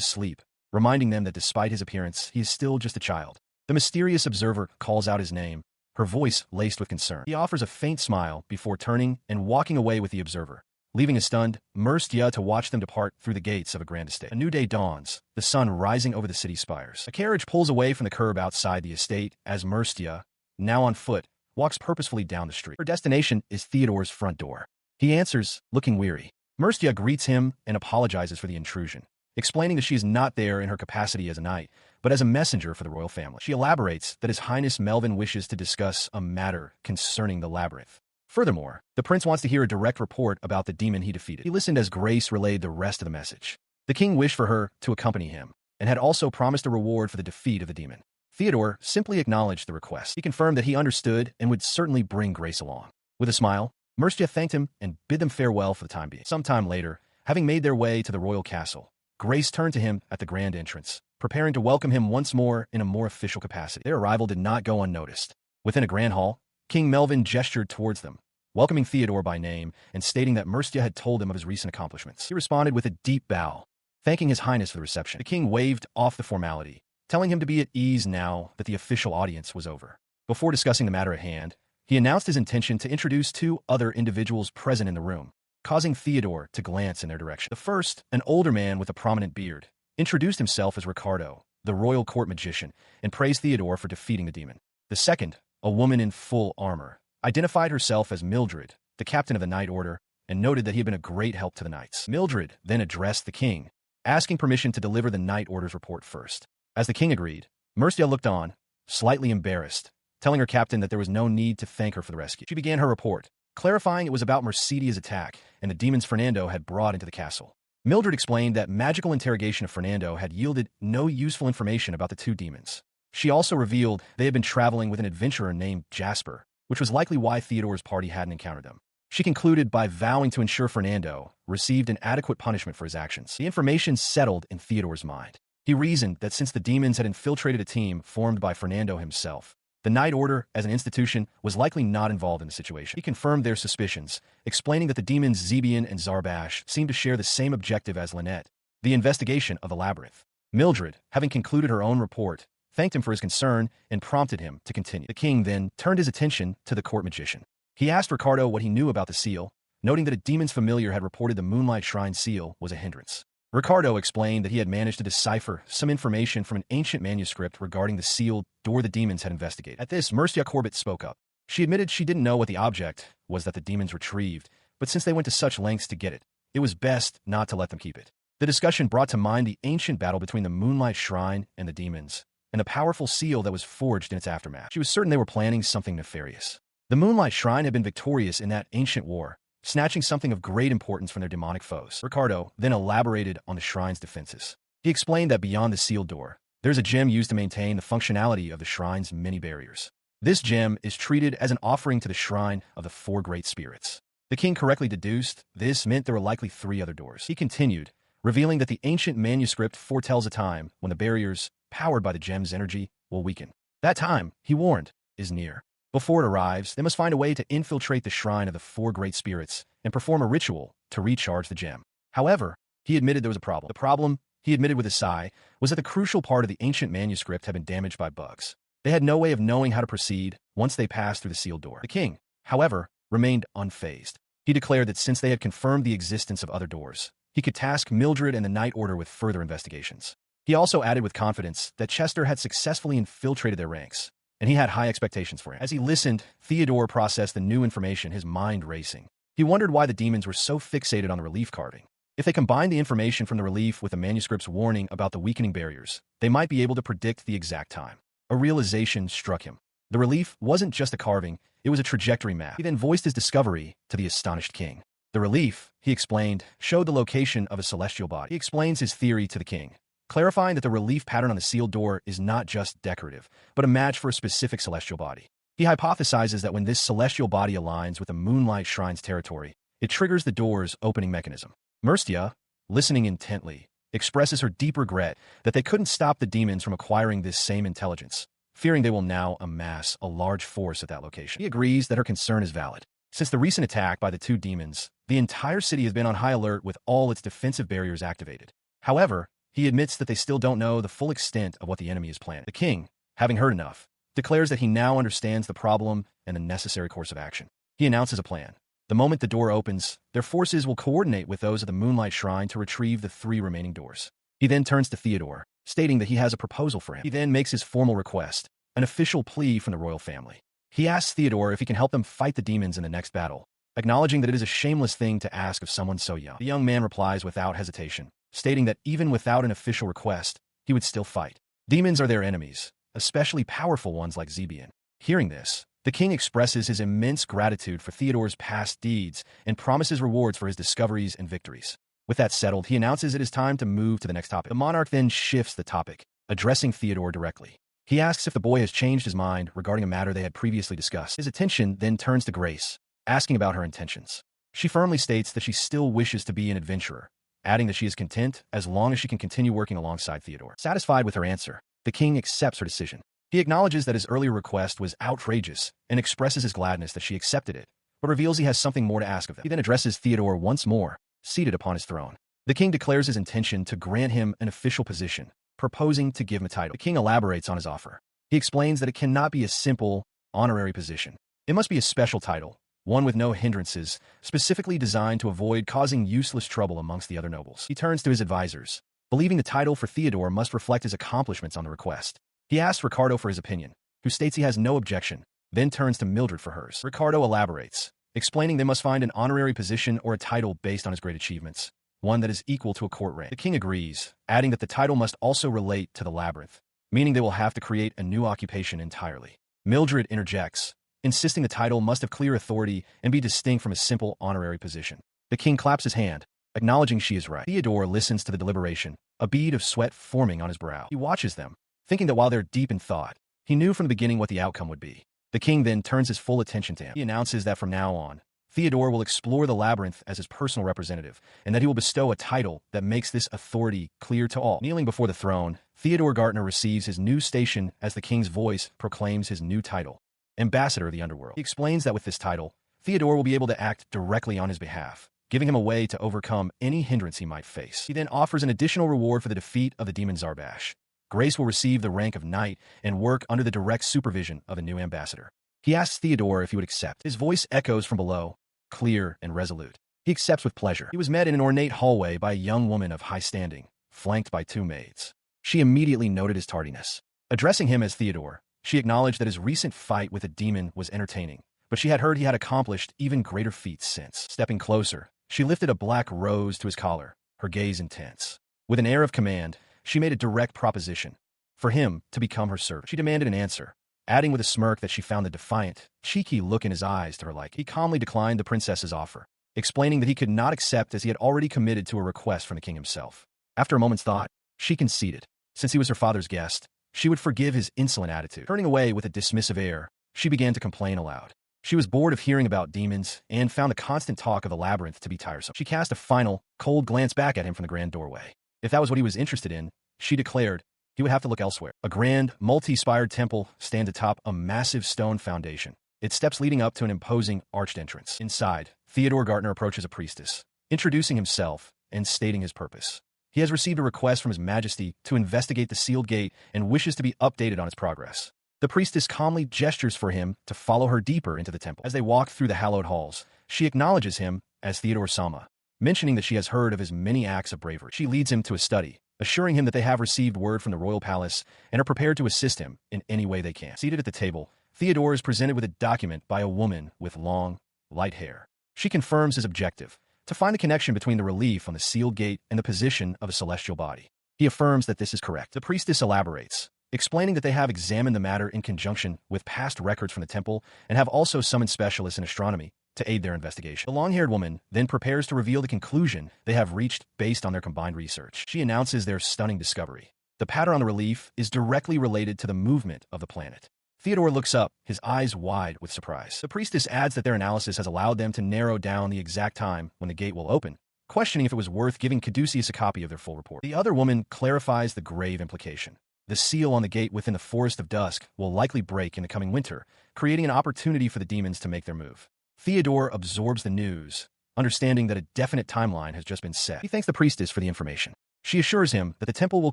sleep, reminding them that despite his appearance, he is still just a child. The mysterious observer calls out his name, her voice laced with concern. He offers a faint smile before turning and walking away with the observer, leaving a stunned Mercia to watch them depart through the gates of a grand estate. A new day dawns, the sun rising over the city spires. A carriage pulls away from the curb outside the estate as Mercia, now on foot, walks purposefully down the street. Her destination is Theodore's front door. He answers, looking weary. Mercia greets him and apologizes for the intrusion, explaining that she is not there in her capacity as a knight, but as a messenger for the royal family. She elaborates that His Highness Melvin wishes to discuss a matter concerning the labyrinth. Furthermore, the prince wants to hear a direct report about the demon he defeated. He listened as Grace relayed the rest of the message. The king wished for her to accompany him, and had also promised a reward for the defeat of the demon. Theodore simply acknowledged the request. He confirmed that he understood and would certainly bring Grace along. With a smile, Mercia thanked him and bid them farewell for the time being. Sometime later, having made their way to the royal castle, Grace turned to him at the grand entrance, preparing to welcome him once more in a more official capacity. Their arrival did not go unnoticed. Within a grand hall, King Melvin gestured towards them, welcoming Theodore by name and stating that Mercia had told him of his recent accomplishments. He responded with a deep bow, thanking His Highness for the reception. The king waved off the formality, telling him to be at ease now that the official audience was over. Before discussing the matter at hand, he announced his intention to introduce two other individuals present in the room, causing Theodore to glance in their direction. The first, an older man with a prominent beard, introduced himself as Ricardo, the royal court magician, and praised Theodore for defeating the demon. The second, a woman in full armor, identified herself as Mildred, the captain of the Night Order, and noted that he had been a great help to the knights. Mildred then addressed the king, asking permission to deliver the Night Order's report first. As the king agreed, Mercia looked on, slightly embarrassed, telling her captain that there was no need to thank her for the rescue. She began her report, clarifying it was about Mercedia's attack and the demons Fernando had brought into the castle. Mildred explained that magical interrogation of Fernando had yielded no useful information about the two demons. She also revealed they had been traveling with an adventurer named Jasper, which was likely why Theodore's party hadn't encountered them. She concluded by vowing to ensure Fernando received an adequate punishment for his actions. The information settled in Theodore's mind. He reasoned that since the demons had infiltrated a team formed by Fernando himself, the Night Order, as an institution, was likely not involved in the situation. He confirmed their suspicions, explaining that the demons Zebian and Zarbash seemed to share the same objective as Lynette, the investigation of the labyrinth. Mildred, having concluded her own report, thanked him for his concern and prompted him to continue. The king then turned his attention to the court magician. He asked Ricardo what he knew about the seal, noting that a demon's familiar had reported the Moonlight Shrine seal was a hindrance. Ricardo explained that he had managed to decipher some information from an ancient manuscript regarding the sealed door the demons had investigated. At this, Mercia Corbett spoke up. She admitted she didn't know what the object was that the demons retrieved, but since they went to such lengths to get it, it was best not to let them keep it. The discussion brought to mind the ancient battle between the Moonlight Shrine and the demons, and the powerful seal that was forged in its aftermath. She was certain they were planning something nefarious. The Moonlight Shrine had been victorious in that ancient war, snatching something of great importance from their demonic foes. Ricardo then elaborated on the shrine's defenses. He explained that beyond the sealed door, there's a gem used to maintain the functionality of the shrine's many barriers. This gem is treated as an offering to the shrine of the four great spirits. The king correctly deduced this meant there were likely 3 other doors. He continued, revealing that the ancient manuscript foretells a time when the barriers, powered by the gem's energy, will weaken. That time, he warned, is near. Before it arrives, they must find a way to infiltrate the shrine of the four great spirits and perform a ritual to recharge the gem. However, he admitted there was a problem. The problem, he admitted with a sigh, was that the crucial part of the ancient manuscript had been damaged by bugs. They had no way of knowing how to proceed once they passed through the sealed door. The king, however, remained unfazed. He declared that since they had confirmed the existence of other doors, he could task Mildred and the Night Order with further investigations. He also added with confidence that Chester had successfully infiltrated their ranks, and he had high expectations for him. As he listened, Theodore processed the new information, his mind racing. He wondered why the demons were so fixated on the relief carving. If they combined the information from the relief with the manuscript's warning about the weakening barriers, they might be able to predict the exact time. A realization struck him. The relief wasn't just a carving, it was a trajectory map. He then voiced his discovery to the astonished king. The relief, he explained, showed the location of a celestial body. He explains his theory to the king, clarifying that the relief pattern on the sealed door is not just decorative, but a match for a specific celestial body. He hypothesizes that when this celestial body aligns with the Moonlight Shrine's territory, it triggers the door's opening mechanism. Merstia, listening intently, expresses her deep regret that they couldn't stop the demons from acquiring this same intelligence, fearing they will now amass a large force at that location. He agrees that her concern is valid. Since the recent attack by the 2 demons, the entire city has been on high alert with all its defensive barriers activated. However, he admits that they still don't know the full extent of what the enemy is planning. The king, having heard enough, declares that he now understands the problem and the necessary course of action. He announces a plan. The moment the door opens, their forces will coordinate with those of the Moonlight Shrine to retrieve the 3 remaining doors. He then turns to Theodore, stating that he has a proposal for him. He then makes his formal request, an official plea from the royal family. He asks Theodore if he can help them fight the demons in the next battle, acknowledging that it is a shameless thing to ask of someone so young. The young man replies without hesitation, stating that even without an official request, he would still fight. Demons are their enemies, especially powerful ones like Zebian. Hearing this, the king expresses his immense gratitude for Theodore's past deeds and promises rewards for his discoveries and victories. With that settled, he announces it is time to move to the next topic. The monarch then shifts the topic, addressing Theodore directly. He asks if the boy has changed his mind regarding a matter they had previously discussed. His attention then turns to Grace, asking about her intentions. She firmly states that she still wishes to be an adventurer, adding that she is content as long as she can continue working alongside Theodore. Satisfied with her answer, the king accepts her decision. He acknowledges that his earlier request was outrageous and expresses his gladness that she accepted it, but reveals he has something more to ask of them. He then addresses Theodore once more, seated upon his throne. The king declares his intention to grant him an official position, proposing to give him a title. The king elaborates on his offer. He explains that it cannot be a simple, honorary position. It must be a special title, one with no hindrances, specifically designed to avoid causing useless trouble amongst the other nobles. He turns to his advisors, believing the title for Theodore must reflect his accomplishments on the request. He asks Ricardo for his opinion, who states he has no objection, then turns to Mildred for hers. Ricardo elaborates, explaining they must find an honorary position or a title based on his great achievements, one that is equal to a court rank. The king agrees, adding that the title must also relate to the labyrinth, meaning they will have to create a new occupation entirely. Mildred interjects, insisting the title must have clear authority and be distinct from a simple honorary position. The king claps his hand, acknowledging she is right. Theodore listens to the deliberation, a bead of sweat forming on his brow. He watches them, thinking that while they're deep in thought, he knew from the beginning what the outcome would be. The king then turns his full attention to him. He announces that from now on, Theodore will explore the labyrinth as his personal representative, and that he will bestow a title that makes this authority clear to all. Kneeling before the throne, Theodore Gartner receives his new station as the king's voice proclaims his new title, Ambassador of the Underworld. He explains that with this title, Theodore will be able to act directly on his behalf, giving him a way to overcome any hindrance he might face. He then offers an additional reward for the defeat of the demon Zarbash. Grace will receive the rank of knight and work under the direct supervision of a new ambassador. He asks Theodore if he would accept. His voice echoes from below, clear and resolute. He accepts with pleasure. He was met in an ornate hallway by a young woman of high standing, flanked by 2 maids. She immediately noted his tardiness. Addressing him as Theodore, she acknowledged that his recent fight with a demon was entertaining, but she had heard he had accomplished even greater feats since. Stepping closer, she lifted a black rose to his collar, her gaze intense. With an air of command, she made a direct proposition for him to become her servant. She demanded an answer, adding with a smirk that she found the defiant, cheeky look in his eyes to her liking. He calmly declined the princess's offer, explaining that he could not accept as he had already committed to a request from the king himself. After a moment's thought, she conceded. Since he was her father's guest, she would forgive his insolent attitude. Turning away with a dismissive air, she began to complain aloud. She was bored of hearing about demons and found the constant talk of the labyrinth to be tiresome. She cast a final, cold glance back at him from the grand doorway. If that was what he was interested in, she declared, he would have to look elsewhere. A grand, multi-spired temple stands atop a massive stone foundation, its steps leading up to an imposing arched entrance. Inside, Theodore Gartner approaches a priestess, introducing himself and stating his purpose. He has received a request from His Majesty to investigate the sealed gate and wishes to be updated on its progress. The priestess calmly gestures for him to follow her deeper into the temple. As they walk through the hallowed halls, she acknowledges him as Theodore Sama, mentioning that she has heard of his many acts of bravery. She leads him to a study, assuring him that they have received word from the royal palace and are prepared to assist him in any way they can. Seated at the table, Theodore is presented with a document by a woman with long, light hair. She confirms his objective, to find the connection between the relief on the sealed gate and the position of a celestial body. He affirms that this is correct. The priestess elaborates, explaining that they have examined the matter in conjunction with past records from the temple and have also summoned specialists in astronomy to aid their investigation. The long-haired woman then prepares to reveal the conclusion they have reached based on their combined research. She announces their stunning discovery. The pattern on the relief is directly related to the movement of the planet. Theodore looks up, his eyes wide with surprise. The priestess adds that their analysis has allowed them to narrow down the exact time when the gate will open, questioning if it was worth giving Caduceus a copy of their full report. The other woman clarifies the grave implication. The seal on the gate within the Forest of Dusk will likely break in the coming winter, creating an opportunity for the demons to make their move. Theodore absorbs the news, understanding that a definite timeline has just been set. He thanks the priestess for the information. She assures him that the temple will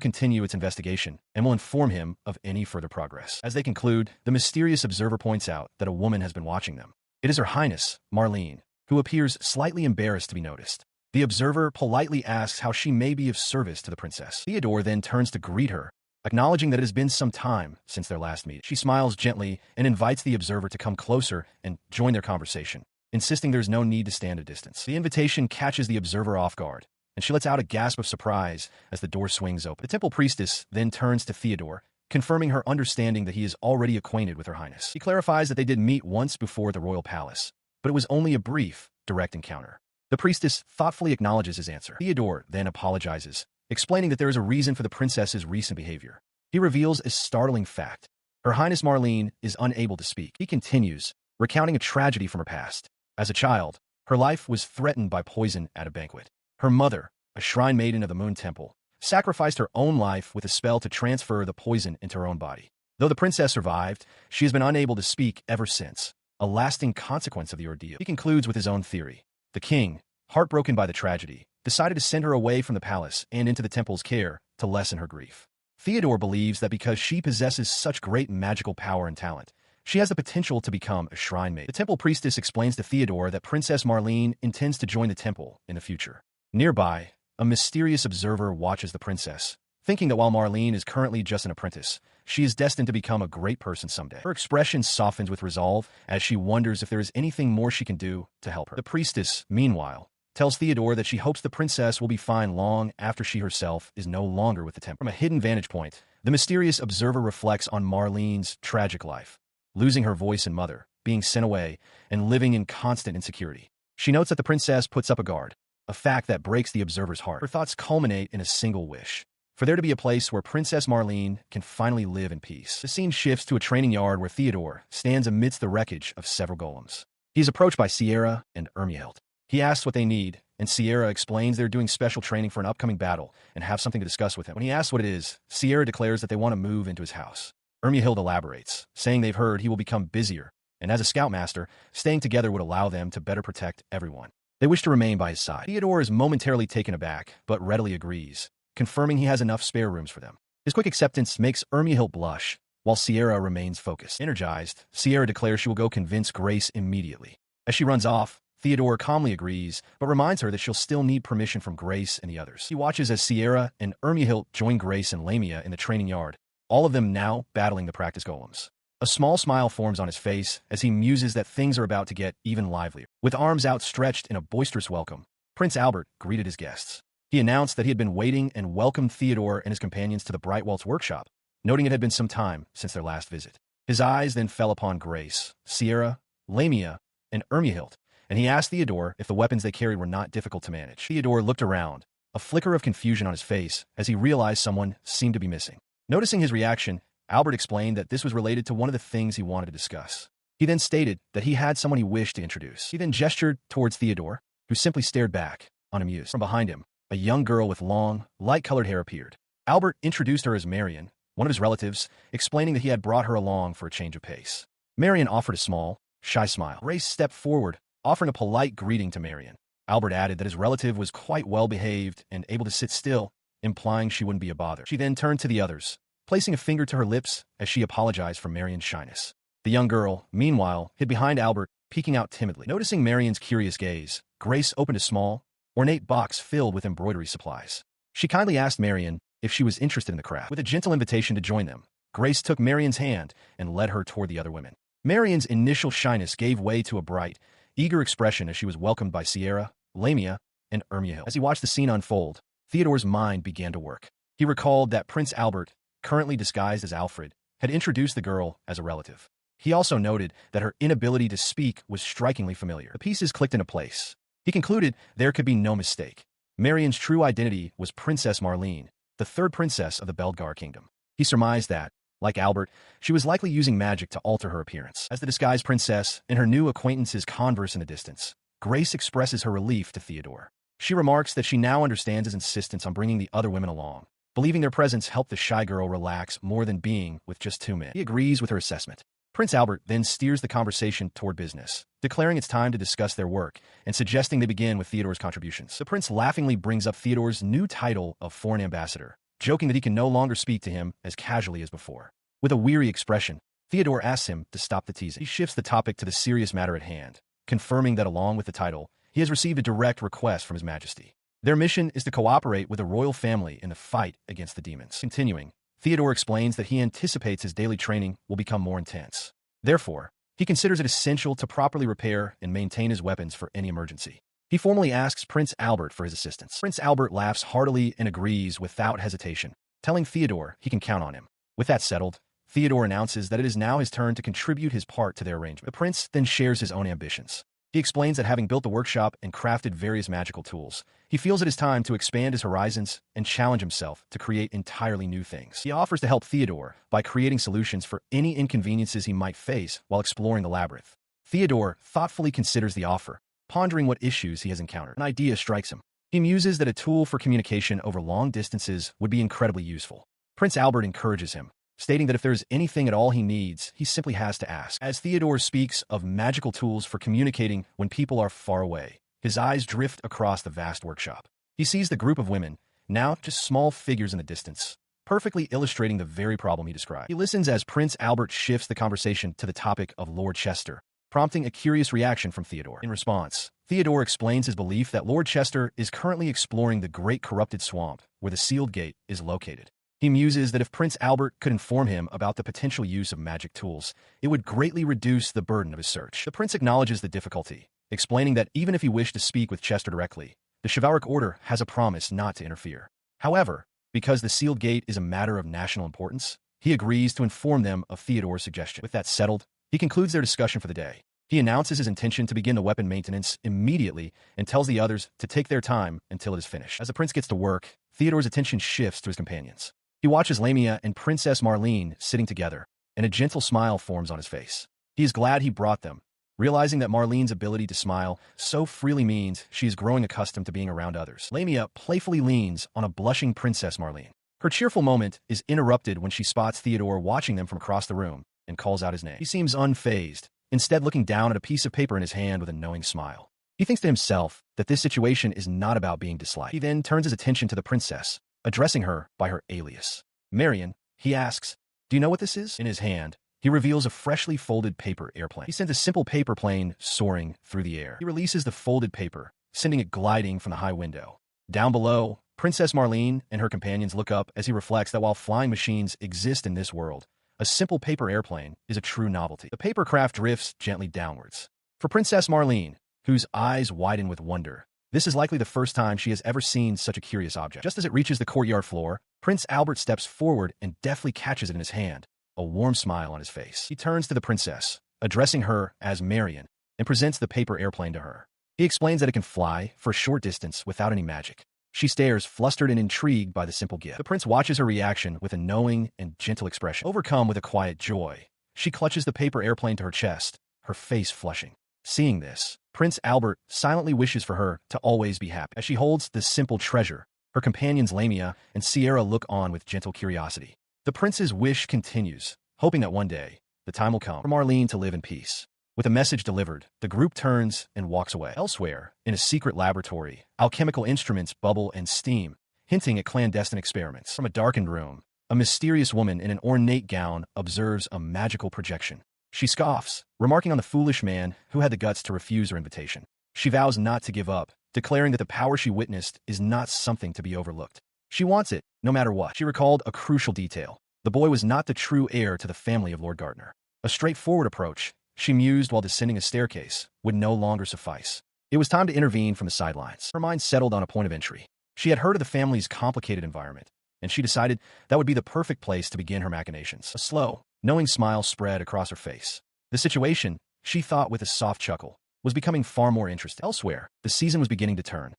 continue its investigation and will inform him of any further progress. As they conclude, the mysterious observer points out that a woman has been watching them. It is Her Highness, Marlene, who appears slightly embarrassed to be noticed. The observer politely asks how she may be of service to the princess. Theodore then turns to greet her, acknowledging that it has been some time since their last meeting. She smiles gently and invites the observer to come closer and join their conversation, insisting there's no need to stand a distance. The invitation catches the observer off guard, and she lets out a gasp of surprise as the door swings open. The temple priestess then turns to Theodore, confirming her understanding that he is already acquainted with Her Highness. He clarifies that they did meet once before at the royal palace, but it was only a brief, direct encounter. The priestess thoughtfully acknowledges his answer. Theodore then apologizes, explaining that there is a reason for the princess's recent behavior. He reveals a startling fact. Her Highness Marlene is unable to speak. He continues, recounting a tragedy from her past. As a child, her life was threatened by poison at a banquet. Her mother, a shrine maiden of the Moon Temple, sacrificed her own life with a spell to transfer the poison into her own body. Though the princess survived, she has been unable to speak ever since, a lasting consequence of the ordeal. He concludes with his own theory. The king, heartbroken by the tragedy, decided to send her away from the palace and into the temple's care to lessen her grief. Theodore believes that because she possesses such great magical power and talent, she has the potential to become a shrine maiden. The temple priestess explains to Theodore that Princess Marlene intends to join the temple in the future. Nearby, a mysterious observer watches the princess, thinking that while Marlene is currently just an apprentice, she is destined to become a great person someday. Her expression softens with resolve as she wonders if there is anything more she can do to help her. The priestess, meanwhile, tells Theodore that she hopes the princess will be fine long after she herself is no longer with the temple. From a hidden vantage point, the mysterious observer reflects on Marlene's tragic life, losing her voice and mother, being sent away, and living in constant insecurity. She notes that the princess puts up a guard, a fact that breaks the observer's heart. Her thoughts culminate in a single wish: for there to be a place where Princess Marlene can finally live in peace. The scene shifts to a training yard where Theodore stands amidst the wreckage of several golems. He is approached by Sierra and Ermihild. He asks what they need, and Sierra explains they're doing special training for an upcoming battle and have something to discuss with him. When he asks what it is, Sierra declares that they want to move into his house. Ermihild elaborates, saying they've heard he will become busier, and as a scoutmaster, staying together would allow them to better protect everyone. They wish to remain by his side. Theodore is momentarily taken aback, but readily agrees, confirming he has enough spare rooms for them. His quick acceptance makes Ermihild blush, while Sierra remains focused. Energized, Sierra declares she will go convince Grace immediately. As she runs off, Theodore calmly agrees, but reminds her that she'll still need permission from Grace and the others. He watches as Sierra and Ermihild join Grace and Lamia in the training yard, all of them now battling the practice golems. A small smile forms on his face as he muses that things are about to get even livelier. With arms outstretched in a boisterous welcome, Prince Albert greeted his guests. He announced that he had been waiting and welcomed Theodore and his companions to the Brightwaltz workshop, noting it had been some time since their last visit. His eyes then fell upon Grace, Sierra, Lamia, and Ermihild, and he asked Theodore if the weapons they carried were not difficult to manage. Theodore looked around, a flicker of confusion on his face as he realized someone seemed to be missing. Noticing his reaction, Albert explained that this was related to one of the things he wanted to discuss. He then stated that he had someone he wished to introduce. He then gestured towards Theodore, who simply stared back, unamused. From behind him, a young girl with long, light-colored hair appeared. Albert introduced her as Marion, one of his relatives, explaining that he had brought her along for a change of pace. Marion offered a small, shy smile. Grace stepped forward, offering a polite greeting to Marion. Albert added that his relative was quite well-behaved and able to sit still, implying she wouldn't be a bother. She then turned to the others, placing a finger to her lips as she apologized for Marion's shyness. The young girl, meanwhile, hid behind Albert, peeking out timidly. Noticing Marion's curious gaze, Grace opened a small, ornate box filled with embroidery supplies. She kindly asked Marion if she was interested in the craft. With a gentle invitation to join them, Grace took Marion's hand and led her toward the other women. Marion's initial shyness gave way to a bright, eager expression as she was welcomed by Sierra, Lamia, and Ermiel. As he watched the scene unfold, Theodore's mind began to work. He recalled that Prince Albert, currently disguised as Alfred, had introduced the girl as a relative. He also noted that her inability to speak was strikingly familiar. The pieces clicked into place. He concluded there could be no mistake. Marion's true identity was Princess Marlene, the third princess of the Belgar kingdom. He surmised that, like Albert, she was likely using magic to alter her appearance. As the disguised princess and her new acquaintances converse in the distance, Grace expresses her relief to Theodore. She remarks that she now understands his insistence on bringing the other women along, believing their presence helped the shy girl relax more than being with just two men. He agrees with her assessment. Prince Albert then steers the conversation toward business, declaring it's time to discuss their work and suggesting they begin with Theodore's contributions. The prince laughingly brings up Theodore's new title of foreign ambassador, joking that he can no longer speak to him as casually as before. With a weary expression, Theodore asks him to stop the teasing. He shifts the topic to the serious matter at hand, confirming that along with the title, he has received a direct request from His Majesty. Their mission is to cooperate with the royal family in the fight against the demons. Continuing, Theodore explains that he anticipates his daily training will become more intense. Therefore, he considers it essential to properly repair and maintain his weapons for any emergency. He formally asks Prince Albert for his assistance. Prince Albert laughs heartily and agrees without hesitation, telling Theodore he can count on him. With that settled, Theodore announces that it is now his turn to contribute his part to their arrangement. The prince then shares his own ambitions. He explains that having built the workshop and crafted various magical tools, he feels it is time to expand his horizons and challenge himself to create entirely new things. He offers to help Theodore by creating solutions for any inconveniences he might face while exploring the labyrinth. Theodore thoughtfully considers the offer, pondering what issues he has encountered. An idea strikes him. He muses that a tool for communication over long distances would be incredibly useful. Prince Albert encourages him, stating that if there is anything at all he needs, he simply has to ask. As Theodore speaks of magical tools for communicating when people are far away, his eyes drift across the vast workshop. He sees the group of women, now just small figures in the distance, perfectly illustrating the very problem he described. He listens as Prince Albert shifts the conversation to the topic of Lord Chester, prompting a curious reaction from Theodore. In response, Theodore explains his belief that Lord Chester is currently exploring the Great Corrupted Swamp, where the Sealed Gate is located. He muses that if Prince Albert could inform him about the potential use of magic tools, it would greatly reduce the burden of his search. The prince acknowledges the difficulty, explaining that even if he wished to speak with Chester directly, the chivalric order has a promise not to interfere. However, because the Sealed Gate is a matter of national importance, he agrees to inform them of Theodore's suggestion. With that settled, he concludes their discussion for the day. He announces his intention to begin the weapon maintenance immediately and tells the others to take their time until it is finished. As the prince gets to work, Theodore's attention shifts to his companions. He watches Lamia and Princess Marlene sitting together, and a gentle smile forms on his face. He is glad he brought them, realizing that Marlene's ability to smile so freely means she is growing accustomed to being around others. Lamia playfully leans on a blushing Princess Marlene. Her cheerful moment is interrupted when she spots Theodore watching them from across the room and calls out his name. He seems unfazed, instead looking down at a piece of paper in his hand with a knowing smile. He thinks to himself that this situation is not about being disliked. He then turns his attention to the princess, addressing her by her alias. Marion, he asks, "Do you know what this is?" In his hand, he reveals a freshly folded paper airplane. He sends a simple paper plane soaring through the air. He releases the folded paper, sending it gliding from the high window. Down below, Princess Marlene and her companions look up as he reflects that while flying machines exist in this world, a simple paper airplane is a true novelty. The paper craft drifts gently downwards. For Princess Marlene, whose eyes widen with wonder, this is likely the first time she has ever seen such a curious object. Just as it reaches the courtyard floor, Prince Albert steps forward and deftly catches it in his hand, a warm smile on his face. He turns to the princess, addressing her as Marion, and presents the paper airplane to her. He explains that it can fly for a short distance without any magic. She stares, flustered and intrigued by the simple gift. The prince watches her reaction with a knowing and gentle expression. Overcome with a quiet joy, she clutches the paper airplane to her chest, her face flushing. Seeing this, Prince Albert silently wishes for her to always be happy. As she holds this simple treasure, her companions Lamia and Sierra look on with gentle curiosity. The prince's wish continues, hoping that one day, the time will come for Marlene to live in peace. With a message delivered, the group turns and walks away. Elsewhere, in a secret laboratory, alchemical instruments bubble and steam, hinting at clandestine experiments. From a darkened room, a mysterious woman in an ornate gown observes a magical projection. She scoffs, remarking on the foolish man who had the guts to refuse her invitation. She vows not to give up, declaring that the power she witnessed is not something to be overlooked. She wants it, no matter what. She recalled a crucial detail. The boy was not the true heir to the family of Lord Gardner. A straightforward approach, she mused while descending a staircase, would no longer suffice. It was time to intervene from the sidelines. Her mind settled on a point of entry. She had heard of the family's complicated environment, and she decided that would be the perfect place to begin her machinations. A slow, knowing smile spread across her face. The situation, she thought with a soft chuckle, was becoming far more interesting. Elsewhere, the season was beginning to turn.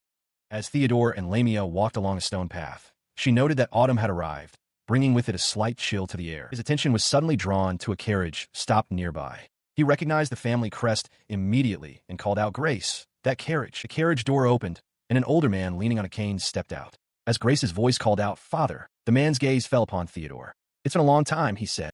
As Theodore and Lamia walked along a stone path, she noted that autumn had arrived, bringing with it a slight chill to the air. His attention was suddenly drawn to a carriage stopped nearby. He recognized the family crest immediately and called out, "Grace, that carriage." The carriage door opened, and an older man leaning on a cane stepped out. As Grace's voice called out, "Father," the man's gaze fell upon Theodore. "It's been a long time," he said,